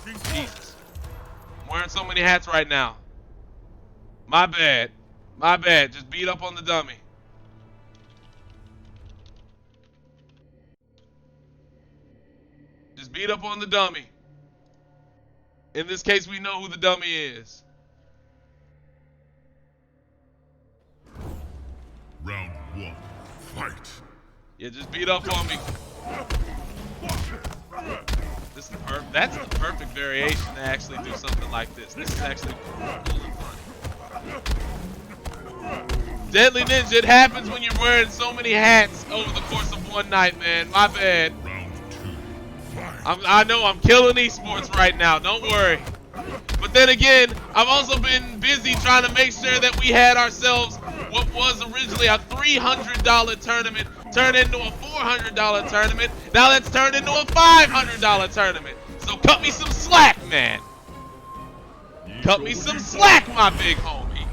Jesus. I'm wearing so many hats right now. My bad. My bad. Just beat up on the dummy. Just beat up on the dummy. In this case, we know who the dummy is. Round 1, fight. Yeah, just beat up on me. That's the perfect variation to actually do something like this. This is actually cool and fun. Deadly Ninja, it happens when you're wearing so many hats over the course of one night, man. My bad. Round 2, fight. I know I'm killing esports right now. Don't worry. But then again, I've also been busy trying to make sure that we had ourselves what was originally a $300 tournament turned into a $400 tournament. Now that's turned into a $500 tournament. So cut me some slack, man. Cut me some slack, my big homie.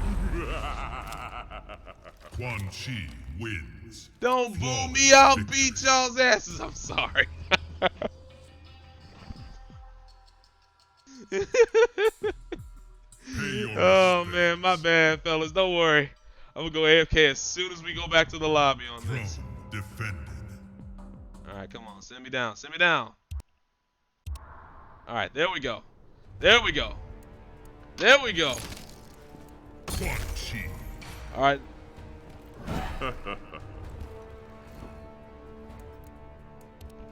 Quan Chi wins. Don't boo me, I'll beat y'all's asses. I'm sorry. Oh man, my bad, fellas. Don't worry. I'm gonna go AFK as soon as we go back to the lobby on this. Defended. Alright, come on. Send me down. Send me down. Alright, there we go. There we go. There we go. Quan Chi. Alright.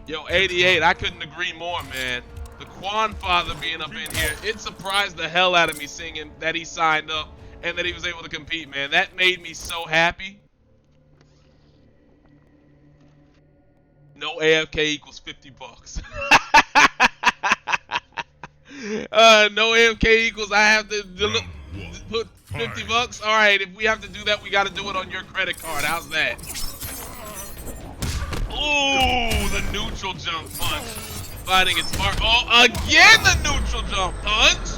Yo, 88, I couldn't agree more, man. The Quan Father being up in here, it surprised the hell out of me seeing that he signed up and that he was able to compete, man. That made me so happy. No AFK equals 50 bucks. No AFK equals I have to put 50 bucks. All right, if we have to do that, we got to do it on your credit card. How's that? Ooh, the neutral jump punch. Fighting its mark. Oh, again the neutral jump punch.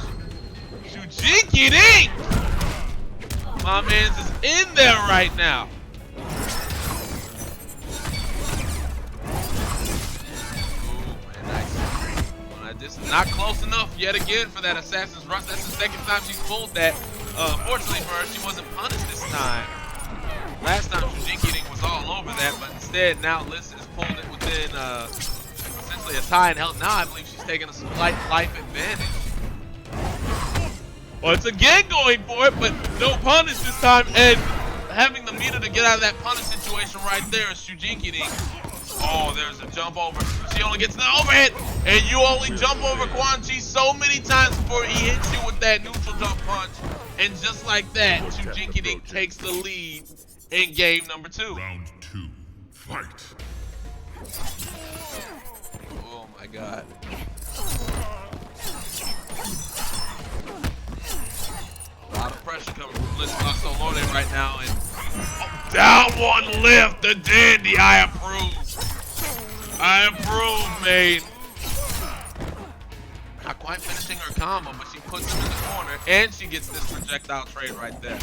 Shujinkydink. My man's is in there right now. This is not close enough yet again for that Assassin's Rush. That's the second time she's pulled that. Fortunately for her, she wasn't punished this time. Last time Shujinkydink was all over that, but instead now Lysse has pulled it within essentially a tie in health. Now I believe she's taking a slight life advantage. Well, it's again going for it, but no punish this time, and having the meter to get out of that punish situation right there is Shujinkydink. Oh, there's a jump over. She only gets the overhead, and you only jump over Quan Chi so many times before he hits you with that neutral jump punch. And just like that, Shujinkydink takes the lead in game number 2. Round 2, fight. Oh my God. A lot of pressure coming from Lysse VL right now, and down one lift, the dandy. I approve. I approve, mate. Not quite finishing her combo, but she puts him in the corner, and she gets this projectile trade right there.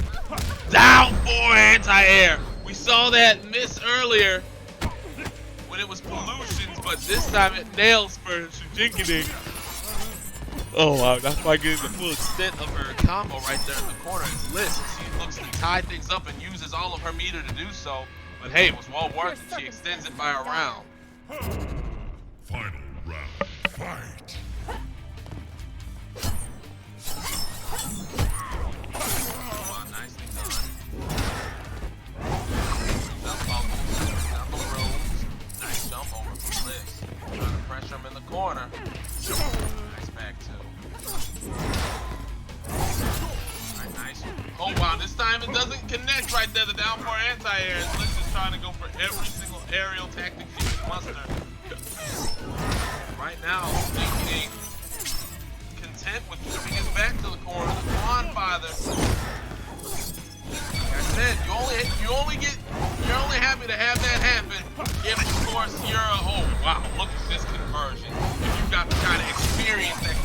Down 4 anti-air. We saw that miss earlier when it was Pullutions, but but this time it nails for Shujinkydink. Oh wow, that's why getting the full extent of her combo right there in the corner is Lysse. She looks to tie things up and uses all of her meter to do so. But hey, it was well worth it. She extends it by a round. Final round. Fight. Come on, nicely done. Up bubbles, down the roads. Nice jump over from Lysse. Trying to pressure him in the corner. Nice back two. Alright, nice. Oh wow, this time it doesn't connect right there. The down 4 anti-air. Lysse is trying to go for every single aerial tactic she can muster. Right now, Shujinkydink content with keeping his back to the corner. The Quan Father. Like I said, you're only happy to have that happen if, of course, you're oh wow, look at this conversion. If you've got the kind of experience that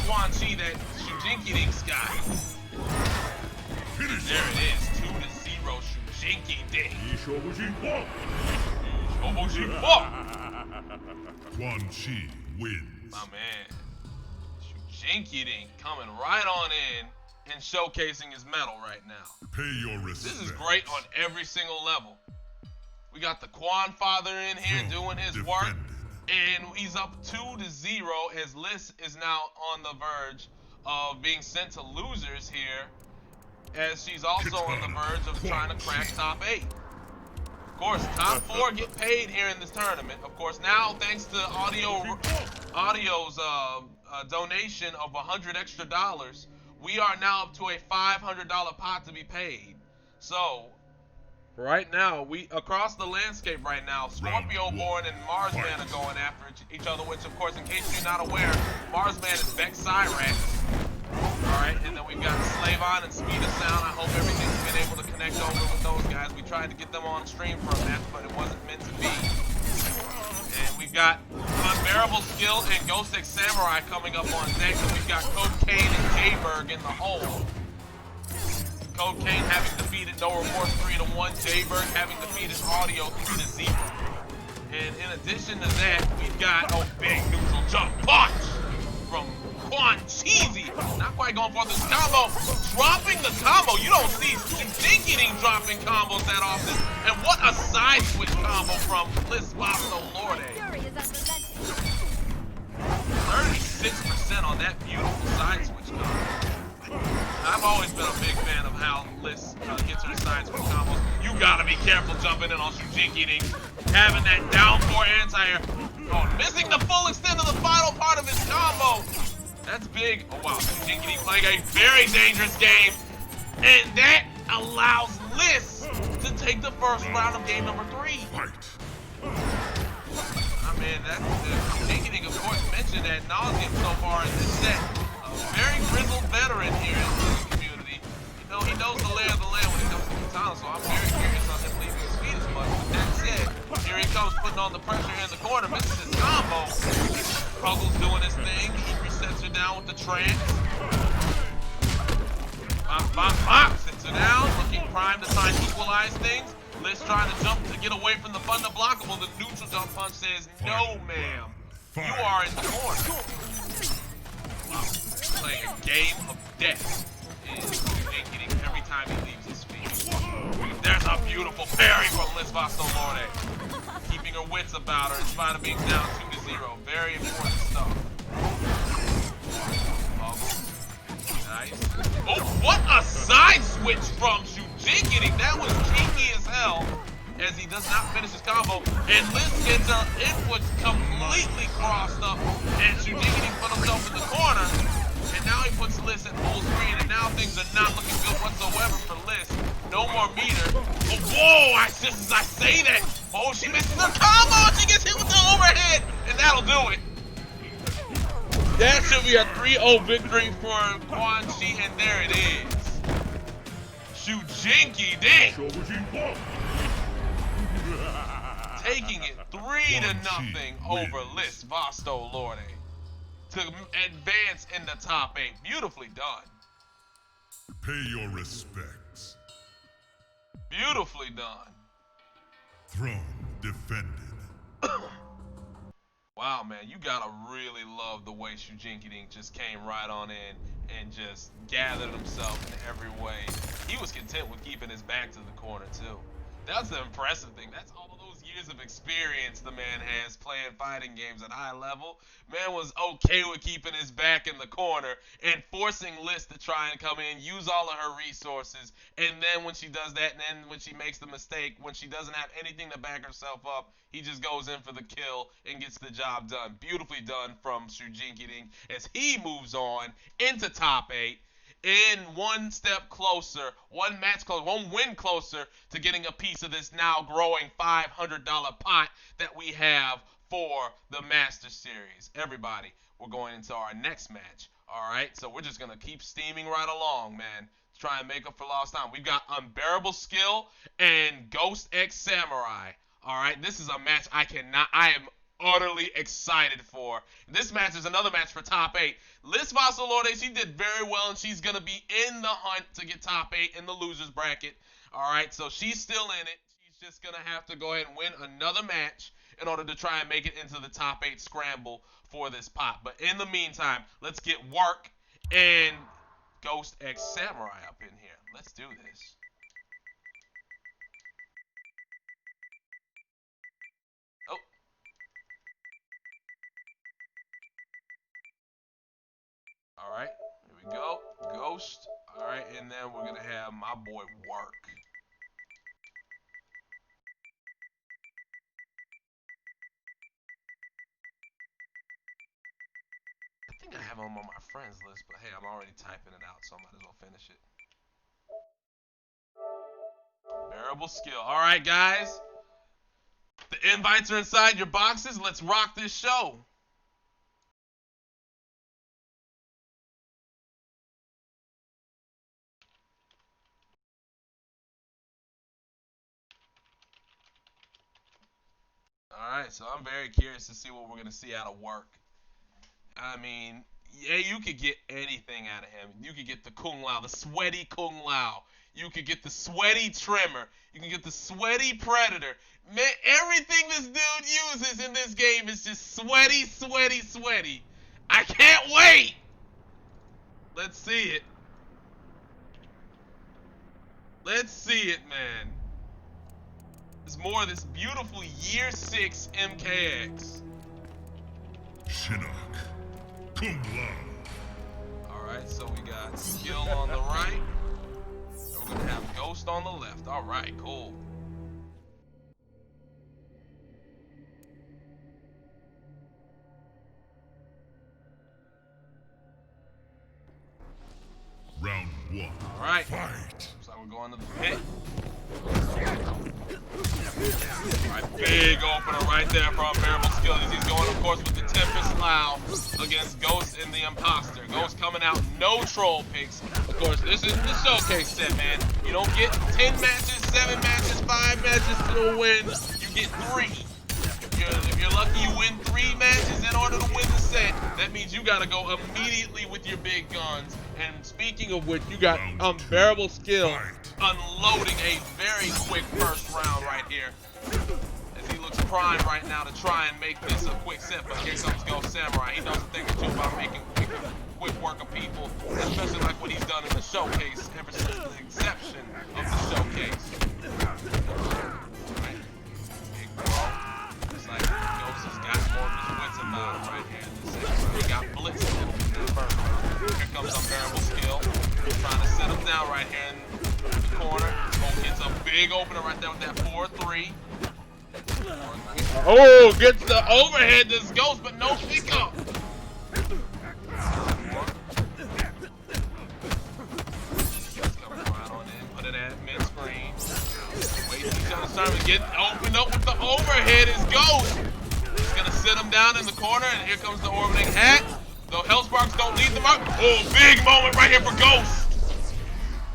Quan Chi that Shujinkydink's got. There it is, 2-0 Shujinkydink. Quan Chi wins. My man, Shujinkydink coming right on in and showcasing his mettle right now. Pay your respects. This is great on every single level. We got the Quan Father in here doing his work, and he's up 2-0 as Lysse is now on the verge of being sent to losers here, as she's also on the verge of trying to crack top 8. Of course, top 4 get paid here in this tournament. Of course, now thanks to Audio's donation of $100 extra, we are now up to a $500 pot to be paid. So, right now, we across the landscape right now, ScorpioBorn and Marsman are going after each other, which, of course, in case you're not aware, Marsman is BeckCyrax. Alright, and then we've got Slayvon and Speed of Sound. I hope everything's been able to connect over with those guys. We tried to get them on stream for a match, but it wasn't meant to be. And we've got UnbearableSkill and GhostxSamurai coming up on deck, and we've got Codecaine and JBurg in the hole. Codecaine having defeated No Remorse 3-1, JBurg having defeated Audio 3-0. And in addition to that, we've got a big neutral jump punch from Quan Cheesy. Not quite going for this combo. Dropping the combo. You don't see Shujinkydink dropping combos that often. And what a side switch combo from Lysse VL. 36% on that beautiful side switch combo. I've always been a big fan of how Lysse gets her side switch combos. You gotta be careful jumping in on Shujinkydink. Having that down 4 anti-air. Oh, missing the full extent of the final part of his combo. That's big. Oh wow, Shujinkydink playing a very dangerous game. And that allows Lysse to take the first round of game number 3. I mean, Shujinkydink, of course, mentioned ad nauseum so far in this set. A very grizzled veteran here in the community. You know, he knows the lay of the land when it comes to Katana, so I'm very curious on him leaving his feet as much. With that said, here he comes putting on the pressure in the corner, misses his combo. Struggles doing his thing. He resets her down with the trance. Sits her down, looking primed to try and equalize things. Lysse trying to jump to get away from the thunder blockable. The neutral jump punch says, no ma'am, you are in the corner. Playing a game of death. And Shujinkydink every time he leaves his feet. There's a beautiful parry from Lysse VL. Keeping her wits about her in spite of being down 2-0. Very important stuff. Nice. Oh, what a side switch from Shujinkydink. That was cheeky as hell, as he does not finish his combo. And Lysse gets her inputs completely crossed up, and Shujinkydink put himself in the corner. And now he puts Lysse at full screen, and now things are not looking good whatsoever for Lysse. No more meter. Oh, whoa, just as I say that, oh, she misses her combo, and she gets hit with the overhead, and that'll do it. That should be a 3-0 victory for Quan Chi, and there it is. Shujinkydink taking it 3-0 over Lysse VL to advance in the top 8. Beautifully done. Pay your respects. Beautifully done. Throne defended. Wow, man, you gotta really love the way Shujinkydink just came right on in and just gathered himself in every way. He was content with keeping his back to the corner, too. That's the impressive thing. That's all those years of experience the man has playing fighting games at high level. Man was okay with keeping his back in the corner and forcing Lysse to try and come in, use all of her resources, and then when she does that, and then when she makes the mistake, when she doesn't have anything to back herself up, he just goes in for the kill and gets the job done. Beautifully done from Shujinkydink as he moves on into top 8. In one step closer, one match closer, one win closer to getting a piece of this now growing $500 pot that we have for the Master Series. Everybody, we're going into our next match. All right, so we're just going to keep steaming right along, man, to try and make up for lost time. We've got UnbearableSkill and GhostxSamurai. All right, this is a match I am utterly excited for. This match is another match for top 8. Lysse VL, she did very well, and she's going to be in the hunt to get top 8 in the losers bracket. All right, so she's still in it. She's just going to have to go ahead and win another match in order to try and make it into the top 8 scramble for this pot. But in the meantime, let's get Work and GhostxSamurai up in here. Let's do this. Oh. Alright, here we go. Ghost. Alright, and then we're going to have my boy Work. I think I have him on my friends list, but hey, I'm already typing it out, so I might as well finish it. UnbearableSkill. Alright, guys. The invites are inside your boxes. Let's rock this show. Alright, so I'm very curious to see what we're going to see out of Work. I mean, yeah, you could get anything out of him. You could get the Kung Lao, the sweaty Kung Lao. You could get the sweaty Trimmer. You can get the sweaty Predator. Man, everything this dude uses in this game is just sweaty, sweaty, sweaty. I can't wait! Let's see it. Let's see it, man. There's more of this beautiful Year 6 MKX. Shinnok. Kung Lao. Alright, so we got Skill on the right. And we're going to have Ghost on the left. Alright, cool. Round 1. Alright. Fight. So we're going to the pit. Alright, big opener right there for UnbearableSkill. He's going, of course, with the Tempest Lao against Ghost and the Imposter. Ghost coming out, no troll picks. Of course, this is the showcase set, man. You don't get 10 matches, 7 matches, 5 matches to a win. You get 3. If you're lucky, you win 3 matches in order to win the set. That means you got to go immediately with your big guns. And speaking of which, you got UnbearableSkill unloading a very quick first round right here. As he looks primed right now to try and make this a quick set. But here comes GhostxSamurai. He knows a thing or two about making quick work of people, especially like what he's done in the showcase ever since the inception of the showcase. Right. Big bro. It's like Ghost has got more of his wits about him right here in this second. He got blitzed in the first round. Here comes UnbearableSkill, trying to set him down right here in the corner. Oh, gets a big opener right there with that 4-3. Oh, gets the overhead, this Ghost, but no pickup. Coming right on in, put it at mid-screen. Wait, he's gonna start to get opened up with the overhead is Ghost. He's gonna sit him down in the corner, and here comes the orbiting hat. Though Hellsparks don't lead them out. Oh, big moment right here for Ghost.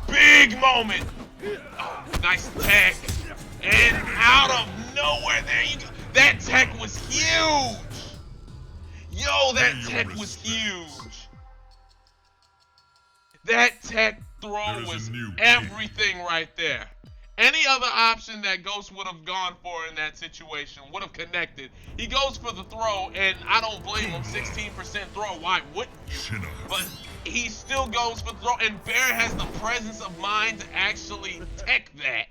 Big moment. Oh, nice tech. And out of nowhere, there you go. That tech was huge. Yo, that tech was huge. That tech throw was everything right there. Any other option that Ghost would have gone for in that situation would have connected. He goes for the throw, and I don't blame him. 16% throw, why wouldn't you? But he still goes for the throw, and Bear has the presence of mind to actually tech that.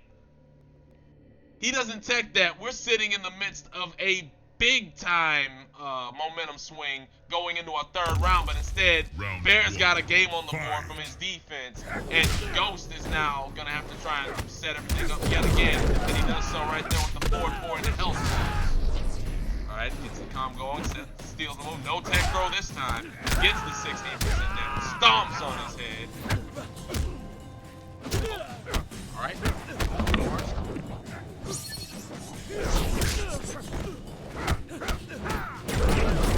He doesn't tech that. We're sitting in the midst of a big-time momentum swing going into our third round, but instead, Bear's got a game on the board from his defense, and Ghost is now going to have to try and set everything up yet again, and he does so right there with the 4-4 in the health box. Alright, gets the comm going, steals the move, no tech throw this time, gets the 16% down, stomps on his head. Alright.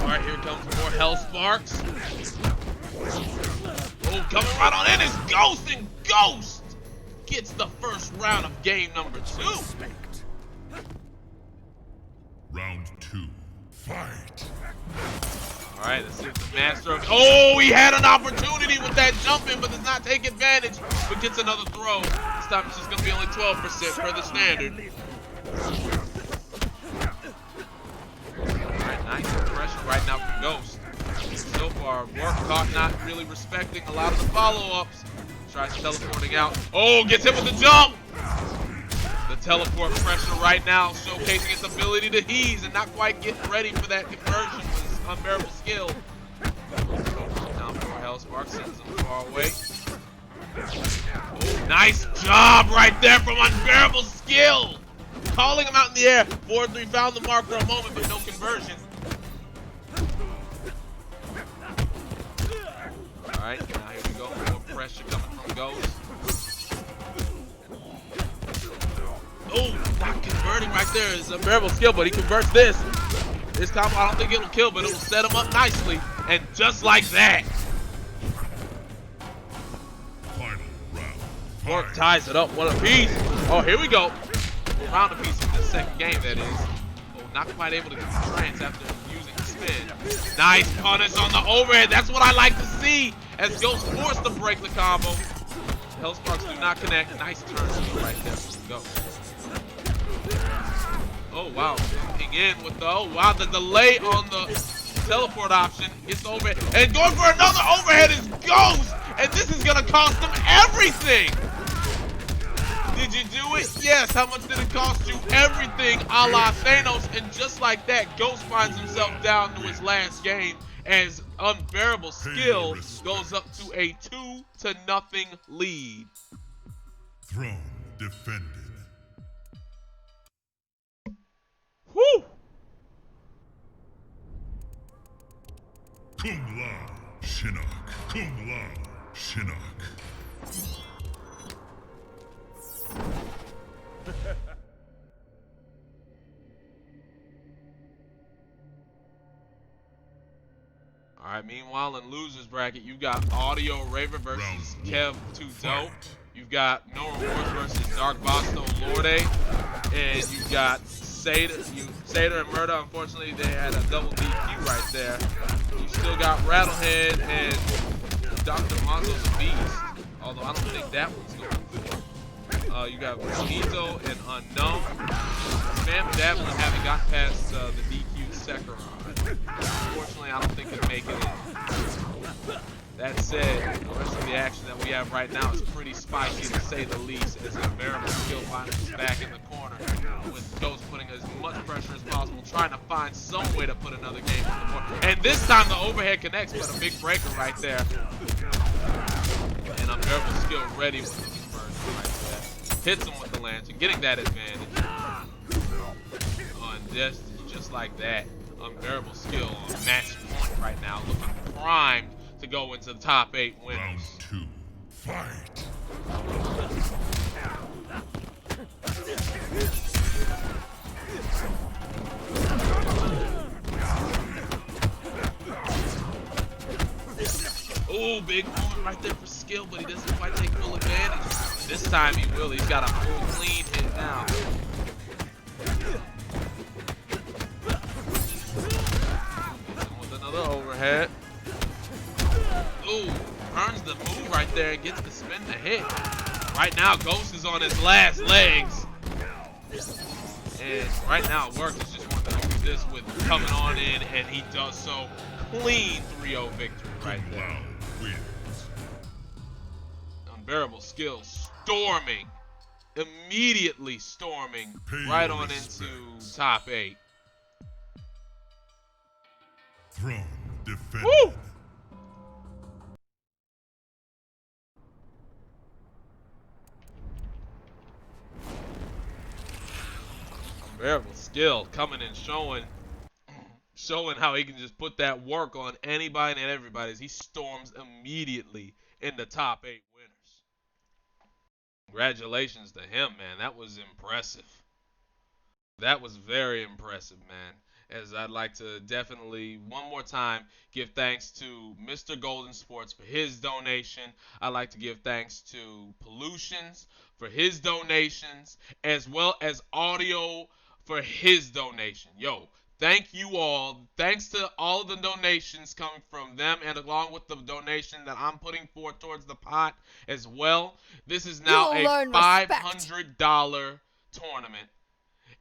Alright, here comes more health sparks. Oh, coming right on in is Ghost, and Ghost gets the first round of game number 2. Round 2. Fight. Alright, let's see if the master of... Oh, he had an opportunity with that jump in, but does not take advantage, but gets another throw. This time it's just going to be only 12% per the standard. Alright, nice pressure right now from Ghost. So far, work caught not really respecting a lot of the follow-ups. Tries teleporting out. Oh, gets hit with the jump! The teleport pressure right now showcasing its ability to ease and not quite getting ready for that conversion with UnbearableSkill. Down for Hellspark, sends him far away. Oh, nice job right there from UnbearableSkill! Calling him out in the air. 4-3 found the mark for a moment, but no conversion. Alright, now here we go. More pressure coming from Ghost. Oh, not converting right there is UnbearableSkill, but he converts this. This combo, I don't think it'll kill, but it'll set him up nicely. And just like that, Final round. Work ties it up, one apiece. Oh, here we go. Round apiece in the second game, that is. Oh, not quite able to get the trance after using the spin. Nice punish on the overhead. That's what I like to see as Ghost forced to break the combo. Hellsparks do not connect. Nice turn right there from Ghost. Oh, wow. Coming in with the, oh, wow, the delay on the teleport option. Gets the overhead. And going for another overhead is Ghost. And this is going to cost him everything. Did you do it? Yes. How much did it cost you? Everything, a la Thanos. And just like that, Ghost finds himself down to his last game as UnbearableSkill goes up to a 2-0 lead. Throne defended. Woo! Kung Lao Shinnok. Kung Lao Shinnok. Alright, meanwhile in losers bracket, you got Audio Raver versus Kev 2 Dope. You've got No Remorse versus Darkk VL Lorde. And you've got Satyr and Murder. Unfortunately, they had a double DQ right there. You still got Rattlehead and Dr. Monzo the Beast. Although I don't think that one's going for. You got Walheato and Unknown. Fam Dabbling haven't got past the DQ Sekirot. Unfortunately, I don't think it'll make it in. That said, the rest of the action that we have right now is pretty spicy to say the least, as UnbearableSkill finds us back in the corner, with Ghost putting as much pressure as possible, trying to find some way to put another game on the board. And this time the overhead connects, but a big breaker right there. And UnbearableSkill ready with the conversion right there. Hits him with the lantern, getting that advantage. And just like that, UnbearableSkill on match point right now, looking primed to go into the top 8 winners. Round 2. Fight. Oh, big moment right there for Skill, but he doesn't quite take full advantage. This time he will. He's got a full clean hit now. With another overhead. Ooh, earns the move right there, gets the spin to hit. Right now, Ghost is on his last legs. And right now, Work is just wanting to use this with coming on in, and he does so. Clean 3-0 victory right there. UnbearableSkill storming. Immediately storming right on into top 8. Throne defended. Woo! UnbearableSkill coming and showing how he can just put that work on anybody and everybody as he storms immediately in the top 8 winners. Congratulations to him, man. That was impressive. That was very impressive, man. As I'd like to definitely, one more time, give thanks to Mr. Golden Sports for his donation. I'd like to give thanks to Pullutions for his donations, as well as Audio for his donation. Yo, thank you all. Thanks to all of the donations coming from them, and along with the donation that I'm putting forth towards the pot as well. This is now a $500 tournament,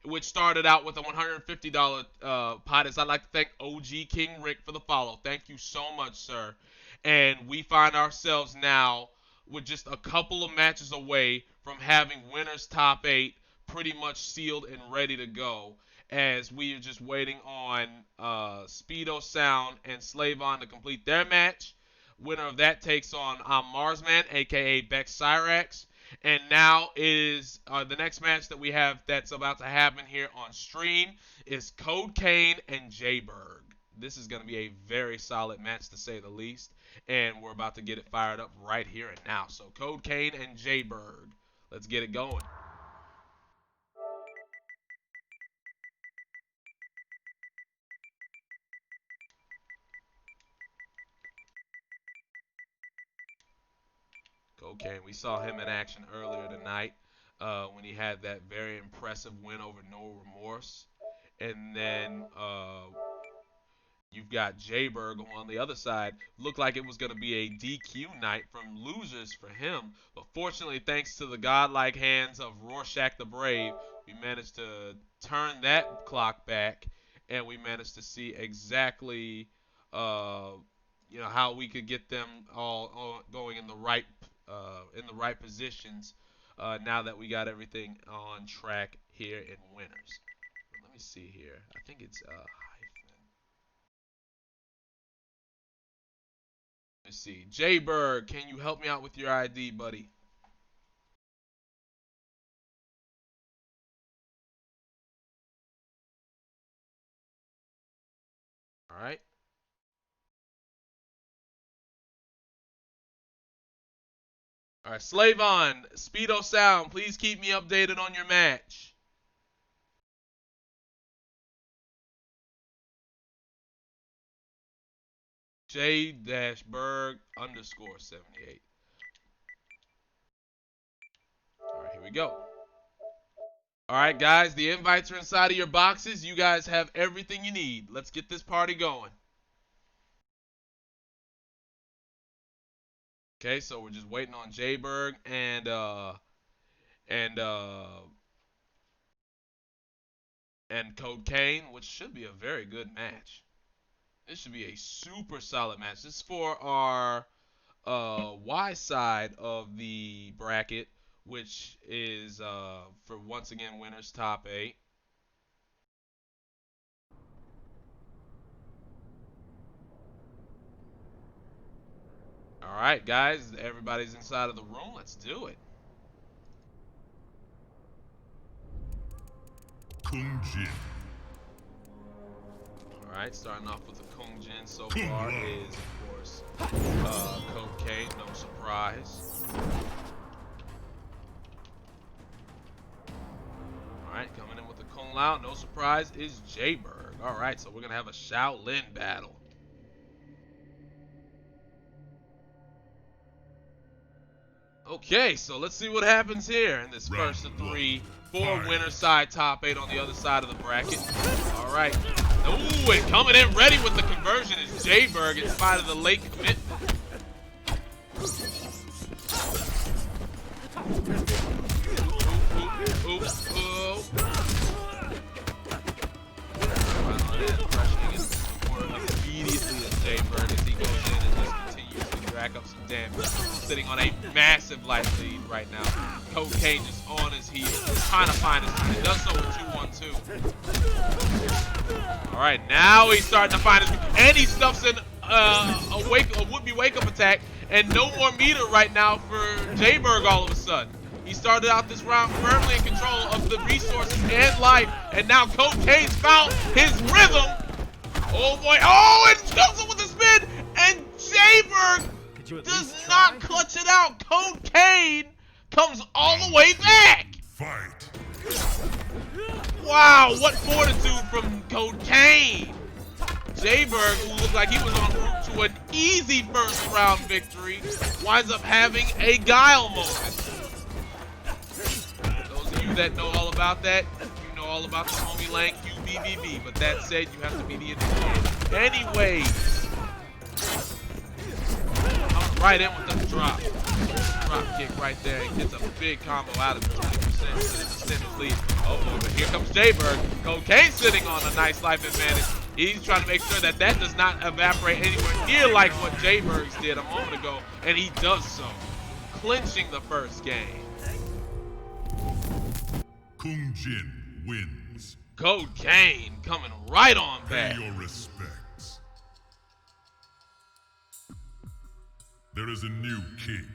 which started out with a $150 pot. As I'd like to thank OG King Rick for the follow. Thank you so much, sir. And we find ourselves now with just a couple of matches away from having winners top 8 pretty much sealed and ready to go, as we are just waiting on Speedo Sound and Slayvon to complete their match. Winner of that takes on Marsman, aka BeckCyrax. And now is the next match that we have that's about to happen here on stream is Codecaine and JBurg. This is going to be a very solid match, to say the least, and we're about to get it fired up right here and now. So Codecaine and JBurg, let's get it going. Codecaine, we saw him in action earlier tonight when he had that very impressive win over No Remorse. And then you've got JBurg on the other side. Looked like it was going to be a DQ night from losers for him. But fortunately, thanks to the godlike hands of Roarshakthebrave, we managed to turn that clock back. And we managed to see exactly how we could get them all going in the right positions now that we got everything on track here in winners. Let me see here. I think it's hyphen. Let's see. JBurg, can you help me out with your ID, buddy? All right. All right, Slayvon, Speedo Sound, please keep me updated on your match. J-Burg _ 78. All right, here we go. All right, guys, the invites are inside of your boxes. You guys have everything you need. Let's get this party going. Okay, so we're just waiting on JBurg and Codecaine, which should be a very good match. This should be a super solid match. This is for our Y side of the bracket, which is for, once again, winners top 8. All right, guys, everybody's inside of the room. Let's do it. Kungjin. All right, starting off with the Kungjin so far is, of course, Codecaine, no surprise. All right, coming in with the Kung Lao, no surprise, is JBurg. All right, so we're going to have a Shaolin battle. Okay, so let's see what happens here in this first of 3. 4 winner side top 8 on the other side of the bracket. All right. Ooh, and coming in ready with the conversion is JBurg in spite of the late commitment. Immediately as JBurg as he goes in and just continues to rack up some damage. Sitting on a massive life lead right now. Codecaine just on his heels, trying to find his feet. He does so with 2-1-2. Alright, now he's starting to find his feet. And he stuffs in a would-be wake-up attack. And no more meter right now for JBurg all of a sudden. He started out this round firmly in control of the resources and life. And now Codecaine's found his rhythm. Oh boy, oh, and kills him with a spin. And JBurg does not clutch it out. Codecaine comes all the way back. Fight. Wow, what fortitude from Codecaine. JBurg, who looked like he was en route to an easy first round victory, winds up having a guile moment. Those of you that know all about that, you know all about the homie Lang QBBB, but that said, you have to be the initiator. Anyways, comes right in with the drop. Drop kick right there and gets a big combo out of it, 20% to extend his lead. Oh, but here comes JBurg. Codecaine sitting on a nice life advantage. He's trying to make sure that that does not evaporate anywhere near like what JBurg's did a moment ago, and he does so, clinching the first game. Kung Jin wins. Codecaine coming right on back. Pay your respects. There is a new king.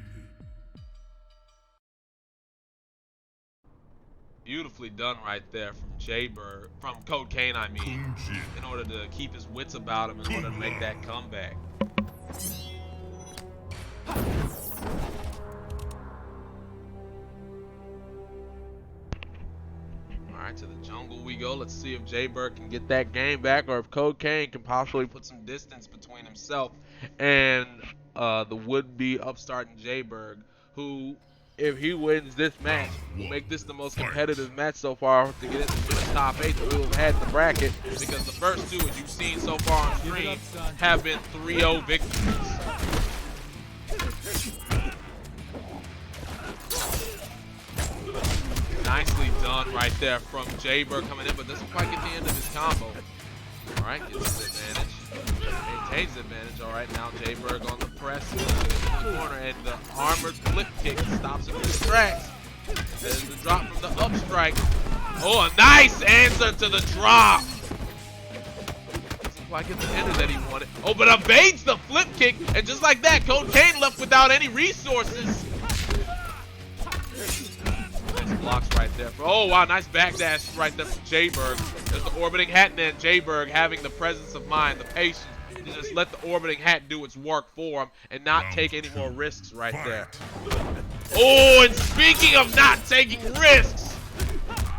Beautifully done right there from JBurg, from Codecaine, I mean, in order to keep his wits about him, in order to make that comeback. Alright, to the jungle we go. Let's see if JBurg can get that game back, or if Codecaine can possibly put some distance between himself and the would-be upstart in JBurg, who, if he wins this match, will make this the most competitive match so far to get into the top 8 that we've had in the bracket, because the first two, as you've seen so far on stream, have been 3-0 victories. Nicely done right there from JBurg coming in, but doesn't quite get the end of his combo. Alright, gets his advantage. Maintains the advantage. Alright, now JBurg on the press, into the corner, and the armored flip kick stops him in his tracks. There's the drop from the up strike. Oh, a nice answer to the drop. Doesn't quite get the ender that he wanted. Oh, but evades the flip kick, and just like that, Codecaine left without any resources. Nice blocks right there. Oh, wow, nice backdash right there from JBurg. There's the orbiting hat, and then JBurg having the presence of mind, the patience to just let the orbiting hat do its work for him and not take any more risks right there. Oh, and speaking of not taking risks,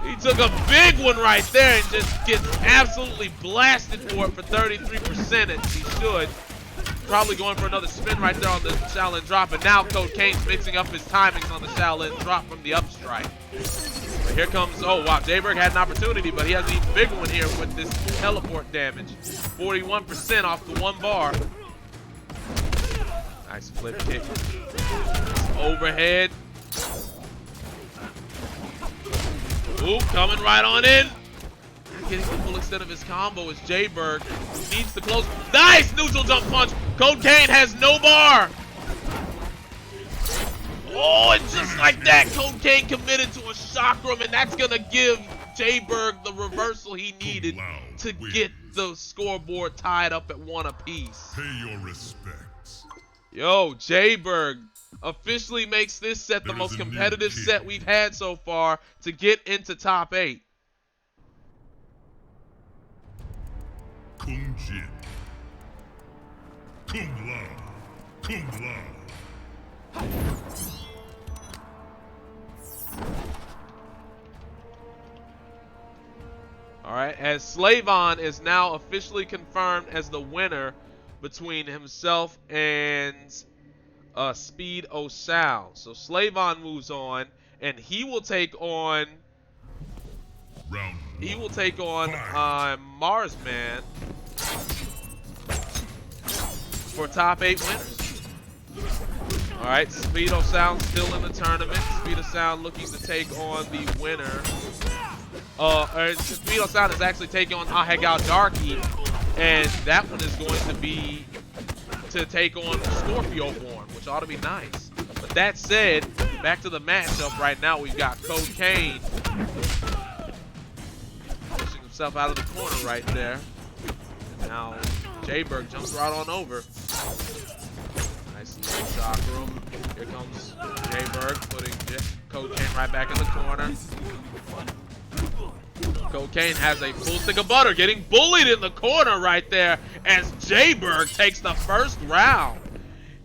he took a big one right there and just gets absolutely blasted for it for 33%, as he should. Probably going for another spin right there on the Shaolin drop, and now Codecaine's mixing up his timings on the Shaolin drop from the up strike. But here comes, oh wow, JBurg had an opportunity, but he has an even bigger one here with this teleport damage. 41% off the one bar. Nice flip kick. Overhead. Ooh, coming right on in. Getting the full extent of his combo is JBurg, who needs to close. Nice neutral jump punch. Codecaine has no bar. Oh, and just like that, Codecaine committed to a chakram, and that's gonna give JBurg the reversal he needed to get the scoreboard tied up at 1 apiece. Pay your respects. Yo, JBurg officially makes this set the most competitive set we've had so far to get into top 8. Kung Jin. Kung Lao. Kung Lao. Alright, as Slayvon is now officially confirmed as the winner between himself and Speed Osal. So Slayvon moves on, and he will take on Marsman for top 8 winners. All right, Speedo Sound still in the tournament. Speedo Sound looking to take on the winner. Speedo Sound is actually taking on Ahegao Darkky, and that one is going to be to take on ScorpioBorn, which ought to be nice. But that said, back to the matchup right now, we've got Codecaine pushing himself out of the corner right there. And now JBurg jumps right on over. Nice little shock room. Here comes JBurg putting Codecaine right back in the corner. Codecaine has a full stick of butter, getting bullied in the corner right there as JBurg takes the first round.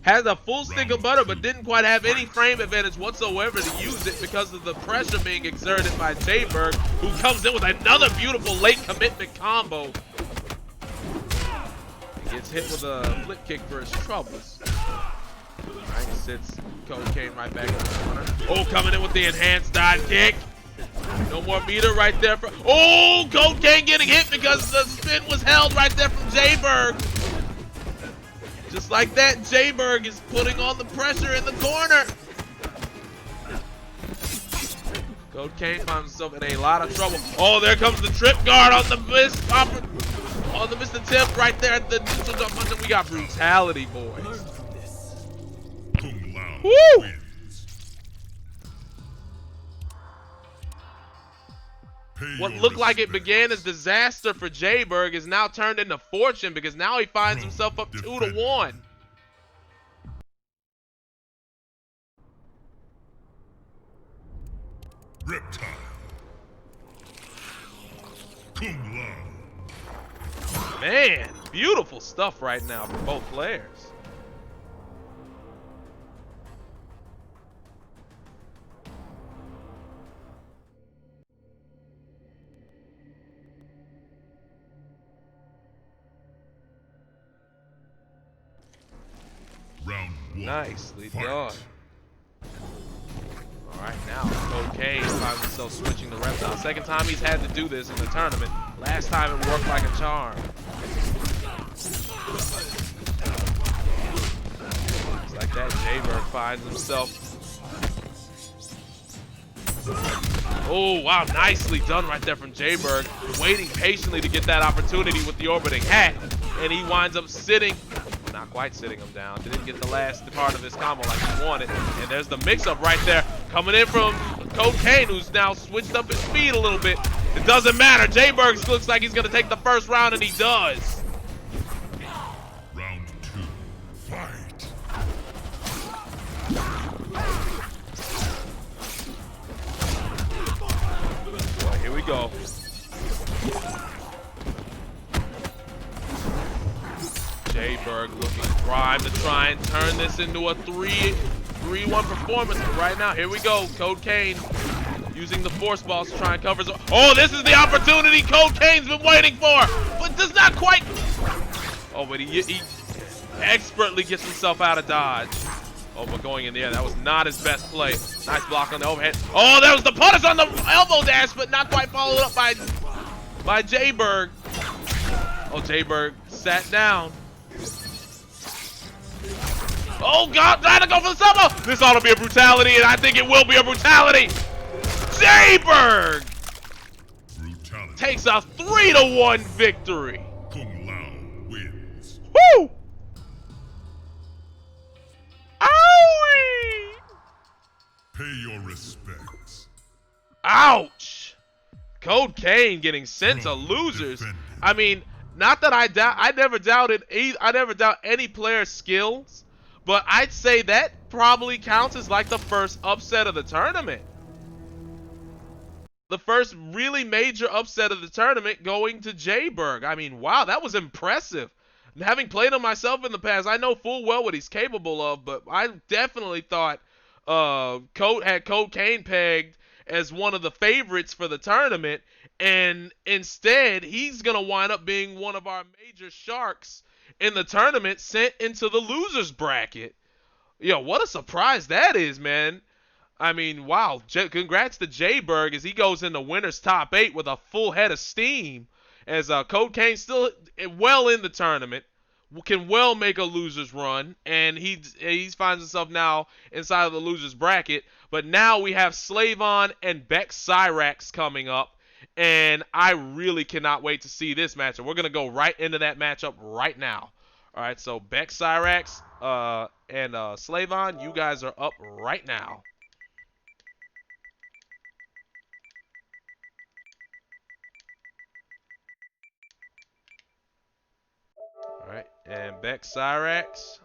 Has a full stick of butter, but didn't quite have any frame advantage whatsoever to use it because of the pressure being exerted by JBurg, who comes in with another beautiful late commitment combo. He gets hit with a flip kick for his troubles. Alright, sits Codecaine right back in the corner. Oh, coming in with the enhanced dive kick. No more meter right there. Oh, Codecaine getting hit because the spin was held right there from JBurg. Just like that, JBurg is putting on the pressure in the corner. Codecaine finds himself in a lot of trouble. Oh, there comes the trip guard on the missed attempt right there at the neutral jump punch. We got brutality, boys. Woo! What looked like it began as disaster for JBurg is now turned into fortune because now he finds himself up 2-1. Reptile. Cum laude. Man, beautiful stuff right now for both players. Round one. Nicely Fight. done. Alright, now Codecaine finds himself switching to Reptile. Second time he's had to do this in the tournament. Last time it worked like a charm. Just like that, JBurg finds himself. Oh, wow, nicely done right there from JBurg. Waiting patiently to get that opportunity with the orbiting hat. And he winds up sitting. Not quite sitting him down. Didn't get the last part of his combo like he wanted. And there's the mix-up right there. Coming in from Codecaine, who's now switched up his speed a little bit. It doesn't matter. JBurg looks like he's going to take the first round, and he does. Round two. Fight. Boy, here we go. JBurg looking primed to try and turn this into a 3-1 performance. But right now, here we go. Codecaine using the force balls to try and cover. Oh, this is the opportunity Codecaine's been waiting for, but does not quite. Oh, but he expertly gets himself out of dodge. Oh, but going in the air, that was not his best play. Nice block on the overhead. Oh, there was the punish on the elbow dash, but not quite followed up by JBurg. Oh, JBurg sat down. Oh God, trying to go for the summer. This ought to be a brutality, and I think it will be a brutality. JBurg takes a 3-1 victory. Kung Lao wins. Woo! Owie! Pay your respects. Ouch! Codecaine getting sent to losers. I mean, not that I never doubt any player's skills. But I'd say that probably counts as like the first upset of the tournament. The first really major upset of the tournament going to JBurg. I mean, wow, that was impressive. And having played him myself in the past, I know full well what he's capable of, but I definitely thought had Codecaine pegged as one of the favorites for the tournament, and instead he's going to wind up being one of our major sharks in the tournament, sent into the losers bracket. Yo, what a surprise that is, man. I mean, wow. Congrats to JBurg as he goes into winner's top 8 with a full head of steam. As Codecaine still well in the tournament. can well make a loser's run, and he finds himself now inside of the loser's bracket. But now we have Slayvon and BeckCyrax coming up, and I really cannot wait to see this matchup. We're gonna go right into that matchup right now. All right, so BeckCyrax and Slayvon, you guys are up right now. All right, and BeckCyrax.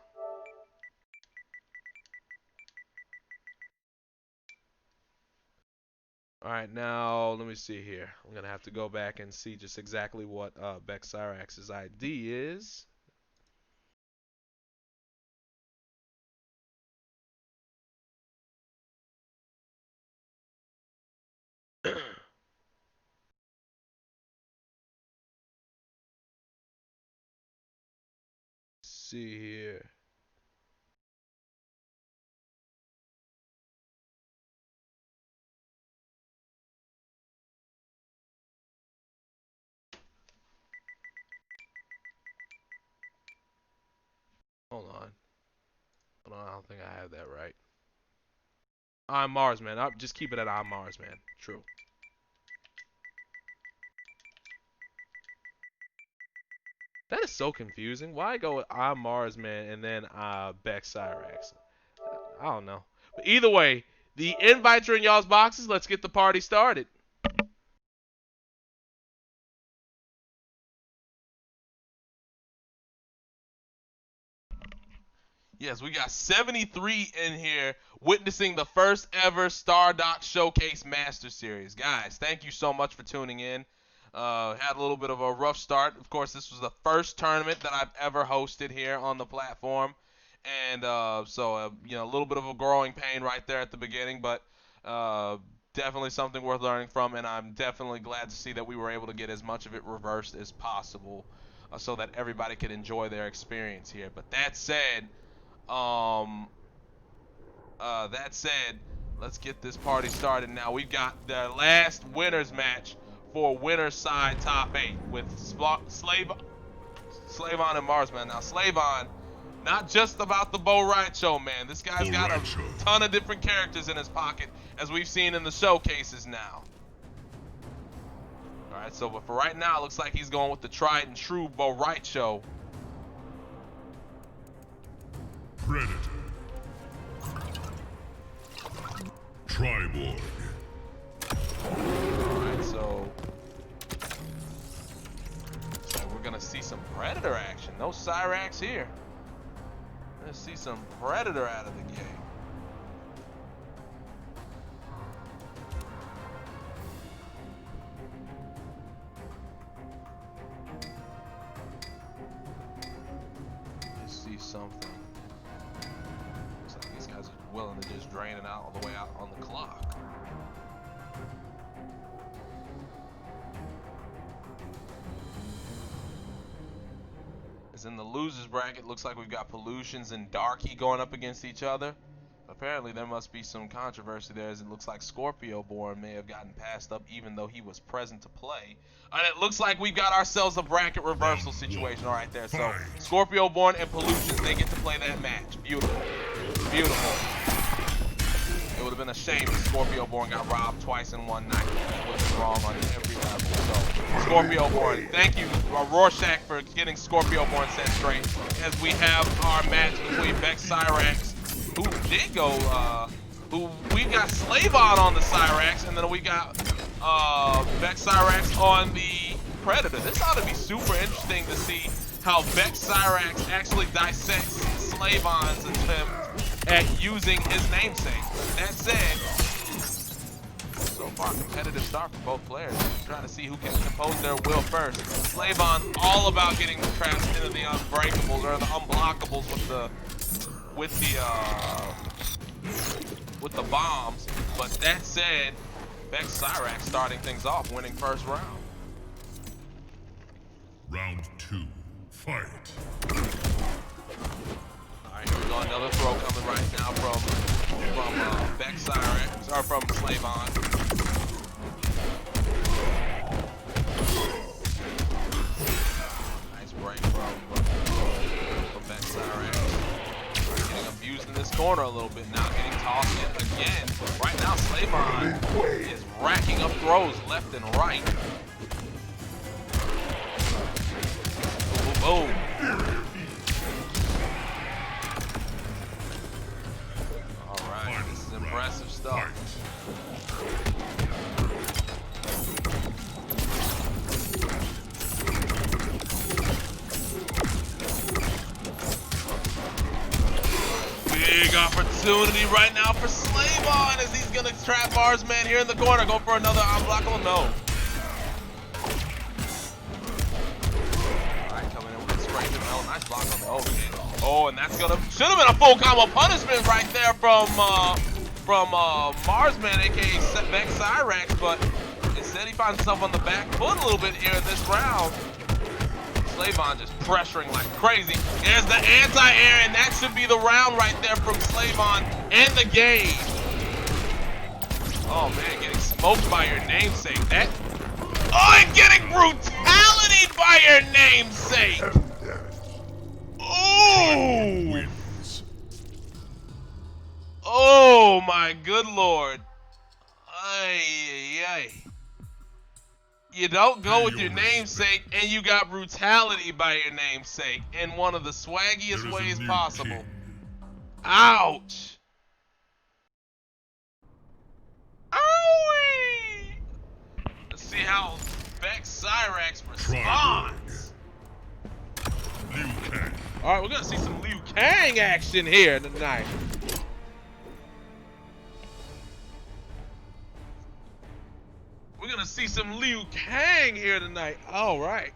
All right, now let me see here. I'm gonna have to go back and see just exactly what BeckCyrax's ID is. See here. Hold on. Hold on, I don't think I have that right. I'm Mars, man. I'll just keep it at I'm Mars, man. True. That is so confusing. Why go with I'm Mars, man, and then BeckCyrax? I don't know. But either way, the invites are in y'all's boxes. Let's get the party started. Yes, we got 73 in here witnessing the first ever StarDock Showcase Master Series. Guys, thank you so much for tuning in. Had a little bit of a rough start. Of course, this was the first tournament that I've ever hosted here on the platform. And you know, a little bit of a growing pain right there at the beginning, but definitely something worth learning from. And I'm definitely glad to see that we were able to get as much of it reversed as possible so that everybody could enjoy their experience here. But that said, let's get this party started now. We've got the last winners match for winner's side top 8 with Slayvon and Marsman. Now Slayvon, not just about the Roarshakthebrave, man. This guy's got a ton of different characters in his pocket, as we've seen in the showcases now. All right, so but for right now, it looks like he's going with the tried and true Roarshakthebrave. Predator. Triborg. Alright, so we're gonna see some Predator action. No Cyrax here. Let's see some Predator out of the game. Let's see something. Looks like these guys are willing to just drain it out all the way out on the clock. As in the losers bracket, looks like we've got Pullutions and Darkk going up against each other. Apparently there must be some controversy there, as it looks like ScorpioBorn may have gotten passed up even though he was present to play. And it looks like we've got ourselves a bracket reversal situation right there. So ScorpioBorn and Pullutions, they get to play that match. Beautiful. Beautiful. It would have been a shame if ScorpioBorn got robbed twice in one night. It would have been wrong on every level. So ScorpioBorn, thank you Roarshak for getting ScorpioBorn set straight, as we have our match between BeckCyrax, who did go, we got Slayvon on the Cyrax, and then we got BeckCyrax on the Predator. This ought to be super interesting to see how BeckCyrax actually dissects Slayvon's attempt at using his namesake. That said, so far competitive start for both players. Trying to see who can compose their will first. Slayvon all about getting trapped into the unbreakables or the unblockables with the bombs. But that said, BeckCyrax starting things off, winning first round. Round 2, fight. Alright, here we go. Another throw coming right now from BeckCyrax, or from Slayvon. Nice break from corner a little bit now, getting tossed in again. Right now, Slayvon is racking up throws left and right. Boom. All right, this is impressive stuff. Big opportunity right now for Slayvon as he's gonna trap Marsman here in the corner. Go for another unblockable, no. Alright, coming in with a spray to Mel. Nice block on the overhead. Oh, and that's gonna should have been a full combo punishment right there from Marsman, aka BeckCyrax, but instead he finds himself on the back foot a little bit here in this round. Slayvon just pressuring like crazy. There's the anti-air, and that should be the round right there from Slayvon and the game. Oh man, getting smoked by your namesake. That. Oh, and getting brutality by your namesake. Oh. Oh my good lord. Ay, ay, ay. You don't go with your namesake, and you got brutality by your namesake in one of the swaggiest ways possible. Ouch! Owie! Let's see how BeckCyrax responds. Alright, we're gonna see some Liu Kang action here tonight. We're gonna see some Liu Kang here tonight. All right.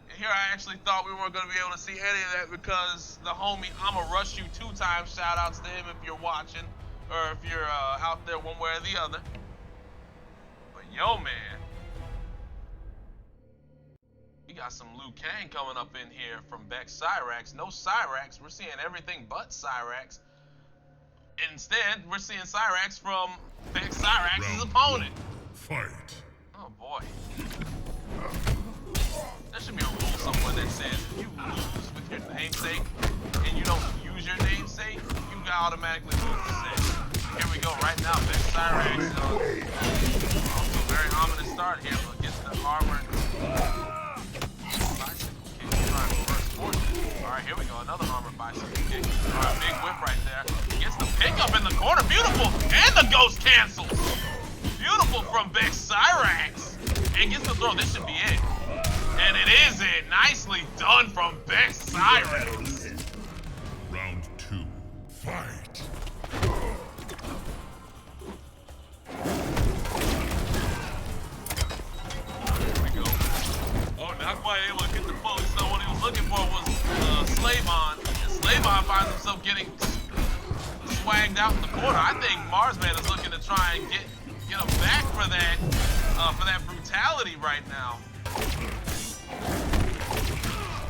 And here I actually thought we weren't gonna be able to see any of that because the homie I'ma Rush You 2 times. Shout outs to him if you're watching or if you're out there one way or the other. But yo, man, we got some Liu Kang coming up in here from BeckCyrax. No Cyrax. We're seeing everything but Cyrax. Instead, we're seeing Cyrax from BeckCyrax's opponent. Fight. Oh boy. There should be a rule somewhere that says if you lose with your namesake and you don't use your namesake, you automatically lose the set. Here we go right now. BeckCyrax off to a very ominous start here, but gets the armor. Alright, here we go. Another armored bicycle kick. Alright, big whip right there. Gets the pickup in the corner. Beautiful. And the ghost cancels. Beautiful from BeckCyrax. And gets the throw. This should be it. And it is it. Nicely done from BeckCyrax. Round 2. Fight. Here we go. Oh, not quite able to get the poke. So what he was looking for was Slayvon. And Slayvon finds himself getting swagged out in the corner. I think Marsman is looking to try and get him back for that brutality right now.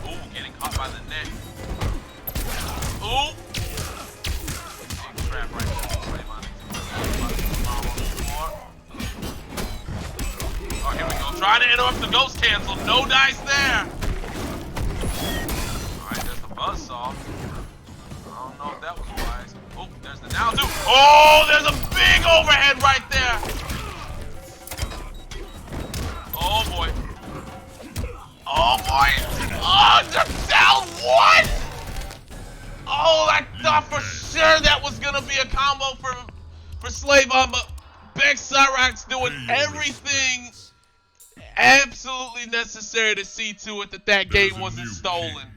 Ooh, getting caught by the neck. Ooh. Big trap right there. Slayvon oh, here we go. Trying to interrupt the ghost cancel. No dice there. Alright, there's the buzzsaw. I don't know if that was wise. Oh, there's the now do. Oh, there's a big overhead right there. Oh boy. Oh boy. Oh, they're down one. Oh, I thought for sure that was gonna be a combo for Slayvon, but BeckCyrax doing everything absolutely necessary to see to it that game wasn't stolen.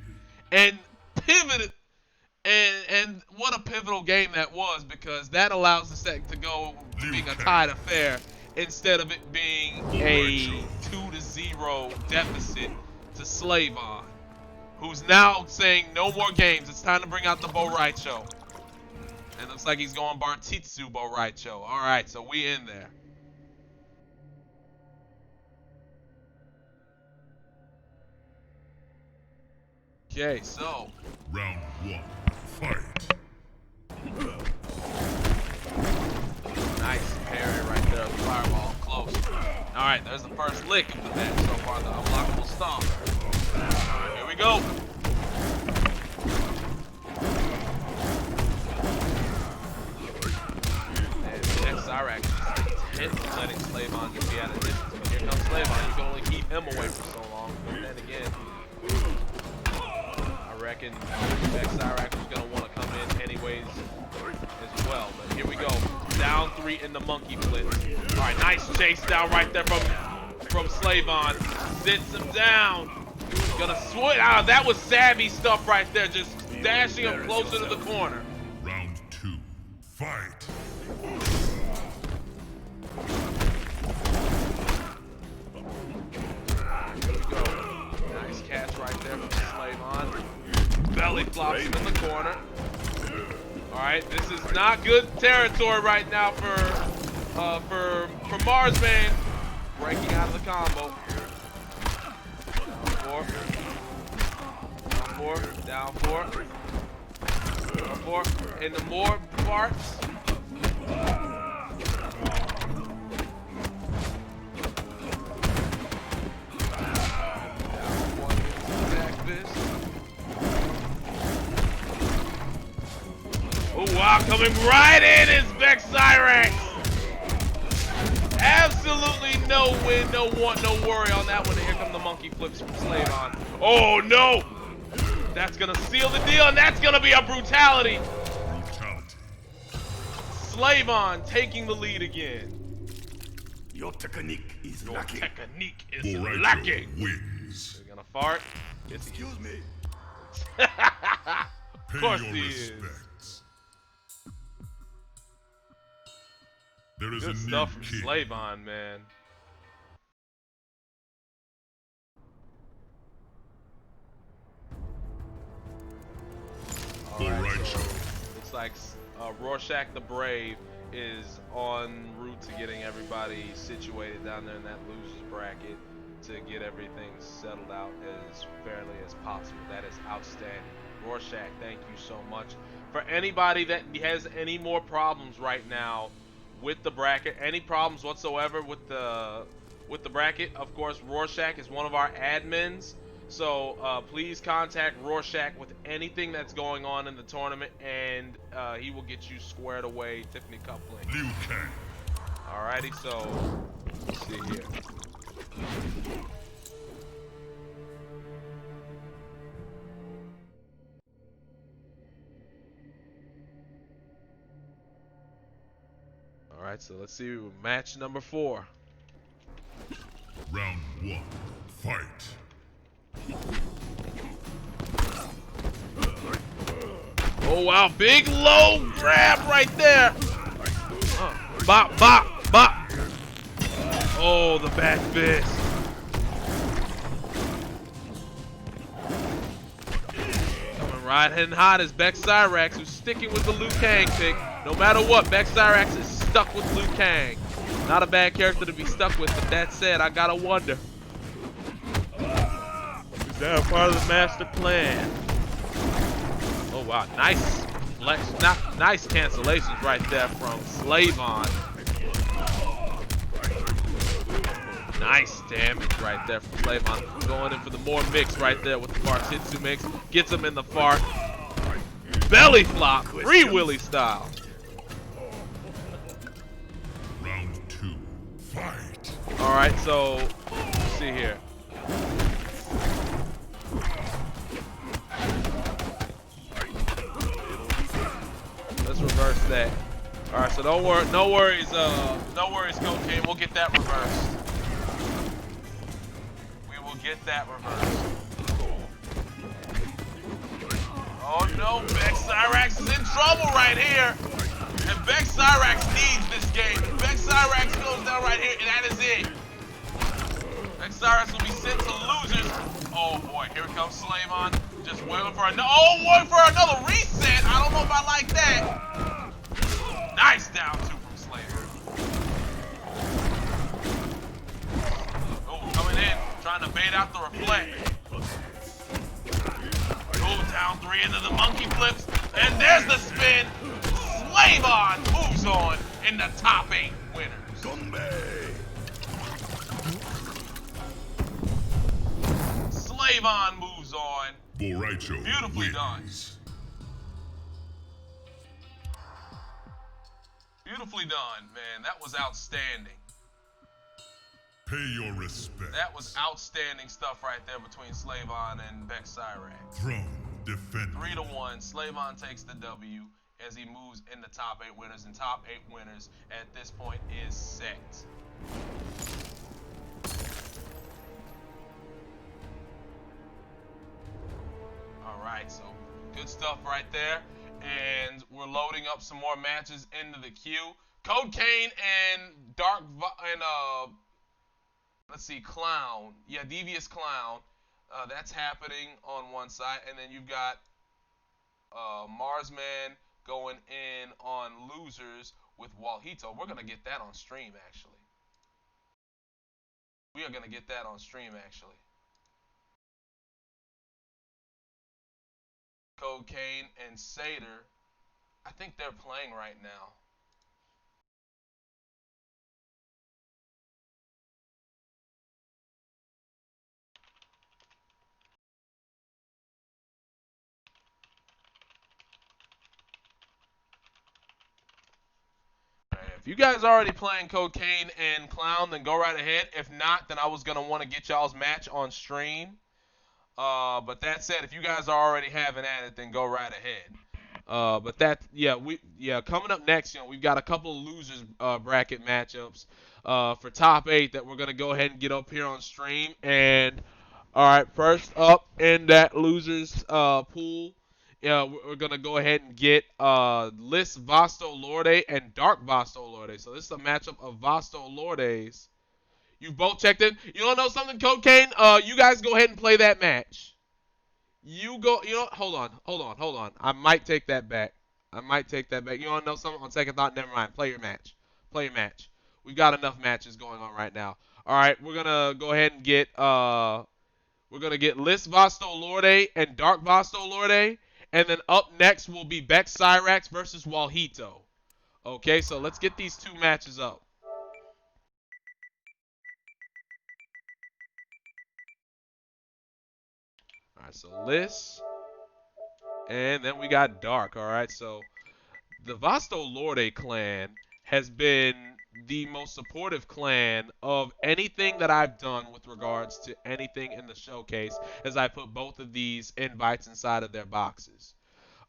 And pivoted. And what a pivotal game that was, because that allows the set to go being a tied affair instead of it being a 2-0 deficit to Slayvon, who's now saying no more games. It's time to bring out the Walheato. And it looks like he's going Bartitsu Walheato. All right, so we in there. Okay, so round 1. Fight. Nice parry right there. The fireball close. All right, there's the first lick of the match so far. The unblockable stomp. All right, here we go. BeckCyrax just intently letting Slayvon get be at a distance. But here comes Slayvon. You can only keep him away for so long. But then again, I reckon BeckCyrax was going to want to come in anyways as well. But here we go. Down 3 in the monkey flip. All right, nice chase down right there from Slayvon. Sits him down. Gonna switch. Ah, that was savvy stuff right there. Just dashing him closer to the corner. Round 2. Fight. Here we go. Nice catch right there from Slayvon. Belly flops him in the corner. All right, this is not good territory right now for Marsman. Breaking out of the combo. Down 4. Down 4. Into more parts. Down 1 back fist. Oh wow, coming right in is BeckCyrax. Absolutely no win, no want, no worry on that one. Here come the monkey flips from Slayvon. Oh no! That's gonna seal the deal, and that's gonna be a brutality. Slayvon taking the lead again. Your technique is lacking. Technique is Walheato lacking. wins. They're gonna fart. Yes, he Excuse me. Of course Pay he your is. respects. There is Good a stuff new from king. Slayvon, man. Alright, so looks like Roarshakthebrave is en route to getting everybody situated down there in that losers bracket to get everything settled out as fairly as possible. That is outstanding. Rorschach, thank you so much. For anybody that has any more problems right now with the bracket, any problems whatsoever with the bracket, of course, Rorschach is one of our admins. So please contact Rorschach with anything that's going on in the tournament, and he will get you squared away, Tiffany coupling. Liu Kang. Alrighty, so let's see here. Alright, so let's see match number 4. Round 1. Fight. Oh wow, big low grab right there. Bop, bop, bop. Oh, the back fist. Coming right and hot is BeckCyrax, who's sticking with the Liu Kang pick. No matter what, BeckCyrax is stuck with Liu Kang. Not a bad character to be stuck with, but that said, I gotta wonder. Is that a part of the master plan? Oh wow, nice flex, nice cancellations right there from Slayvon. Nice damage right there from Slayvon. Going in for the more mix right there with the Fartitsu mix. Gets him in the fart. Belly flop, Free Willy style. Round 2. Fight. Alright, so let's see here. Let's reverse that. Alright, so don't worry, no worries, Codecaine. We'll get that reversed. We will get that reversed. Oh no, BeckCyrax is in trouble right here. And BeckCyrax needs this game. If BeckCyrax goes down right here, and that is it. BeckCyrax will be sent to losers. Oh boy, here comes Slayvon. Just waiting for another reset. I don't know if I like that. Nice down 2 from Slayvon. Oh, coming in, trying to bait out the reflect. Oh, down 3 into the monkey flips. And there's the spin. Slayvon moves on in the top 8 winners. Slayvon moves on. Walheato Beautifully done. wins. Beautifully done, man. That was outstanding. Pay your respects. That was outstanding stuff right there between Slayvon and BeckCyrax. Throne defended. 3-1. Slayvon takes the W as he moves in the top 8 winners, and top 8 winners at this point is set. All right, so good stuff right there, and we're loading up some more matches into the queue. Codecaine and Darkk and let's see, Clown. Yeah, Devious Clown. That's happening on one side, and then you've got Marsman going in on losers with Walheato. We're gonna get that on stream, actually. We are gonna get that on stream, actually. Codecaine and Satyr, I think they're playing right now. If you guys are already playing Codecaine and Clown, then go right ahead. If not, then I was going to want to get y'all's match on stream. But that said, if you guys are already having at it, then go right ahead. But that, coming up next, we've got a couple of losers bracket matchups for top 8 that we're going to go ahead and get up here on stream. And, all right, first up in that losers pool, we're going to go ahead and get Lysse VL and Darkk VL. So this is a matchup of Lordes. You both checked in. You don't know something, Codecaine? You guys go ahead and play that match. You know, hold on. I might take that back. You want to know something? On second thought, never mind. Play your match. We've got enough matches going on right now. All right, we're gonna go ahead and get Lysse VL and Darkk VL. And then up next will be BeckCyrax versus Walheato. Okay, so let's get these two matches up. All right, so Lysse, and then we got Darkk. All right, so the VL clan has been the most supportive clan of anything that I've done with regards to anything in the showcase, as I put both of these invites inside of their boxes.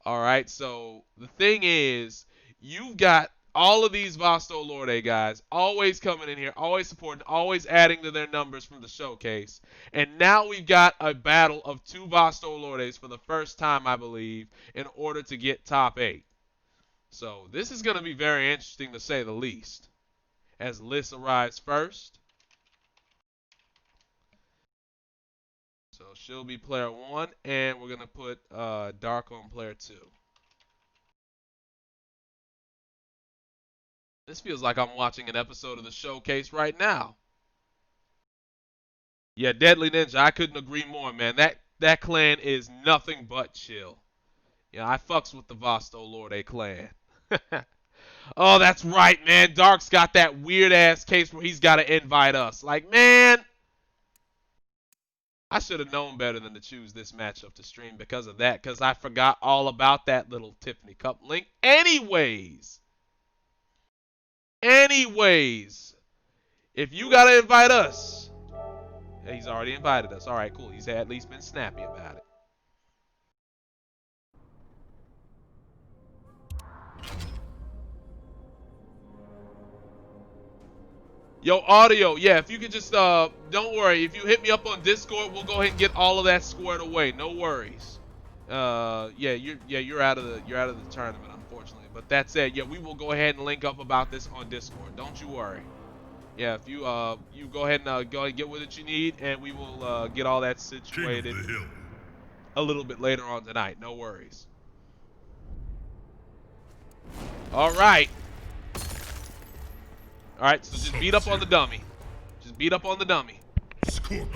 All right, so the thing is, you've got all of these VL guys always coming in here, always supporting, always adding to their numbers from the showcase. And now we've got a battle of two VL for the first time, I believe, in order to get top 8. So this is going to be very interesting, to say the least, as Lysse arrives first. So she'll be player 1, and we're going to put Darkk on player 2. This feels like I'm watching an episode of the showcase right now. Yeah, Deadly Ninja, I couldn't agree more, man. That clan is nothing but chill. Yeah, I fucks with the VL clan. Oh, that's right, man. Dark's got that weird-ass case where he's got to invite us. Like, man, I should have known better than to choose this matchup to stream because of that, because I forgot all about that little Tiffany Cup link. Anyways, if you got to invite us, yeah, he's already invited us. All right, cool. He's at least been snappy about it. Yo, audio, yeah, if you could just, don't worry. If you hit me up on Discord, we'll go ahead and get all of that squared away. No worries. Yeah, you're out of the tournament, unfortunately. But that said, yeah, we will go ahead and link up about this on Discord. Don't you worry. Yeah, if you you go ahead and get what you need, and we will get all that situated a little bit later on tonight. No worries. All right. All right, so just beat up on the dummy. Scorpion.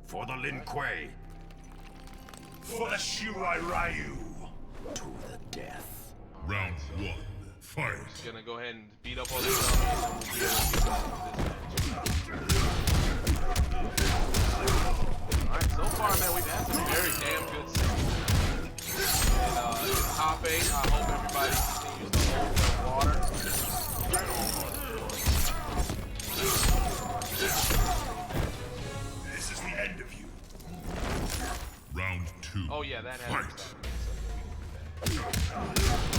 For the Lin Kuei. For the Shirai Ryu. Gonna go ahead and beat up on this dummy, and then we'll be able to get back to this match. Alright, so far, man, we've had some very damn good sets. And in top 8, I hope everybody continues to hold their water. This is the end of you. Round 2. Oh yeah, that has Fight.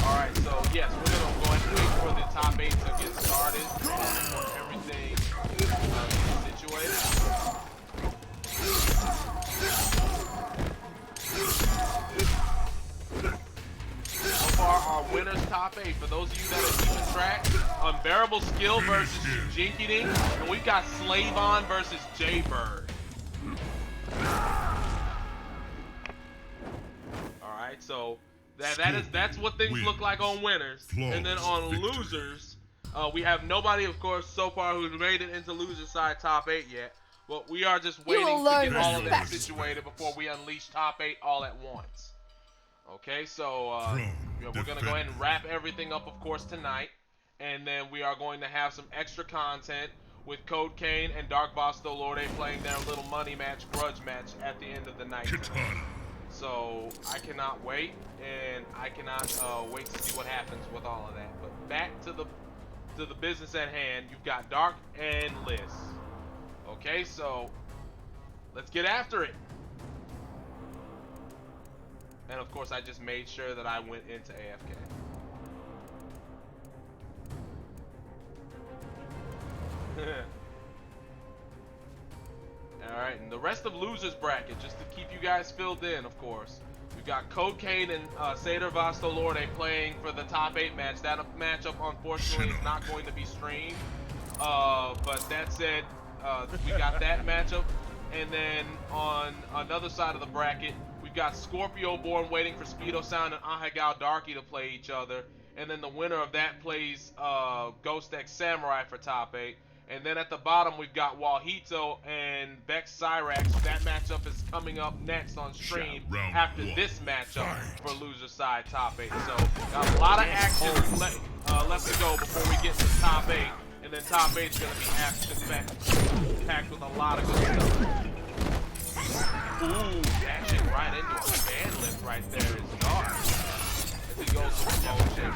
Alright, so yes, we're gonna go ahead and wait for the top 8 to get started. For everything situated. So far, our winners top 8. For those of you that are keeping track, UnbearableSkill versus Shujinkydink, and we've got Slayvon versus JBurg. Alright, so that's what things look like on winners. And then on losers, we have nobody, of course, so far who's made it into loser side top 8 yet. But we are just waiting to get all of it situated before we unleash top 8 all at once. Okay, so we're gonna go ahead and wrap everything up, of course, tonight, and then we are going to have some extra content with Codecaine and Darkk VL playing their little money match, grudge match at the end of the night tonight. So I cannot wait, and I cannot wait to see what happens with all of that. But back to the business at hand. You've got Darkk and Lysse. Okay, so let's get after it. And of course, I just made sure that I went into AFK. Alright, and the rest of losers bracket, just to keep you guys filled in, of course. We've got Codecaine and Satyr VL playing for the top 8 match. That matchup, unfortunately, is not going to be streamed. But that said, we got that matchup. And then on another side of the bracket, we've got ScorpioBorn waiting for Speedo Sound and Darkk to play each other. And then the winner of that plays GhostxSamurai for top 8. And then at the bottom, we've got Walheato and BeckCyrax. That matchup is coming up next on stream after this matchup for loser side top 8. So got a lot of action left to go before we get to top 8. And then top 8 is going to be packed with a lot of good stuff. Ooh, dashing right into a fan lift right there is Darkk. As he goes for the motion.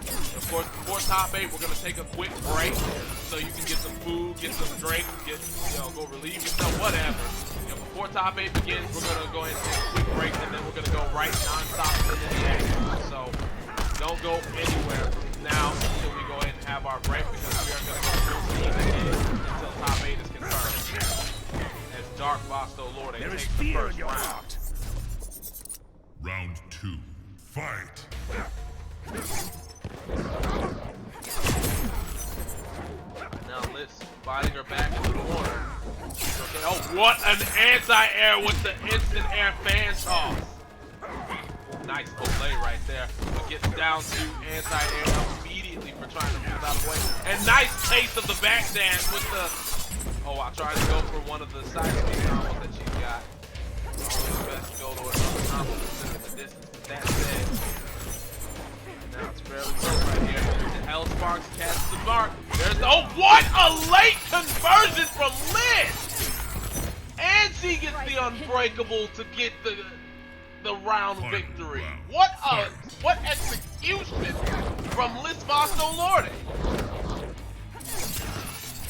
And of course, before top 8, we're going to take a quick break so you can get some food, get some drink, go relieve yourself, whatever. Before top 8 begins, we're going to go ahead and take a quick break, and then we're going to go right non-stop into the action. So don't go anywhere from now until we go ahead and have our break, because we are going to go full steam ahead until top 8 is confirmed. As Darkk VL takes the first round. Round 2. Fight. Now Lysse fighting her back in the corner. Okay. Oh, what an anti-air with the instant air fan toss. Nice play right there. But gets down to anti-air immediately for trying to move out of the way. And nice taste of the back dance with the... Oh, I tried to go for one of the side speed combos that she's got. Always best to go to another combo that's in the distance. But that said, now it's fairly close right here. The Hell Sparks catches the mark. There's oh, what a late conversion from Lysse! And she gets the unbreakable to get the round victory. What execution from Lysse VL.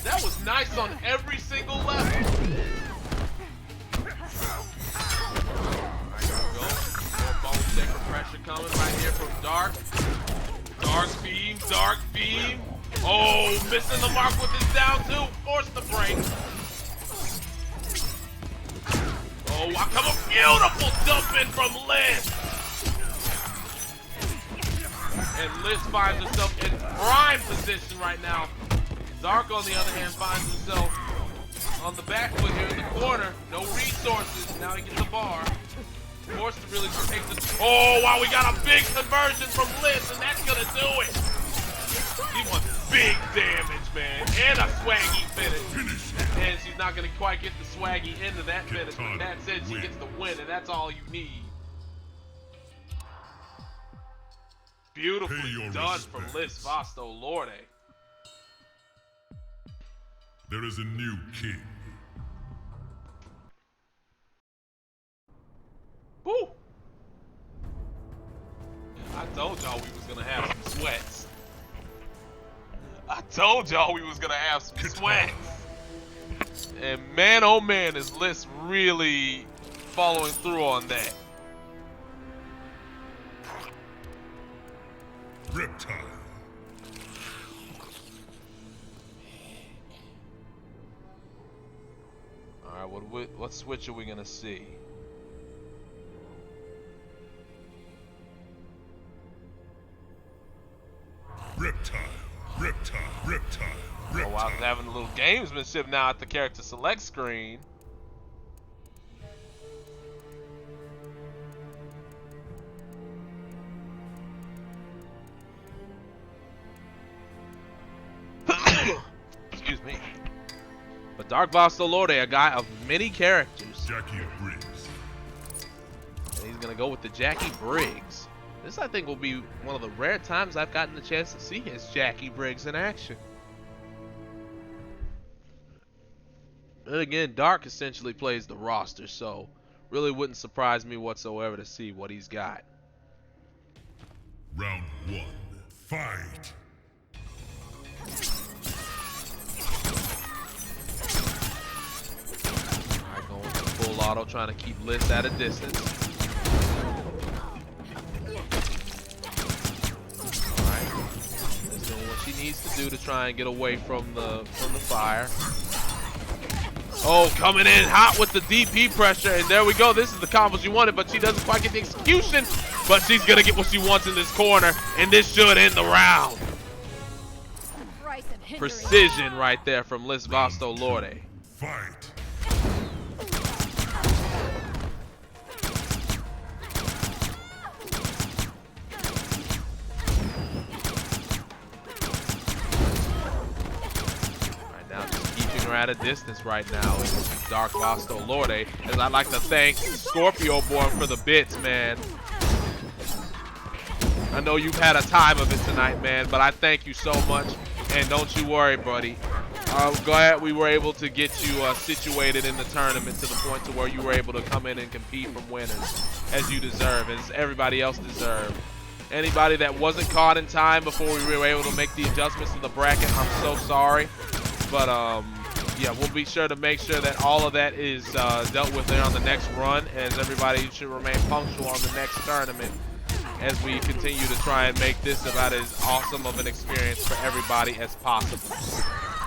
That was nice on every single level. Bone shaker pressure coming right here from Darkk. Darkk beam. Oh, missing the mark with his down two. Forced the break. Oh, I come a beautiful dump in from Lysse. And Lysse finds herself in prime position right now. Darkk, on the other hand, finds himself on the back foot here in the corner. No resources. Now he gets the bar. Forced to really take this. Oh, wow, we got a big conversion from Lysse, and that's gonna do it. He wants big damage, man, and a swaggy finish. And she's not gonna quite get the swaggy into that finish, but that said, she gets the win, and that's all you need. Beautifully done from Lysse VL. There is a new king. Woo! I told y'all we was gonna have some sweats. I told y'all we was gonna have some sweats. And man, oh man, is Lysse really following through on that. Reptile. Alright, what switch are we gonna see? Reptile. Reptile. Reptile. Reptile. Oh, I was having a little gamesmanship now at the character select screen. Excuse me. But Darkk VL, a guy of many characters. Jackie Briggs. And he's gonna go with the Jackie Briggs. This, I think, will be one of the rare times I've gotten the chance to see his Jackie Briggs in action. And again, Darkk essentially plays the roster, so really wouldn't surprise me whatsoever to see what he's got. Round 1. Fight. Alright, going with the full auto, trying to keep Lysse at a distance. She needs to do to try and get away from the fire. Oh, coming in hot with the DP pressure, and there we go. This is the combo she wanted, but she doesn't quite get the execution. But she's gonna get what she wants in this corner, and this should end the round. Precision right there from Lysse VL. Fight. At a distance right now is Darkk VL, as I'd like to thank ScorpioBorn for the bits, man. I know you've had a time of it tonight, man, but I thank you so much, and don't you worry, buddy. I'm glad we were able to get you situated in the tournament to the point to where you were able to come in and compete from winners, as you deserve, as everybody else deserved. Anybody that wasn't caught in time before we were able to make the adjustments to the bracket, I'm so sorry, but yeah, we'll be sure to make sure that all of that is dealt with there on the next run, as everybody should remain punctual on the next tournament as we continue to try and make this about as awesome of an experience for everybody as possible.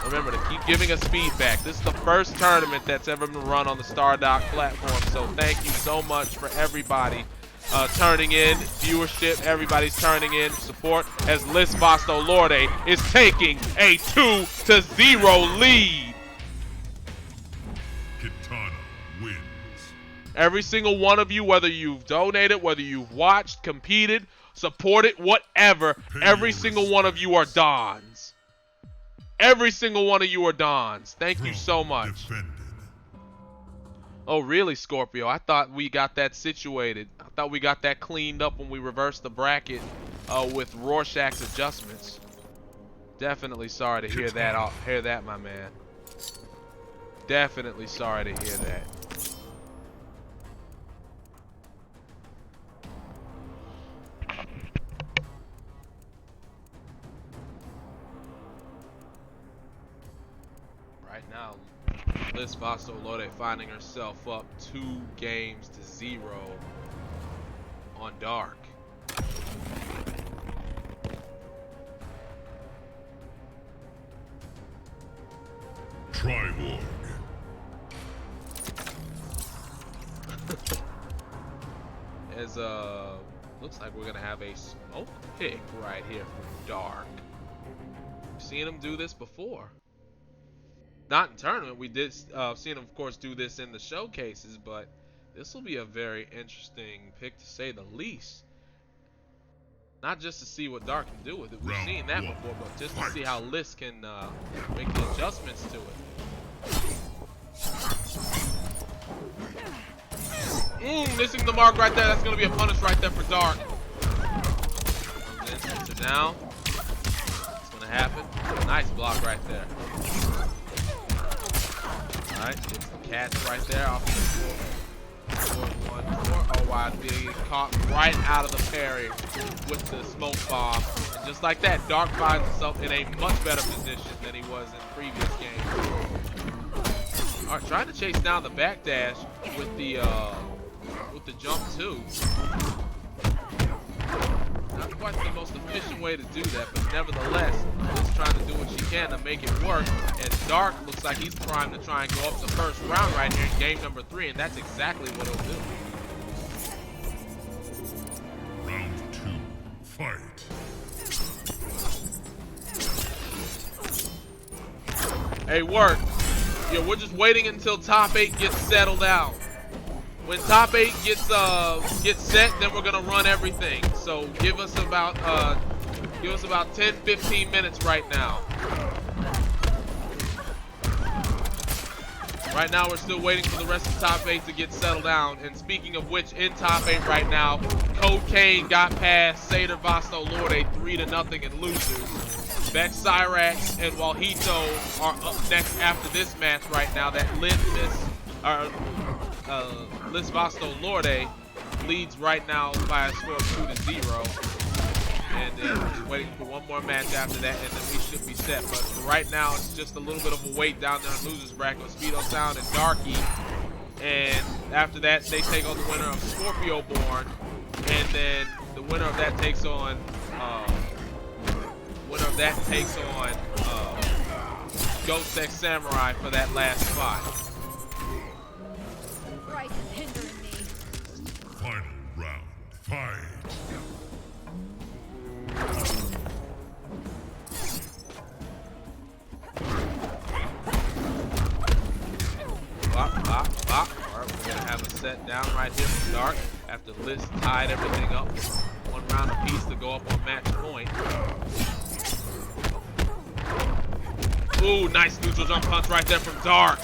Remember to keep giving us feedback. This is the first tournament that's ever been run on the StarDock platform, so thank you so much for everybody turning in, viewership, everybody's turning in support, as Lysse VL is taking a 2-0 lead. Wins. Every single one of you, whether you've donated, whether you've watched, competed, supported, whatever, every single one of you are Dons. Every single one of you are Dons. Thank you so much. Defended. Oh, really, Scorpio? I thought we got that situated. I thought we got that cleaned up when we reversed the bracket with Rorschach's adjustments. Definitely sorry to hear that, my man. Definitely sorry to hear that. Right now, Lysse VL finding herself up 2-0 on Darkk. Triborg. As looks like we're gonna have a smoke pick right here from Darkk. We've seen him do this before. Not in tournament. We did seen him, of course, do this in the showcases, but this will be a very interesting pick to say the least. Not just to see what Darkk can do with it. We've seen that before, but just to see how Lysse can make the adjustments to it. Missing the mark right there. That's going to be a punish right there for Darkk. Instants are down. What's gonna happen? Nice block right there. Alright, gets the catch right there off the 4-1-4. Oh wow, being caught right out of the parry with the smoke bomb. And just like that, Darkk finds himself in a much better position than he was in previous games. Alright, trying to chase down the backdash with the jump too. Not quite the most efficient way to do that, but nevertheless, just trying to do what she can to make it work. And Darkk looks like he's primed to try and go up the first round right here in game number 3, and that's exactly what he'll do. Round 2, fight. Hey, work. Yeah, we're just waiting until top 8 gets settled out. When top 8 gets set, then we're gonna run everything. So give us about 10-15 minutes right now. Right now we're still waiting for the rest of top 8 to get settled down. And speaking of which, in top 8 right now, Codecaine got past Satyr VL 3-0 in losers. BeckCyrax and Walheato are up next after this match right now. That Lysse VL leads right now by a score of 2-0. And we're just waiting for one more match after that, and then we should be set. But for right now, it's just a little bit of a wait down there in losers bracket with Speedo Sound and Darkky. And after that, they take on the winner of ScorpioBorn, and then the winner of that takes on GhostxSamurai for that last spot. Right, hindering me. Final round, fight. Bop, bop, bop. Alright, we're gonna have a set down right here from Darkk after Lysse tied everything up. One round apiece to go up on match point. Ooh, nice neutral jump punch right there from Darkk.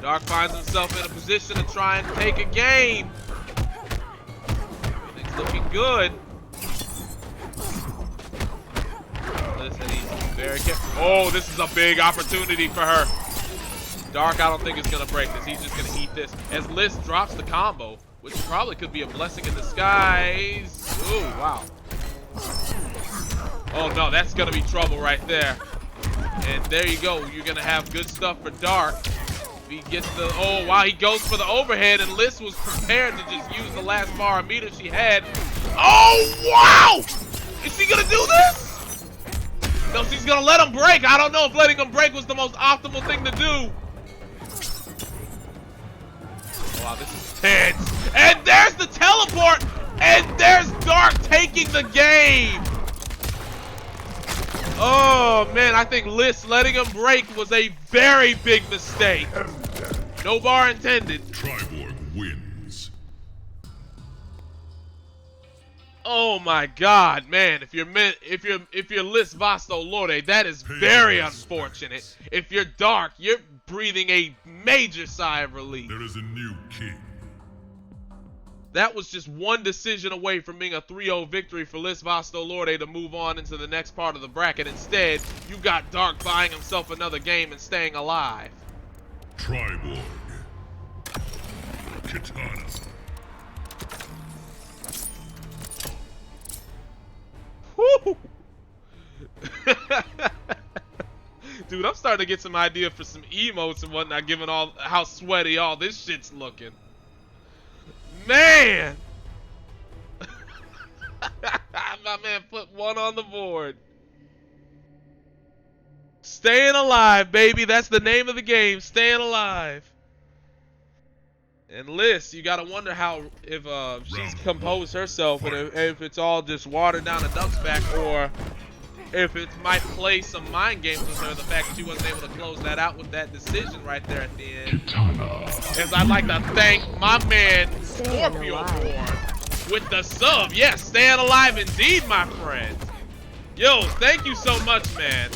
Darkk finds himself in a position to try and take a game. Everything's looking good. Listen, he's very careful. Oh, this is a big opportunity for her. Darkk, I don't think is gonna break this. He's just gonna eat this. As Lysse drops the combo, which probably could be a blessing in disguise. Ooh, wow. Oh no, that's gonna be trouble right there. And there you go. You're gonna have good stuff for Darkk. He gets the, oh wow, he goes for the overhead, and Lysse was prepared to just use the last bar of meter she had. Oh wow! Is she gonna do this? No, she's gonna let him break. I don't know if letting him break was the most optimal thing to do. Wow, this is tense. And there's the teleport! And there's Darkk taking the game! Oh man, I think Lysse letting him break was a very big mistake. No bar intended. JBurg wins. Oh my God, man! If you're Lysse VL, that is very unfortunate. If you're Darkk, you're breathing a major sigh of relief. There is a new king. That was just one decision away from being a 3-0 victory for Lysse VL to move on into the next part of the bracket. Instead, you got Darkk buying himself another game and staying alive. JBurg. Katana. Woo! Dude, I'm starting to get some idea for some emotes and whatnot, given all how sweaty all this shit's looking. Man! My man put one on the board. Staying alive, baby. That's the name of the game. Staying alive. And Lysse, you gotta wonder how if she's composed herself and if it's all just watered down a duck's back, or if it might play some mind games with her, the fact that she wasn't able to close that out with that decision right there at the end. As I'd like to thank my man ScorpioBorn with the sub. Yes, staying alive indeed, my friend. Yo, thank you so much, man.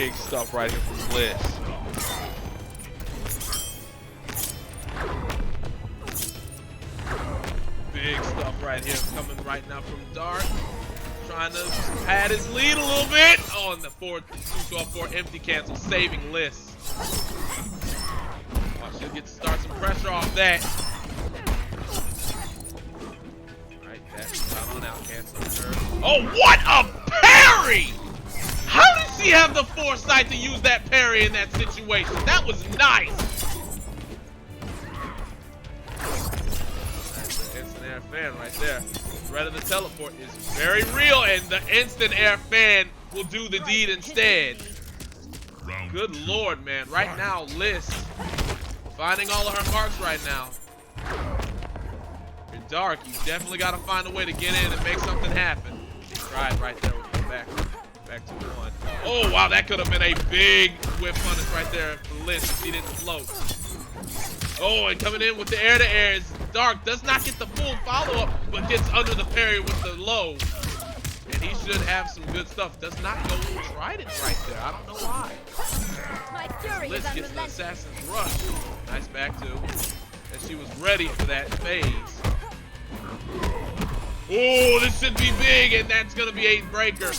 Big stuff right here from Lysse. Big stuff right here coming right now from Darkk. Trying to pad his lead a little bit. Oh, and the 4-2-4 empty cancel, saving Lysse. Watch, she'll get to start some pressure off that. Right, that's not on out, canceling her. Oh, what a parry! How did she have the foresight to use that parry in that situation? That was nice. That's an instant air fan right there. Threat of the teleport is very real, and the instant air fan will do the deed instead. Good lord, man. Right now, Lysse finding all of her marks right now. You're Darkk. You definitely got to find a way to get in and make something happen. She tried right there with the back to one. Oh, wow, that could have been a big whip punish right there for Lysse if she didn't float. Oh, and coming in with the air-to-air is Darkk. Does not get the full follow-up, but gets under the parry with the low. And he should have some good stuff. Does not go Trident right there. I don't know why. Lysse gets the Assassin's Rush. Nice back two. And she was ready for that phase. Oh, this should be big, and that's going to be a breaker.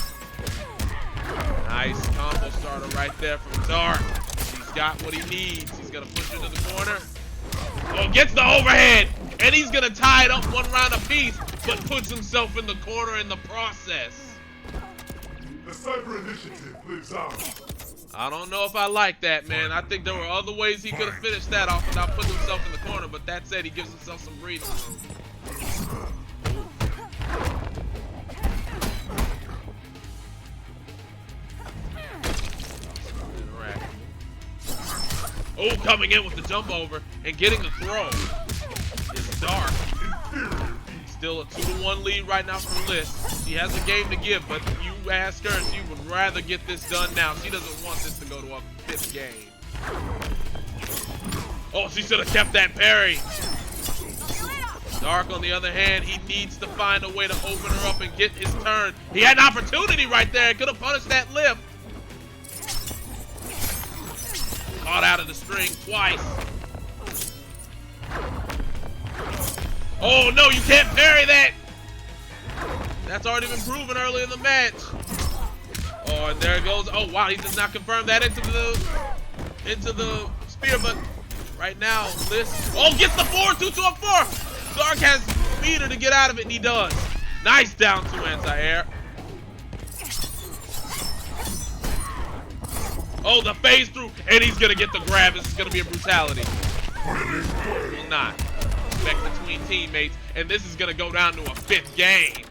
Nice combo starter right there from Darkk. He's got what he needs. He's going to push into the corner. Oh, gets the overhead, and he's gonna tie it up one round apiece, but puts himself in the corner in the process. The Cyber Initiative lives on. I don't know if I like that, man. I think there were other ways he could have finished that off without putting himself in the corner, but that said, he gives himself some breathing room. Oh, coming in with the jump over and getting the throw is Darkk. Still a 2-1 lead right now from Lysse. She has a game to give, but you ask her, she would rather get this done now. She doesn't want this to go to a 5th game. Oh, she should have kept that parry. Darkk, on the other hand, he needs to find a way to open her up and get his turn. He had an opportunity right there. Could have punished that lift. Caught out of the string twice. Oh no, you can't parry that. That's already been proven early in the match. Oh, and there it goes. Oh wow, he does not confirm that into the spear, but right now, Lysse. Oh, gets the 4-2-4. Darkk has meter to get out of it, and he does. Nice down 2 anti-air. Oh, the phase through, and he's gonna get the grab. This is gonna be a brutality. Will not. Respect between teammates, and this is gonna go down to a 5th game.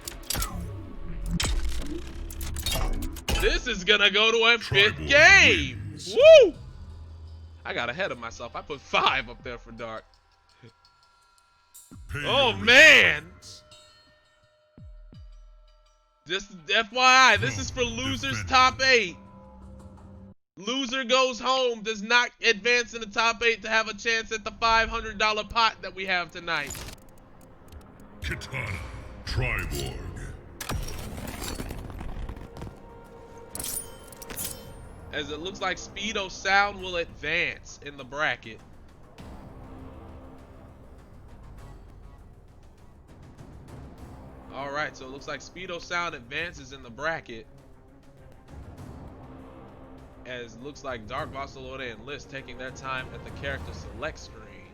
This is gonna go to a 5th game. Woo! I got ahead of myself. I put 5 up there for Darkk. Oh man! Just FYI, this is for losers top 8. Loser goes home, does not advance in the top 8 to have a chance at the $500 pot that we have tonight. Katana, Triborg. As it looks like Speedo Sound will advance in the bracket. Alright, so it looks like Speedo Sound advances in the bracket. As it looks like Darkk, Barcelona, and Lysse taking their time at the character select screen.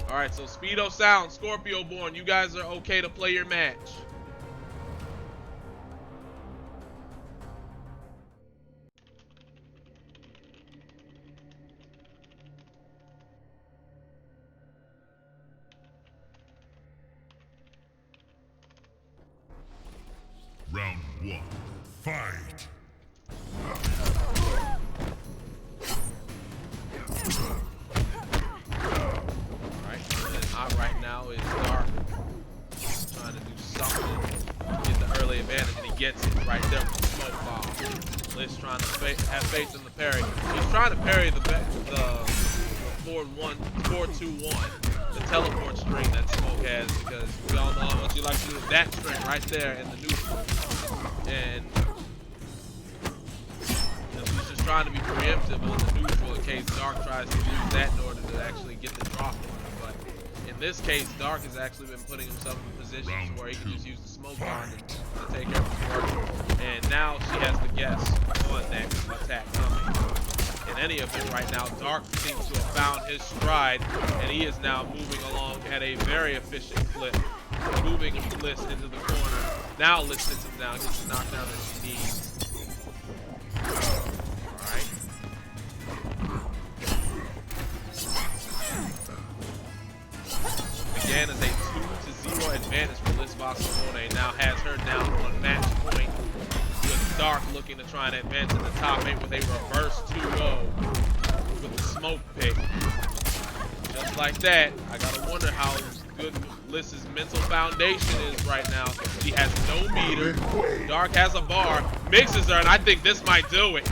Alright, so Speedo Sound, ScorpioBorn, you guys are okay to play your match. Round 1. Fight! Hot right now is Darkk. Trying to do something to get the early advantage, and he gets it right there with the smoke bomb. Lysse trying to have faith in the parry. He's trying to parry the 4-2-1, the teleport string that Smoke has, because we all know how much you like to do that string right there in the neutral. And trying to be preemptive on the neutral in case Darkk tries to use that in order to actually get the drop on him. But in this case, Darkk has actually been putting himself in positions where he can just use the smoke bomb to take care of his work. And now she has the guess on that attack coming. In any event, right now, Darkk seems to have found his stride, and he is now moving along at a very efficient clip, moving Lysse into the corner. Now Lysse sits him down, gets the knockdown that she needs. Alright. Again, as a 2-0 advantage for Lysse VL now has her down on match point, with Darkk looking to try and advance in the top 8 with a reverse 2-0 with the smoke pick. Just like that, I gotta wonder how good Lysse's mental foundation is right now. She has no meter. Darkk has a bar, mixes her, and I think this might do it.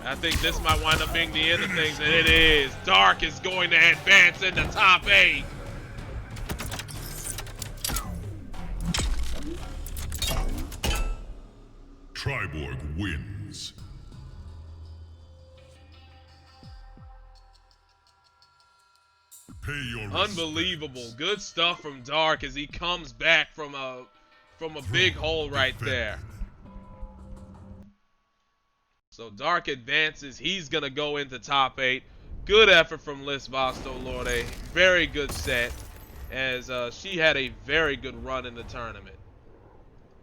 I think this might wind up being the end of things, and it is. Darkk is going to advance in the top 8. Triborg wins. Pay your Unbelievable. respects. Good stuff from Darkk as he comes back from a big hole right there. So Darkk advances. He's going to go into top 8. Good effort from Lysse VL. Very good set, as she had a very good run in the tournament.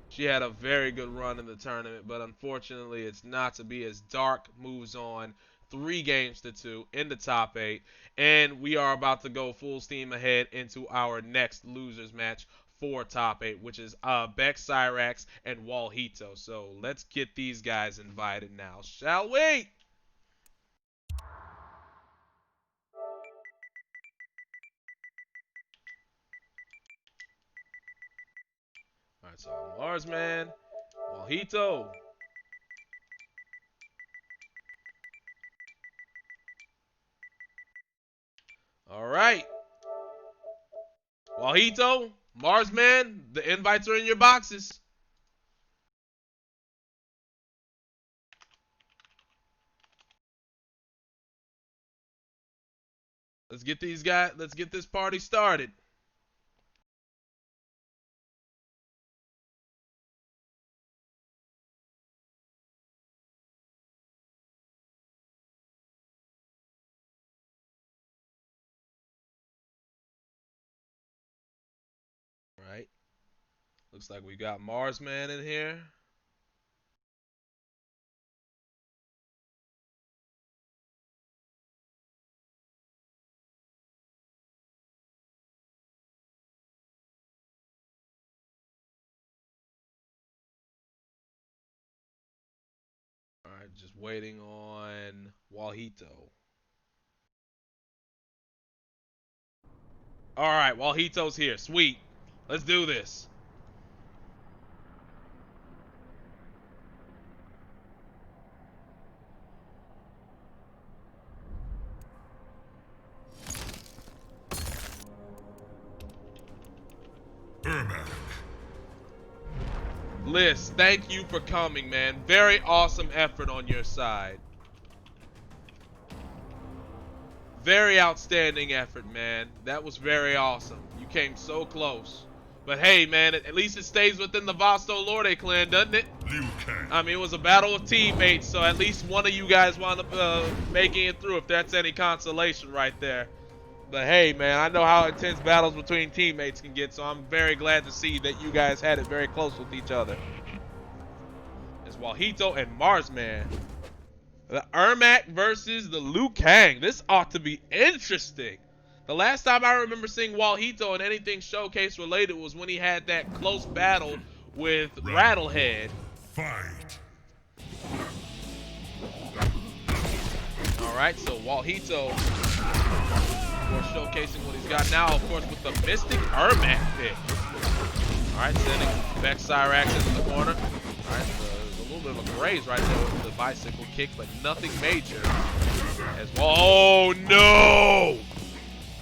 She had a very good run in the tournament, but unfortunately it's not to be, as Darkk moves on 3-2 in the top 8. And we are about to go full steam ahead into our next losers match for top 8, which is BeckCyrax and Walheato. So let's get these guys invited now, shall we? Alright, so Marsman, Walheato. Alright. Walheato, Marsman, the invites are in your boxes. Let's get this party started. Right. Looks like we got Marsman in here. Alright, just waiting on Walheato. Alright, Walheato's here. Sweet. Let's do this. Lysse, thank you for coming, man. Very awesome effort on your side. Very outstanding effort, man. That was very awesome. You came so close. But hey, man, at least it stays within the VL clan, doesn't it? I mean, it was a battle of teammates, so at least one of you guys wound up making it through, if that's any consolation right there. But hey, man, I know how intense battles between teammates can get, so I'm very glad to see that you guys had it very close with each other. It's Walheato and Marsman. The Ermac versus the Liu Kang. This ought to be interesting. The last time I remember seeing Walheato in anything showcase related was when he had that close battle with Rattlehead. Fight. Alright, so Walheato, for showcasing what he's got now, of course, with the Mystic Ermac pick. Alright, sending BeckCyrax into the corner. Alright, there's a little bit of a graze right there with the bicycle kick, but nothing major. As well. Oh no!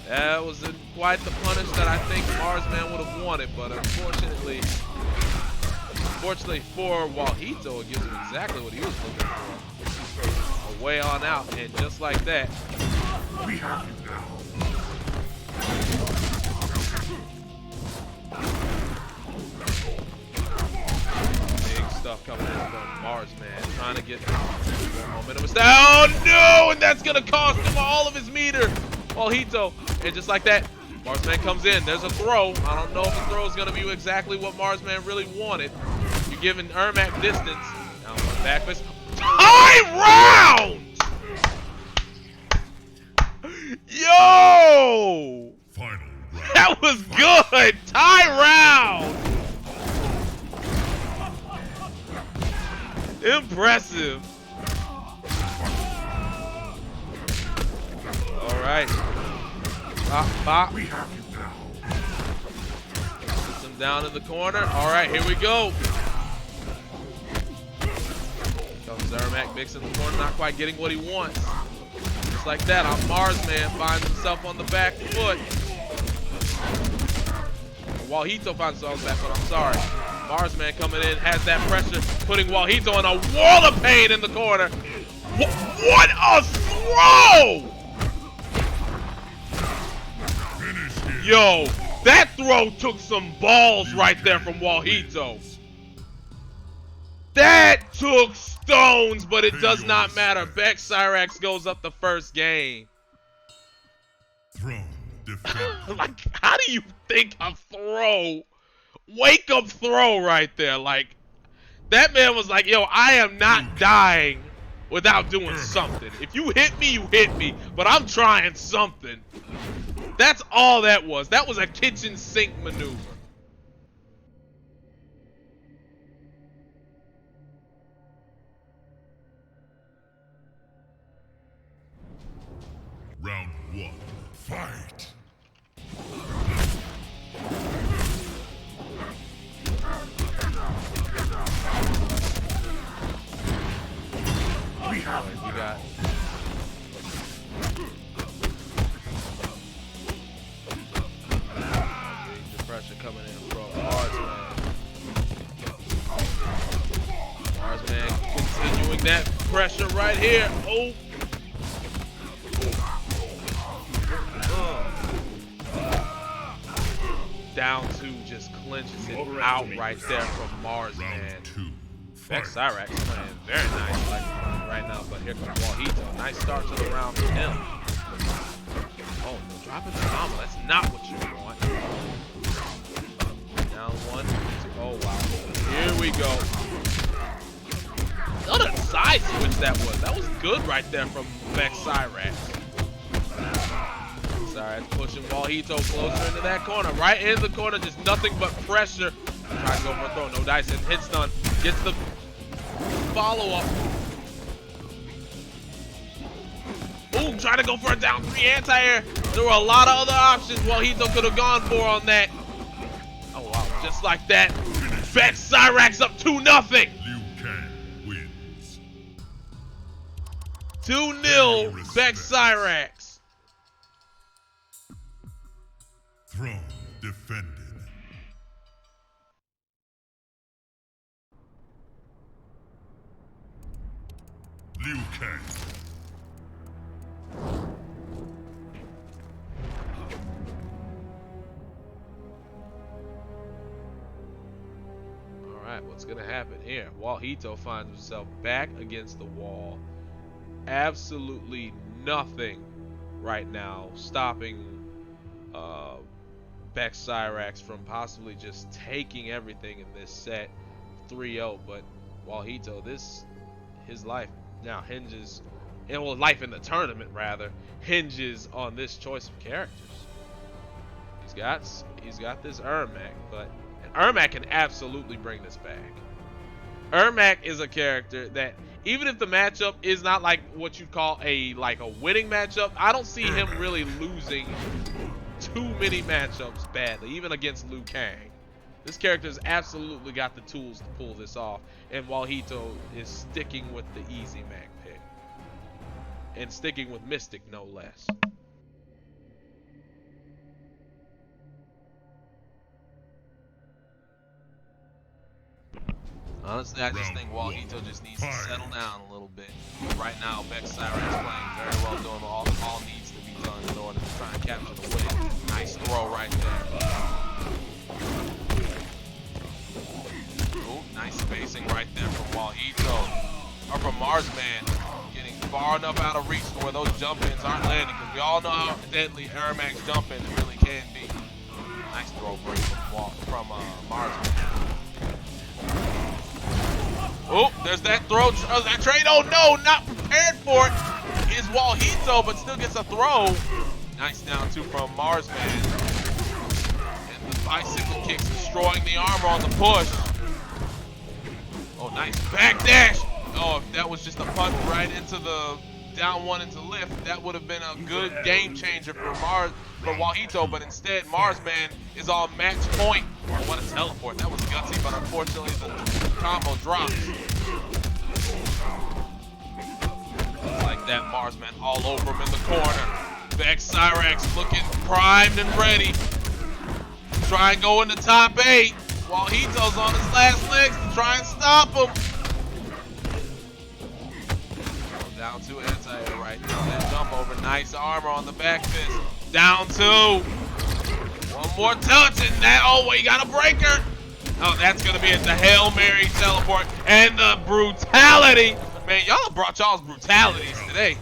That wasn't quite the punish that I think Marsman would have wanted, but unfortunately, Fortunately for Walheato, it gives him exactly what he was looking for. A way on out, and just like that. We have you now. Big stuff coming in from Mars, man. Trying to get momentum. Oh no! And that's gonna cost him all of his meter. Walheato. And just like that, Marsman comes in. There's a throw. I don't know if the throw is gonna be exactly what Marsman really wanted. You're giving Ermac distance. Now one back fist. Tie round! Yo! Final round. That was good! Tie round! Impressive. Alright. Bop, bop. We have you now. Puts him down in the corner. Alright, here we go. Comes Ermac, Bix in the corner, not quite getting what he wants. Just like that, our Marsman finds himself on the back foot. Walheato finds himself on the back foot, I'm sorry. Marsman coming in, has that pressure, putting Walheato in a wall of pain in the corner. What a throw! Yo, that throw took some balls right there from Walheato. That took stones, but it does not matter. BeckCyrax goes up the first game. Throne defended. Like, how do you think a throw? Wake up throw right there. Like, that man was like, yo, I am not dying without doing something. If you hit me, but I'm trying something. That's all that was. That was a kitchen sink maneuver. Round one. Fight. We have you You got the pressure coming in from Marsman continuing that pressure right here. Oh. Down two just clinches it out right there from Marsman. Round two. BeckCyrax playing very nice right now, but here comes Walheato. Nice start to the round for him. Oh, dropping the combo. That's not what you want. Down one. Oh, wow. Here we go. What a side switch that was. That was good right there from BeckCyrax. BeckCyrax pushing Walheato closer into that corner. Right in the corner, just nothing but pressure. Try to go for a throw. No dice and hit stun. Gets the follow-up. Ooh, trying to go for a down three anti-air. There were a lot of other options Walheato could have gone for on that. Oh, wow. Just like that. BeckCyrax up 2-0. Liu Kang wins. 2-0 BeckCyrax. Throne defended. Liu Kang. Alright, what's gonna happen here? Walheato finds himself back against the wall. Absolutely nothing right now stopping BeckCyrax from possibly just taking everything in this set 3-0, but Walheato, his life now hinges, and well, life in the tournament rather, hinges on this choice of characters. He's got this Ermac, but Ermac can absolutely bring this back. Ermac is a character that, even if the matchup is not like what you'd call a winning matchup, I don't see him really losing too many matchups badly, even against Liu Kang. This character's absolutely got the tools to pull this off, and Walheato is sticking with the easy Mac pick. And sticking with Mystic, no less. Honestly, I just think Walheato just needs to settle down a little bit. Right now, BeckCyrax playing very well, doing all needs to be done in order to try and capture the win. Nice throw right there. Ooh, nice spacing right there from Walheato. Or from Marsman, getting far enough out of reach to where those jump-ins aren't landing, because we all know how deadly Aramag's jump-ins really can be. Nice throw break from Marsman. Oh, there's that throw. That trade. Oh no, not prepared for it. Is Walheato, but still gets a throw. Nice down two from Marsman. And the bicycle kicks, destroying the armor on the push. Oh, nice back dash. Oh, if that was just a punt right into the down one into lift, that would have been a good game changer for Walheato, but instead Marsman is all match point. What a teleport. That was gutsy, but unfortunately the combo drops. Like that, Marsman all over him in the corner. BeckCyrax looking primed and ready. Try and go into top 8. Walheato's on his last legs to try and stop him. Down 2 anti-air right now. That jump over. Nice armor on the back fist. Down 2. One more touch and that. Oh, wait, got a breaker. Oh, that's going to be it. The Hail Mary teleport and the brutality. Man, y'all have brought y'all's brutalities today.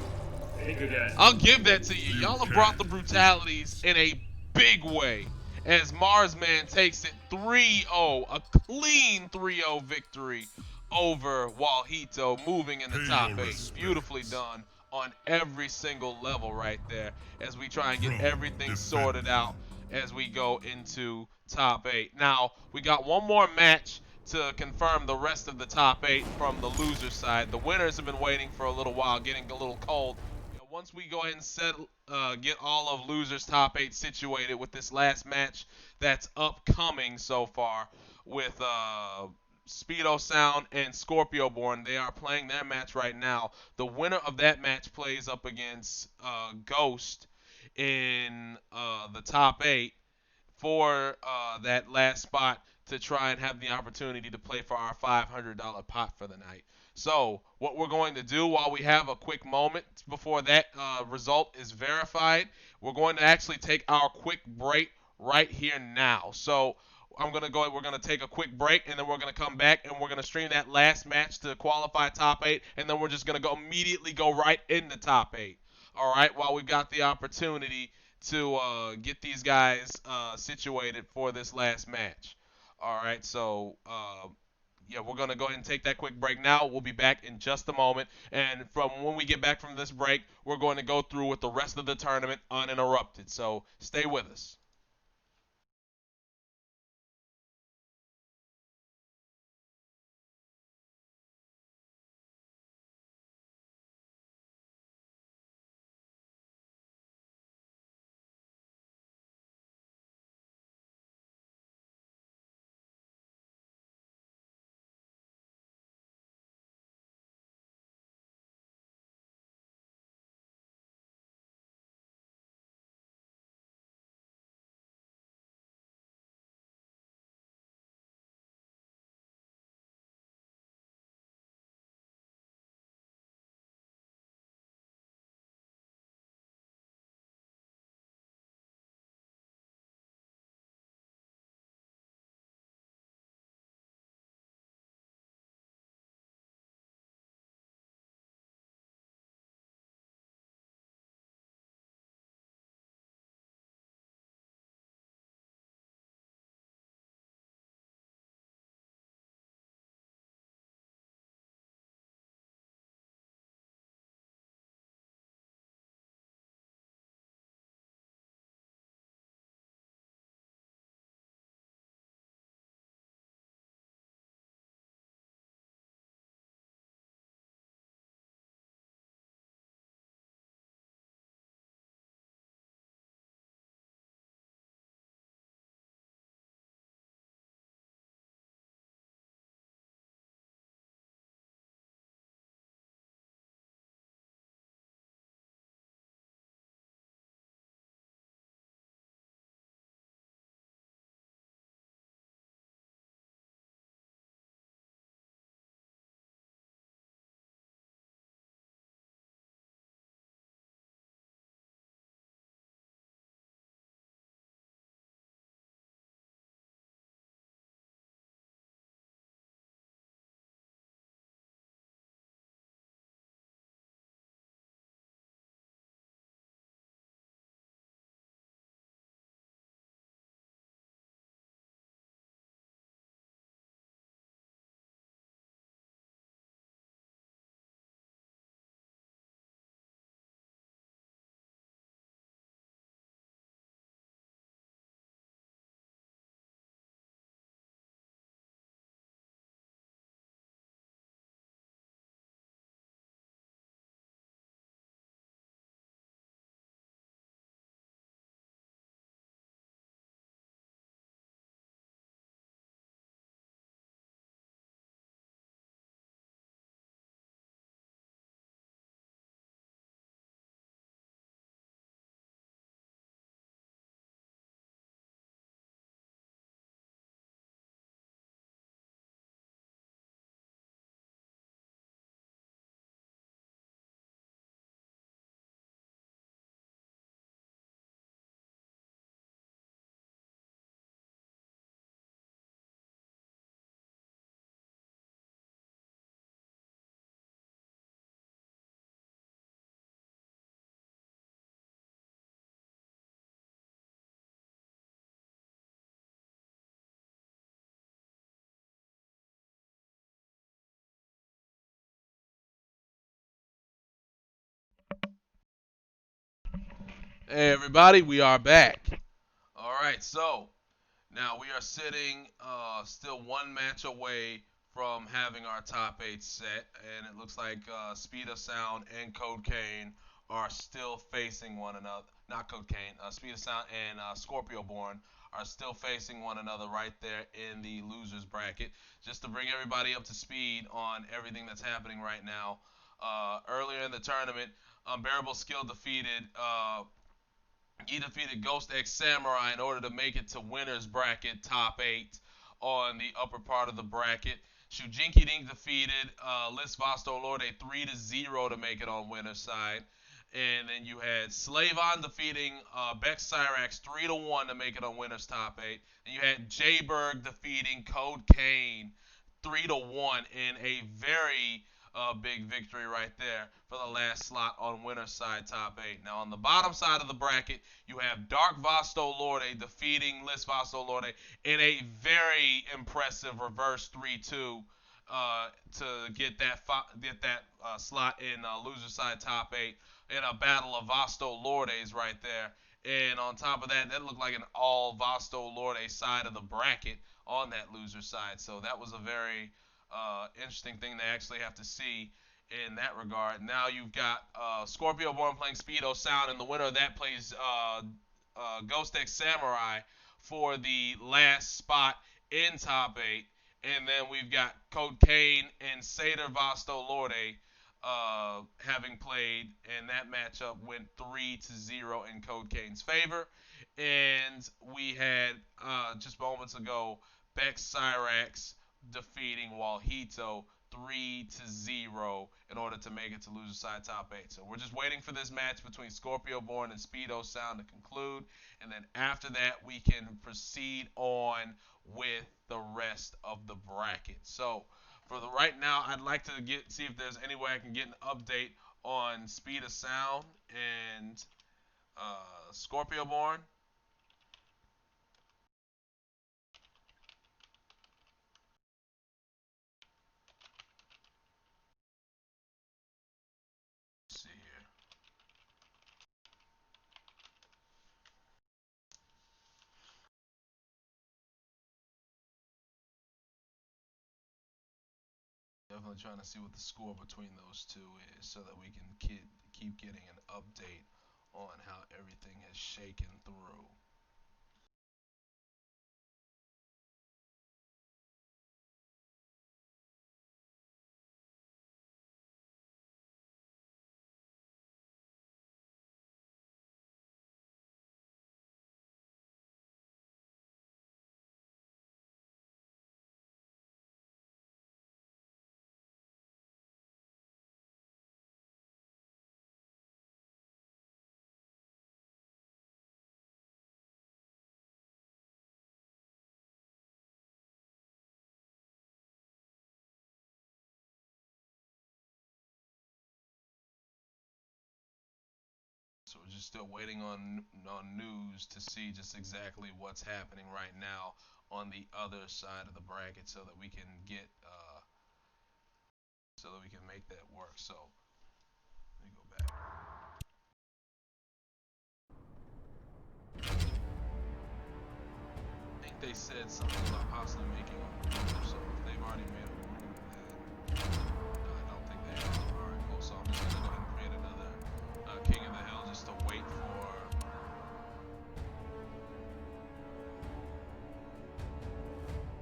I'll give that to you. Y'all have brought the brutalities in a big way. As Marsman takes it 3-0, a clean 3-0 victory over Walheato, moving in the top 8. Beautifully done on every single level right there as we try and get everything sorted out as we go into top 8. Now, we got one more match to confirm the rest of the top 8 from the loser side. The winners have been waiting for a little while, getting a little cold. Once we go ahead and get all of losers top 8 situated with this last match that's upcoming so far with Speedo Sound and ScorpioBorn, they are playing their match right now. The winner of that match plays up against Ghost in the top 8 for that last spot to try and have the opportunity to play for our $500 pot for the night. So what we're going to do while we have a quick moment before that result is verified, we're going to actually take our quick break right here now. So we're going to take a quick break, and then we're going to come back and we're going to stream that last match to qualify top 8, and then we're just going to immediately go right in the top 8. All right, while we've got the opportunity to get these guys situated for this last match. All right, so yeah, we're going to go ahead and take that quick break now. We'll be back in just a moment. And from when we get back from this break, we're going to go through with the rest of the tournament uninterrupted. So stay with us. Hey everybody, we are back. All right, so now we are sitting still one match away from having our top 8 set, and it looks like Speed of Sound and Codecaine are still facing one another. Not Codecaine, Speed of Sound and ScorpioBorn are still facing one another right there in the losers bracket. Just to bring everybody up to speed on everything that's happening right now. Earlier in the tournament, UnbearableSkill defeated GhostxSamurai in order to make it to winners bracket top 8 on the upper part of the bracket. Shujinkydink defeated Lysse VL 3-0 to make it on winners side. And then you had Slayvon defeating BeckCyrax 3-1 to make it on winners top 8. And you had JBurg defeating Codecaine 3-1 in a very big victory right there for the last slot on winner's side top 8. Now on the bottom side of the bracket, you have Darkk VL defeating Lysse VL in a very impressive reverse 3-2 to get that slot in loser side top 8 in a battle of Vasto Lordes right there. And on top of that, that looked like an all Vasto Lorde side of the bracket on that loser side. So that was a very interesting thing to actually have to see in that regard. Now you've got ScorpioBorn playing Speedo Sound, and the winner of that plays GhostxSamurai for the last spot in top 8. And then we've got Codecaine and Satyr VL having played, and that matchup went 3-0 in Codecaine's favor. And we had just moments ago BeckCyrax defeating Walheato 3-0 in order to make it to loser side top 8. So we're just waiting for this match between ScorpioBorn and Speedo Sound to conclude, and then after that we can proceed on with the rest of the bracket. So for the right now, I'd like to see if there's any way I can get an update on Speed of Sound and ScorpioBorn. Let's see here. Definitely trying to see what the score between those two is so that we can keep getting an update on how everything has shaken through. So we're just still waiting on news to see just exactly what's happening right now on the other side of the bracket, so that we can get so that we can make that work. So let me go back. I think they said something about possibly making a move. So if they've already made a move, then no, I don't think they have. All right, cool. So I'm just gonna go ahead and create another King of the Hill just to wait for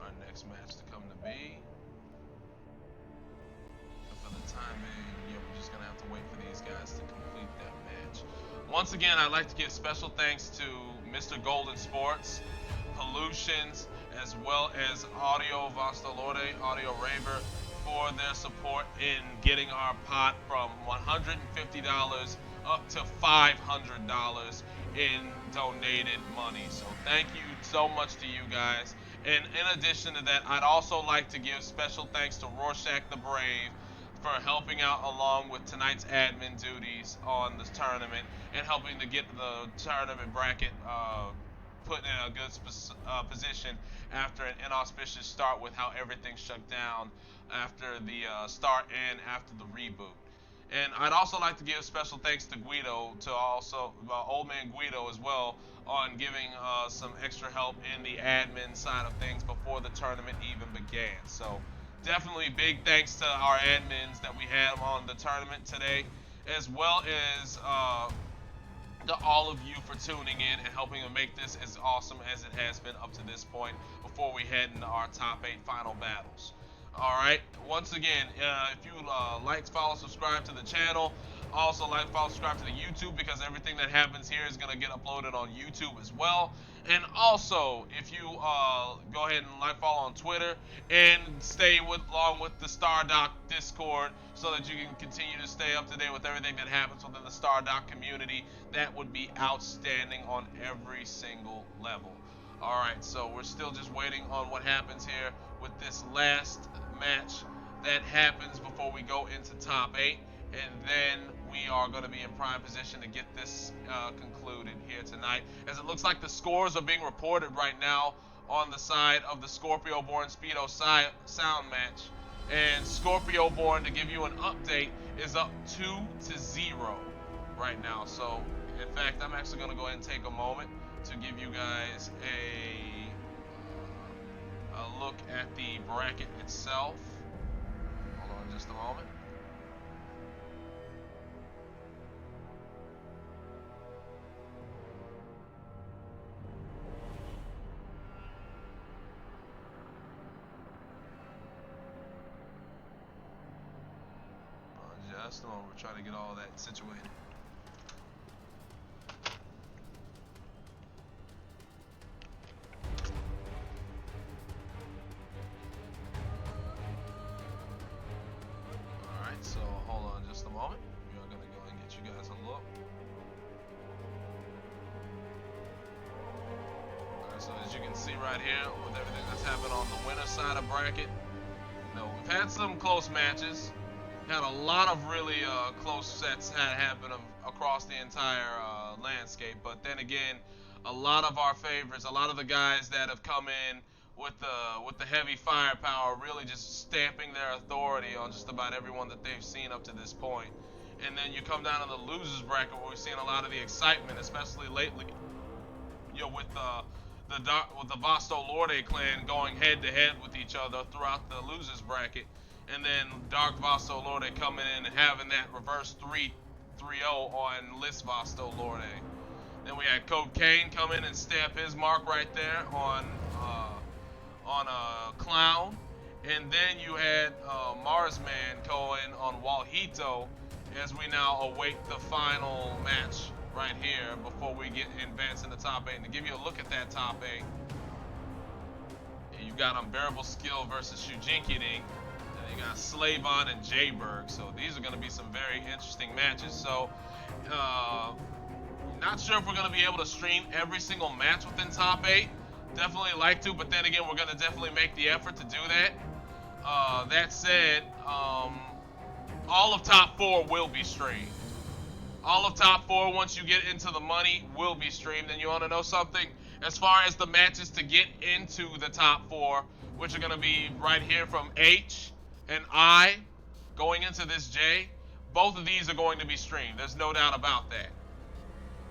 our next match to come to be. But for the time being, yeah, we're just gonna have to wait for these guys to complete that match. Once again, I'd like to give special thanks to Mr. Golden Sports, Pullutions, as well as Audio Vastalorde, Audio Raver, for their support in getting our pot from $150 up to $500 in donated money. So thank you so much to you guys. And in addition to that, I'd also like to give special thanks to Roarshakthebrave for helping out along with tonight's admin duties on this tournament and helping to get the tournament bracket put in a good position after an inauspicious start with how everything shut down after the start and after the reboot. And I'd also like to give special thanks to Guido, to also old man Guido as well, on giving some extra help in the admin side of things before the tournament even began. So definitely big thanks to our admins that we had on the tournament today, as well as to all of you for tuning in and helping to make this as awesome as it has been up to this point before we head into our top 8 final battles. Alright, once again, if you like, follow, subscribe to the channel. Also like, follow, subscribe to the YouTube, because everything that happens here is going to get uploaded on YouTube as well. And also, if you go ahead and like, follow on Twitter, and stay along with the StarDock Discord, so that you can continue to stay up to date with everything that happens within the StarDock community, that would be outstanding on every single level. Alright, so we're still just waiting on what happens here with this last match that happens before we go into top 8, and then we are going to be in prime position to get this concluded here tonight, as it looks like the scores are being reported right now on the side of the ScorpioBorn Speedo sound match. And ScorpioBorn, to give you an update, is up 2-0 right now. So in fact, I'm actually going to go ahead and take a moment to give you guys a look at the bracket itself. Hold on just a moment. Just a moment, we're trying to get all that situated. Alright, so hold on just a moment. We are going to go and get you guys a look. Alright, so as you can see right here, with everything that's happened on the winner side of bracket, you know, we've had some close matches. Had a lot of really close sets happen across the entire landscape, but then again, a lot of our favorites, a lot of the guys that have come in with the heavy firepower, really just stamping their authority on just about everyone that they've seen up to this point. And then you come down to the losers bracket, where we've seen a lot of the excitement, especially lately, you know, with the Vasto Lorde clan going head to head with each other throughout the losers bracket. And then Darkk Vasto Lorde coming in and having that reverse 3-0 on Lysse Vasto Lorde. Then we had Codecaine come in and stamp his mark right there on Clown. And then you had Marsman going on Walheato, as we now await the final match right here before we get advanced in the top 8. And to give you a look at that top 8, you've got UnbearableSkill versus Shujinkydink. You got Slayvon and JBurg, so these are going to be some very interesting matches. So, not sure if we're going to be able to stream every single match within top 8. Definitely like to, but then again, we're going to definitely make the effort to do that. That said, all of top 4 will be streamed. All of top 4, once you get into the money, will be streamed. And you want to know something? As far as the matches to get into the top 4, which are going to be right here from H and I going into this J, both of these are going to be streamed. There's no doubt about that.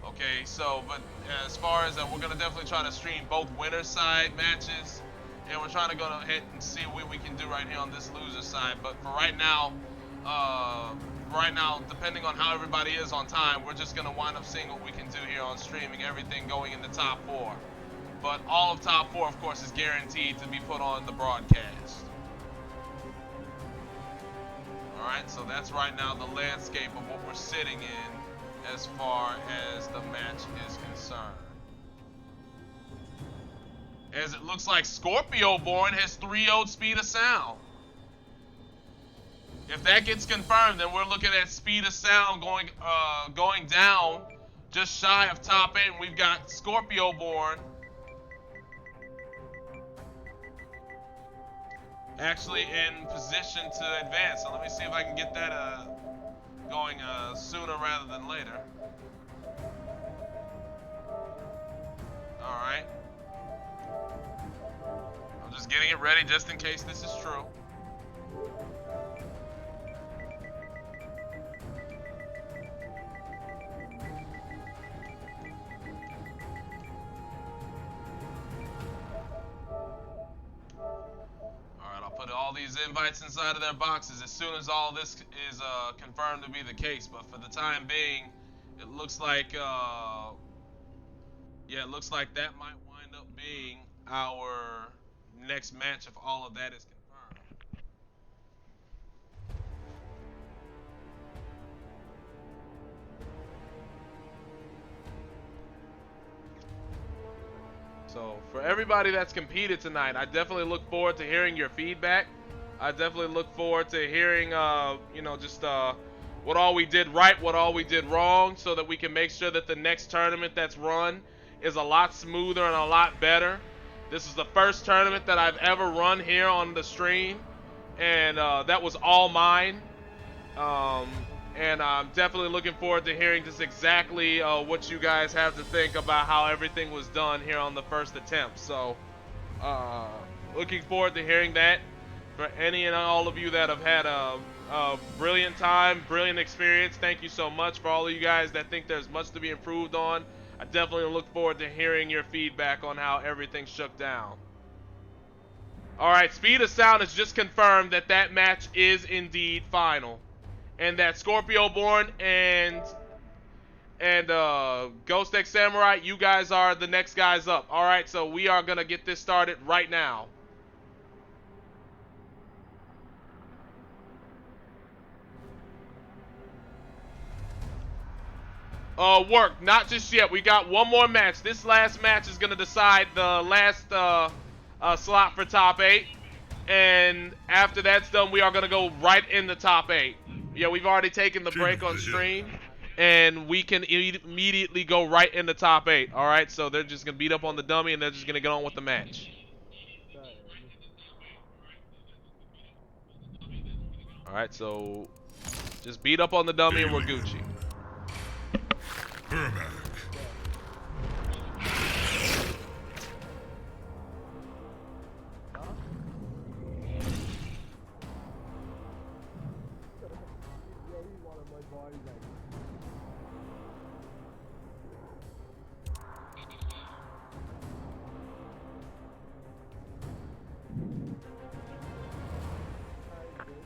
Okay, so, but as far as we're going to definitely try to stream both winner side matches, and we're trying to go ahead and see what we can do right here on this loser side. But for right now, depending on how everybody is on time, we're just going to wind up seeing what we can do here on streaming everything going in the top 4. But all of top 4, of course, is guaranteed to be put on the broadcast. Alright, so that's right now the landscape of what we're sitting in as far as the match is concerned. As it looks like ScorpioBorn has 3-0'd speed of sound. If that gets confirmed, then we're looking at speed of sound going down just shy of top 8, and we've got ScorpioBorn actually in position to advance. So let me see if I can get that going sooner rather than later. Alright. I'm just getting it ready just in case this is true. put all these invites inside of their boxes as soon as all this is confirmed to be the case. But for the time being, it looks like it looks like that might wind up being our next match if all of that is confirmed. So for everybody that's competed tonight, I definitely look forward to hearing your feedback. I definitely look forward to hearing, you know, just what all we did right, what all we did wrong, so that we can make sure that the next tournament that's run is a lot smoother and a lot better. This is the first tournament that I've ever run here on the stream, and that was all mine. And I'm definitely looking forward to hearing just exactly what you guys have to think about how everything was done here on the first attempt. So, looking forward to hearing that. For any and all of you that have had a brilliant time, brilliant experience, thank you so much. For all of you guys that think there's much to be improved on, I definitely look forward to hearing your feedback on how everything shook down. Alright, Speed of Sound has just confirmed that that match is indeed final. And that ScorpioBorn and GhostxSamurai, you guys are the next guys up. Alright, so we are going to get this started right now. Work, not just yet. We got one more match. This last match is going to decide the last slot for top 8. And after that's done, we are going to go right in the top 8. Yeah, we've already taken the break on stream, and we can immediately go right in the top 8. All right, so they're just going to beat up on the dummy, and they're just going to get on with the match. All right, so just beat up on the dummy, and we're Gucci.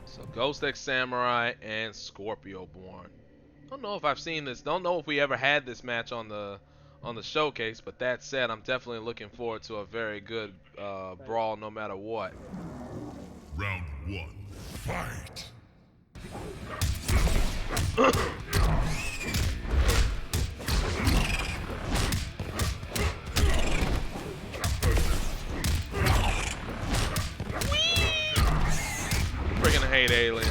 So GhostxSamurai and ScorpioBorn. Don't know if I've seen this. Don't know if we ever had this match on the showcase. But that said, I'm definitely looking forward to a very good brawl, no matter what. Round 1, fight. Freaking hate Alien.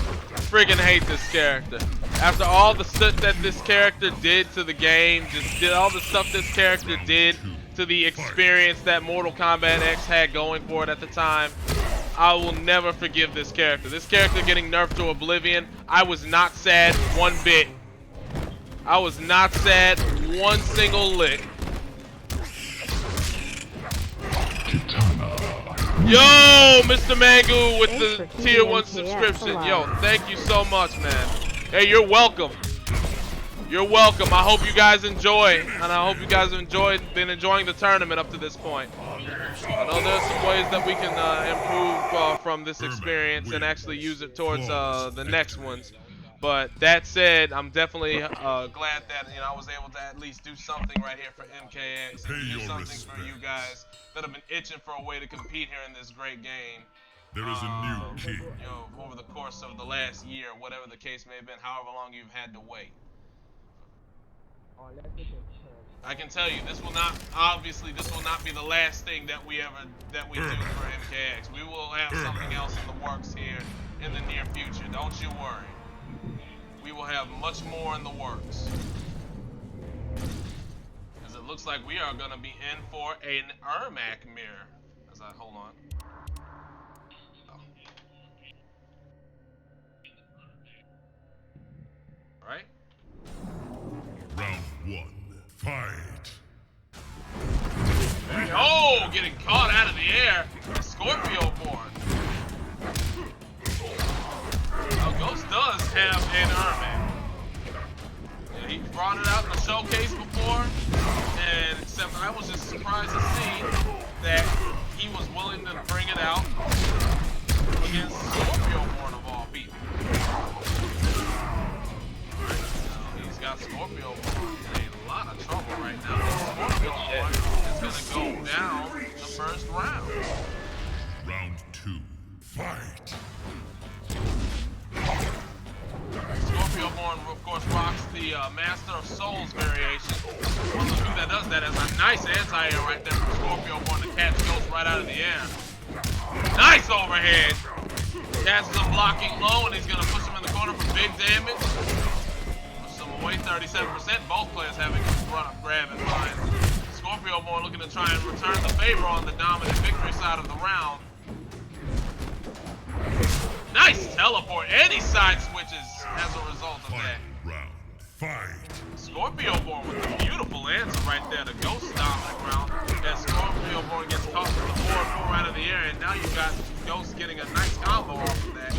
Freaking hate this character. After all the stuff that this character did to the game, just did all the stuff this character did to the experience that Mortal Kombat X had going for it at the time, I will never forgive this character. This character getting nerfed to oblivion, I was not sad one bit. I was not sad one single lick. Yo, Mr. Mangu with the tier 1 subscription. Yo, thank you so much, man. Hey, you're welcome. You're welcome. I hope you guys enjoy, and I hope you guys have been enjoying the tournament up to this point. I know there's some ways that we can improve from this experience and actually use it towards the next ones. But that said, I'm definitely glad that I was able to at least do something right here for MKX and do something for you guys that have been itching for a way to compete here in this great game. There is a new king. Over the course of the last year, whatever the case may have been, however long you've had to wait. I can tell you, this will not be the last thing that we do for MKX. We will have something else in the works here in the near future. Don't you worry. We will have much more in the works. Because it looks like we are going to be in for an Ermac mirror. Hold on. Right? Round 1, fight. Oh, getting caught out of the air. ScorpioBorn. Now, Ghost does have an Ermac. Yeah, he brought it out in the showcase before, and except I was just surprised to see that he was willing to bring it out first round. Round 2. Fight. ScorpioBorn, of course, rocks the Master of Souls variation. One of the few that does that is a nice anti-air right there from ScorpioBorn to catch Ghost right out of the air. Nice overhead. Catches him blocking low, and he's going to push him in the corner for big damage. Push him away 37%. Both players having a run of grab in mind. ScorpioBorn looking to try and return the favor on the dominant victory side of the round. Nice teleport, and he side switches as a result of that. Round. Fight. ScorpioBorn with a beautiful answer right there to Ghost dominant round. As ScorpioBorn gets caught with the 4-4 out of the air, and now you've got Ghost getting a nice combo off of that.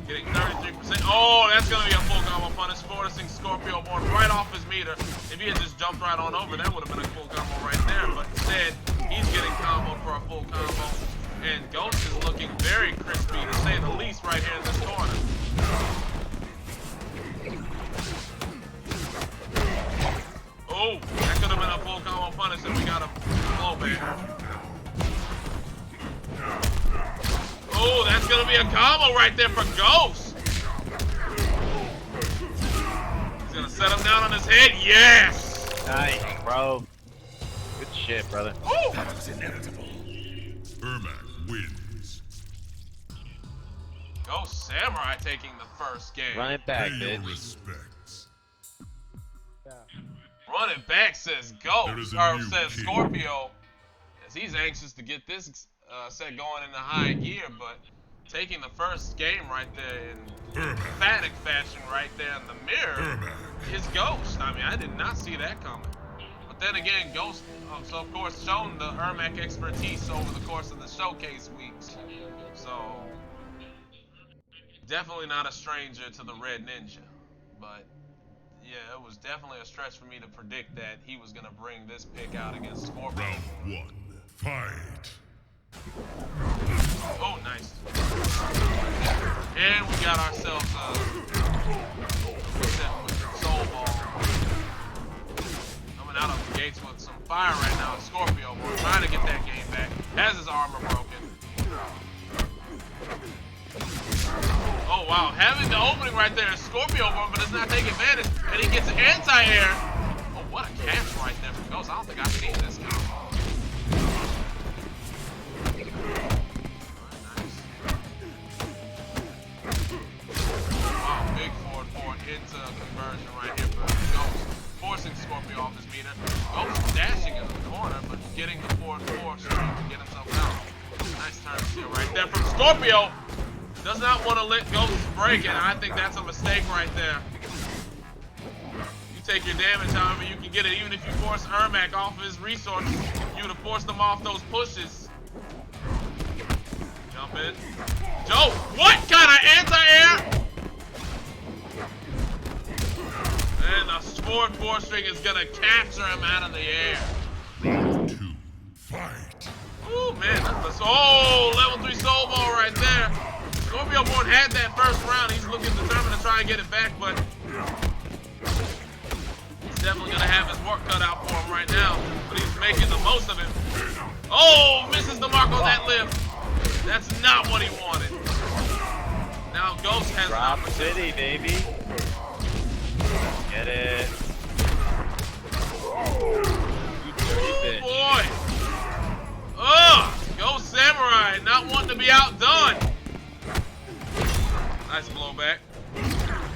Getting 33%. Oh, that's going to be a full combo punish, forcing ScorpioBorn right off his meter. If he had just jumped right on over, that would have been a full combo right there. But instead, he's getting comboed for a full combo. And Ghost is looking very crispy, to say the least, right here in this corner. Oh, that could have been a full combo punish if we got a blowback. Oh, that's going to be a combo right there for Ghost. He's going to set him down on his head. Yes! Nice, bro. Good shit, brother. Ooh. That was inevitable. Ermac wins. GhostxSamurai taking the first game. Run it back, Pay your bitch. respects. Run it back, says Ghost, There is a or new says king. Scorpio, as he's anxious to get this set going into high gear, but taking the first game right there in Ermac. emphatic fashion right there in the mirror Ermac. is Ghost. I mean, I did not see that coming. But then again, Ghost, so of course, shown the Ermac expertise over the course of the showcase weeks. So, definitely not a stranger to the Red Ninja. But, yeah, it was definitely a stretch for me to predict that he was going to bring this pick out against Scorpio. Round 1. Fight. Oh, nice. And we got ourselves a set with Soul Ball. Coming out of the gates with some fire right now. ScorpioBorn trying to get that game back. Has his armor broken. Oh, wow. Having the opening right there is ScorpioBorn, but does not take advantage. And he gets an anti-air. Oh, what a catch right there from Ghost. I don't think I've seen this combo. Wow, big forward into conversion right here for Ghost. Forcing Scorpio off his meter. Ghost dashing in the corner, but getting the 4-4 straight to get himself out. Nice turn steal right there from Scorpio. Does not want to let Ghost break, and I think that's a mistake right there. You take your damage however you can get it. Even if you force Ermac off of his resources, you would have forced him off those pushes. Jump in. Joe, what kind of anti-air? And the 4-4 string is gonna capture him out of the air. Round 2. Fight. Ooh, man, that's level 3 soul ball right there. ScorpioBorn had that first round. He's looking determined to try and get it back, but he's definitely gonna have his work cut out for him right now. But he's making the most of it. Oh, misses the mark on that lift. That's not what he wanted. Now Ghost has Drop an opportunity. City, baby. Get it. You dirty bitch. Boy. GhostxSamurai not wanting to be outdone. Nice blowback.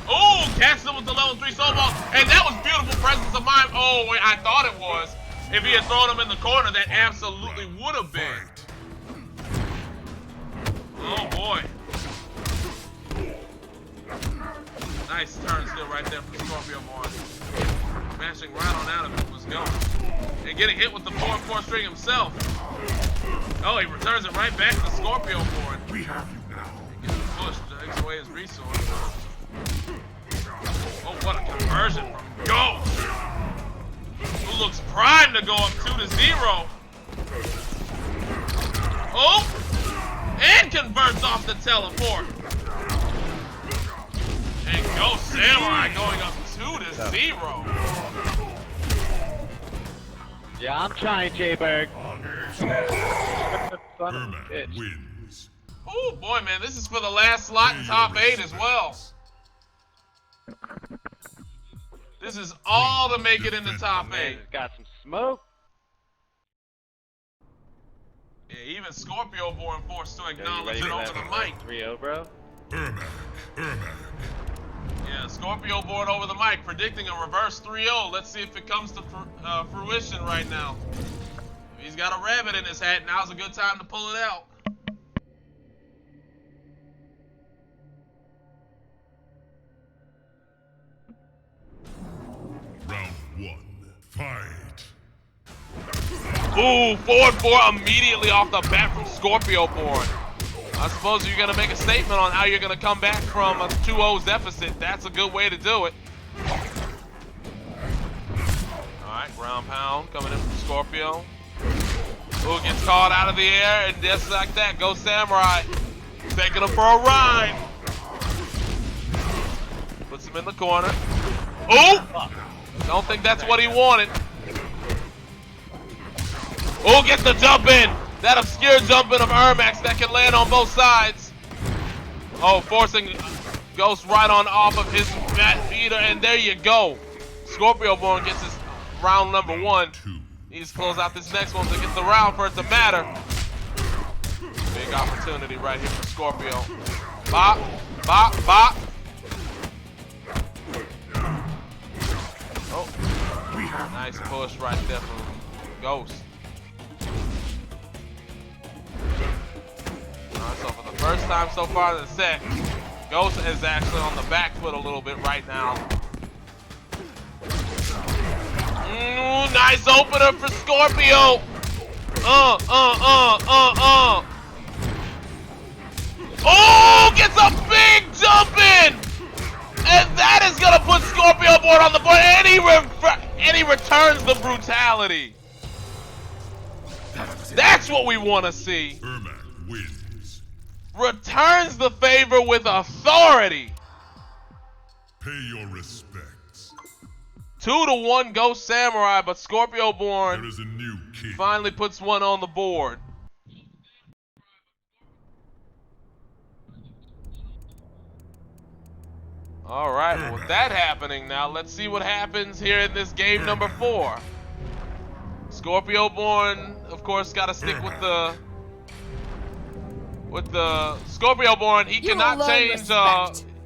Oh, catches him with the level 3 soul ball. And that was beautiful presence of mind. Oh, wait, I thought it was. If he had thrown him in the corner, that absolutely would have been. Oh, boy. Nice turn still right there from ScorpioBorn. Mashing right on out of it was Ghost. And getting hit with the 4-4 string himself. Oh, he returns it right back to ScorpioBorn. We have you now. He gets pushed, takes away his resource. Oh, what a conversion from Ghost. Who looks primed to go up 2-0. Oh! And converts off the teleport. And GhostxSamurai going up 2-0. Yeah, I'm trying, JBurg. Son of a Ermac bitch. wins. Oh boy, man, this is for the last slot in top 8 as well. This is all to make it in the top 8. Man, it's got some smoke. Yeah, even ScorpioBorn forced to Yo, you acknowledge ready it for over that the mic. 3-0, bro? Ermac. Yeah, ScorpioBorn over the mic, predicting a reverse 3-0. Let's see if it comes to fruition right now. If he's got a rabbit in his hat, now's a good time to pull it out. Round 1. Fight. Ooh, forward 4 immediately off the bat from ScorpioBorn. I suppose you're going to make a statement on how you're going to come back from a 2-0 deficit. That's a good way to do it. Alright, ground pound coming in from Scorpio. Ooh, gets caught out of the air, and just like that, GhostxSamurai taking him for a ride. Puts him in the corner. Ooh! Don't think that's what he wanted. Oh, gets the jump in. That obscure jump in of Ermac that can land on both sides. Oh, forcing Ghost right on off of his fat feeder, and there you go. ScorpioBorn gets his round number 1. He needs to close out this next one to get the round for it to matter. Big opportunity right here for Scorpio. Bop, bop, bop. Oh, nice push right there from Ghost. Alright, so for the first time so far in the set, Ghost is actually on the back foot a little bit right now. Nice opener for Scorpio. Oh, gets a big jump in. And that is going to put ScorpioBorn on the board. And he returns the brutality. That's what we want to see. Ermac wins. Returns the favor with authority. Pay your respects. 2-1 GhostxSamurai, but There ScorpioBorn is a new king. finally puts one on the board. Alright, well, with that happening now, let's see what happens here in this game number 4. ScorpioBorn, of course, got to stick with the ScorpioBorn. He cannot change.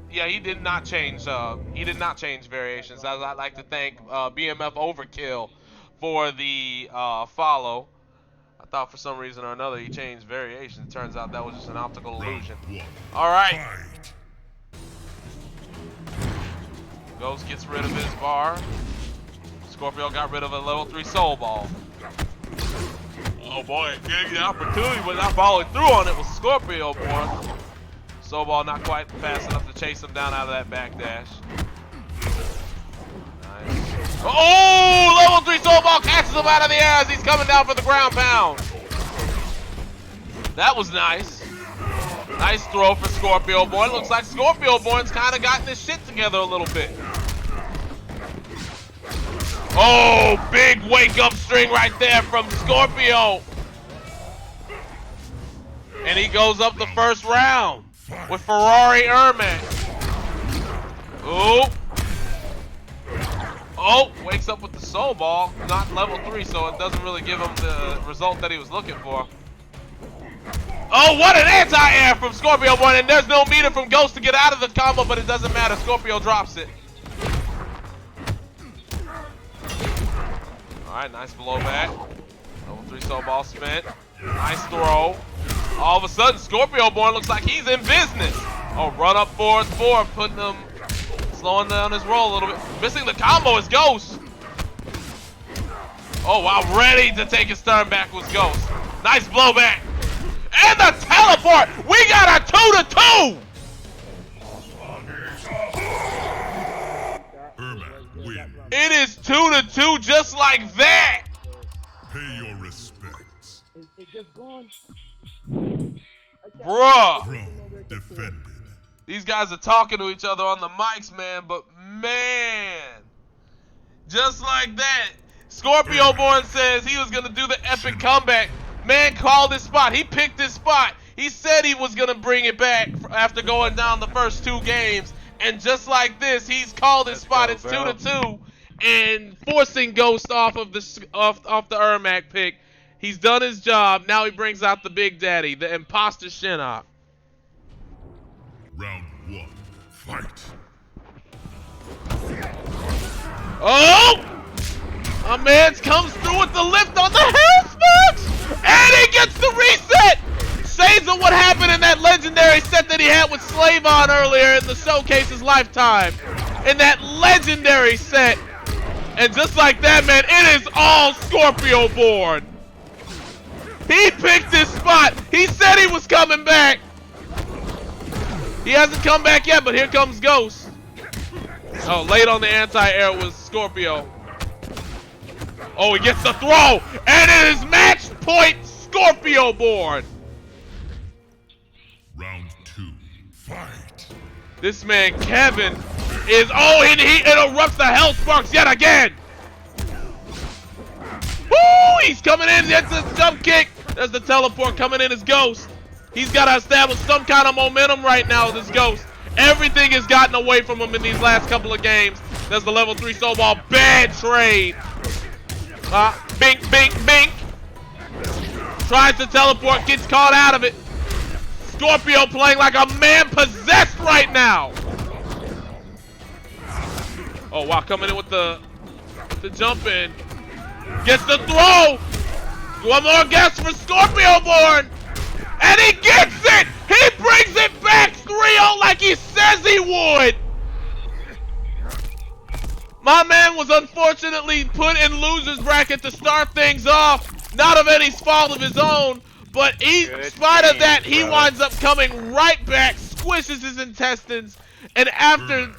Yeah, he did not change. He did not change variations. I'd like to thank BMF Overkill for the follow. I thought for some reason or another he changed variations. Turns out that was just an optical illusion. All right. Fight. Ghost gets rid of his bar. Scorpio got rid of a level 3 soul ball. Oh boy, getting the opportunity but not following through on it was ScorpioBorn. Soul ball not quite fast enough to chase him down out of that backdash. Nice. Oh, level 3 soul ball catches him out of the air as he's coming down for the ground pound. That was nice. Nice throw for ScorpioBorn. Looks like ScorpioBorn's kind of gotten his shit together a little bit. Oh, big wake-up string right there from Scorpio. And he goes up the first round with Ferrari Ermac. Ooh. Oh, wakes up with the soul ball. Not level 3, so it doesn't really give him the result that he was looking for. Oh, what an anti-air from ScorpioBorn, and there's no meter from Ghost to get out of the combo, but it doesn't matter. Scorpio drops it. Alright, nice blowback. Level 3 soul ball spent. Nice throw. All of a sudden, ScorpioBorn looks like he's in business. Oh, run up forward 4, putting him, slowing down his roll a little bit. Missing the combo is Ghost. Oh, wow, ready to take his turn back was Ghost. Nice blowback. And the teleport! We got a 2-2! Ermac wins. It is 2-2 just like that! Pay your respects. Bruh! Throne defended. These guys are talking to each other on the mics, man, but man! Just like that, ScorpioBorn says he was gonna do the epic comeback. Man called his spot. He picked his spot. He said he was going to bring it back after going down the first 2 games. And just like this, he's called his spot. It's 2-2. And forcing Ghost off of the off the Ermac pick. He's done his job. Now he brings out the Big Daddy, the imposter Shinnok. Round 1. Fight. Oh! My man comes through with the lift on the health box! And he gets the reset! Shades of what happened in that legendary set that he had with Slayvon earlier in the Showcase's lifetime. In that legendary set. And just like that, man, it is all ScorpioBorn. He picked his spot. He said he was coming back. He hasn't come back yet, but here comes Ghost. Oh, late on the anti-air was Scorpio. Oh, he gets the throw. And it is match point ScorpioBorn. Round 2. Fight. This man, Kevin, is... Oh, and he interrupts the health sparks yet again. Woo! He's coming in. That's a jump kick. There's the teleport coming in as Ghost. He's got to establish some kind of momentum right now, this Ghost. Everything has gotten away from him in these last couple of games. There's the level 3 soul ball. Bad trade. Bink, bink, bink. Tries to teleport. Gets caught out of it. Scorpio playing like a man possessed right now. Oh, wow. Coming in with the jump in. Gets the throw. One more guess for ScorpioBorn. And he gets it. He brings it back 3-0 like he says he would. My man was unfortunately put in loser's bracket to start things off. Not of any fault of his own. But in spite of that, he winds up coming right back, squishes his intestines, and after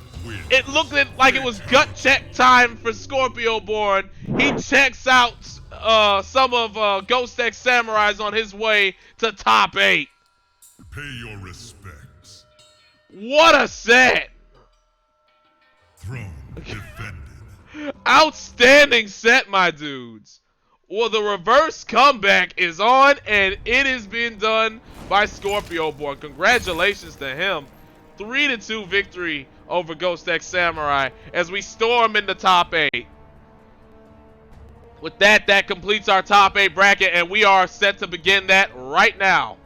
it looked like it was gut check time for ScorpioBorn, he checks out some of GhostxSamurai's on his way to top 8. Pay your respects. What a set! Throne defended. Outstanding set, my dudes. Well, the reverse comeback is on, and it is being done by ScorpioBorn. Congratulations to him. 3-2 victory over GhostxSamurai as we storm in the top 8. With that, that completes our top 8 bracket, and we are set to begin that right now.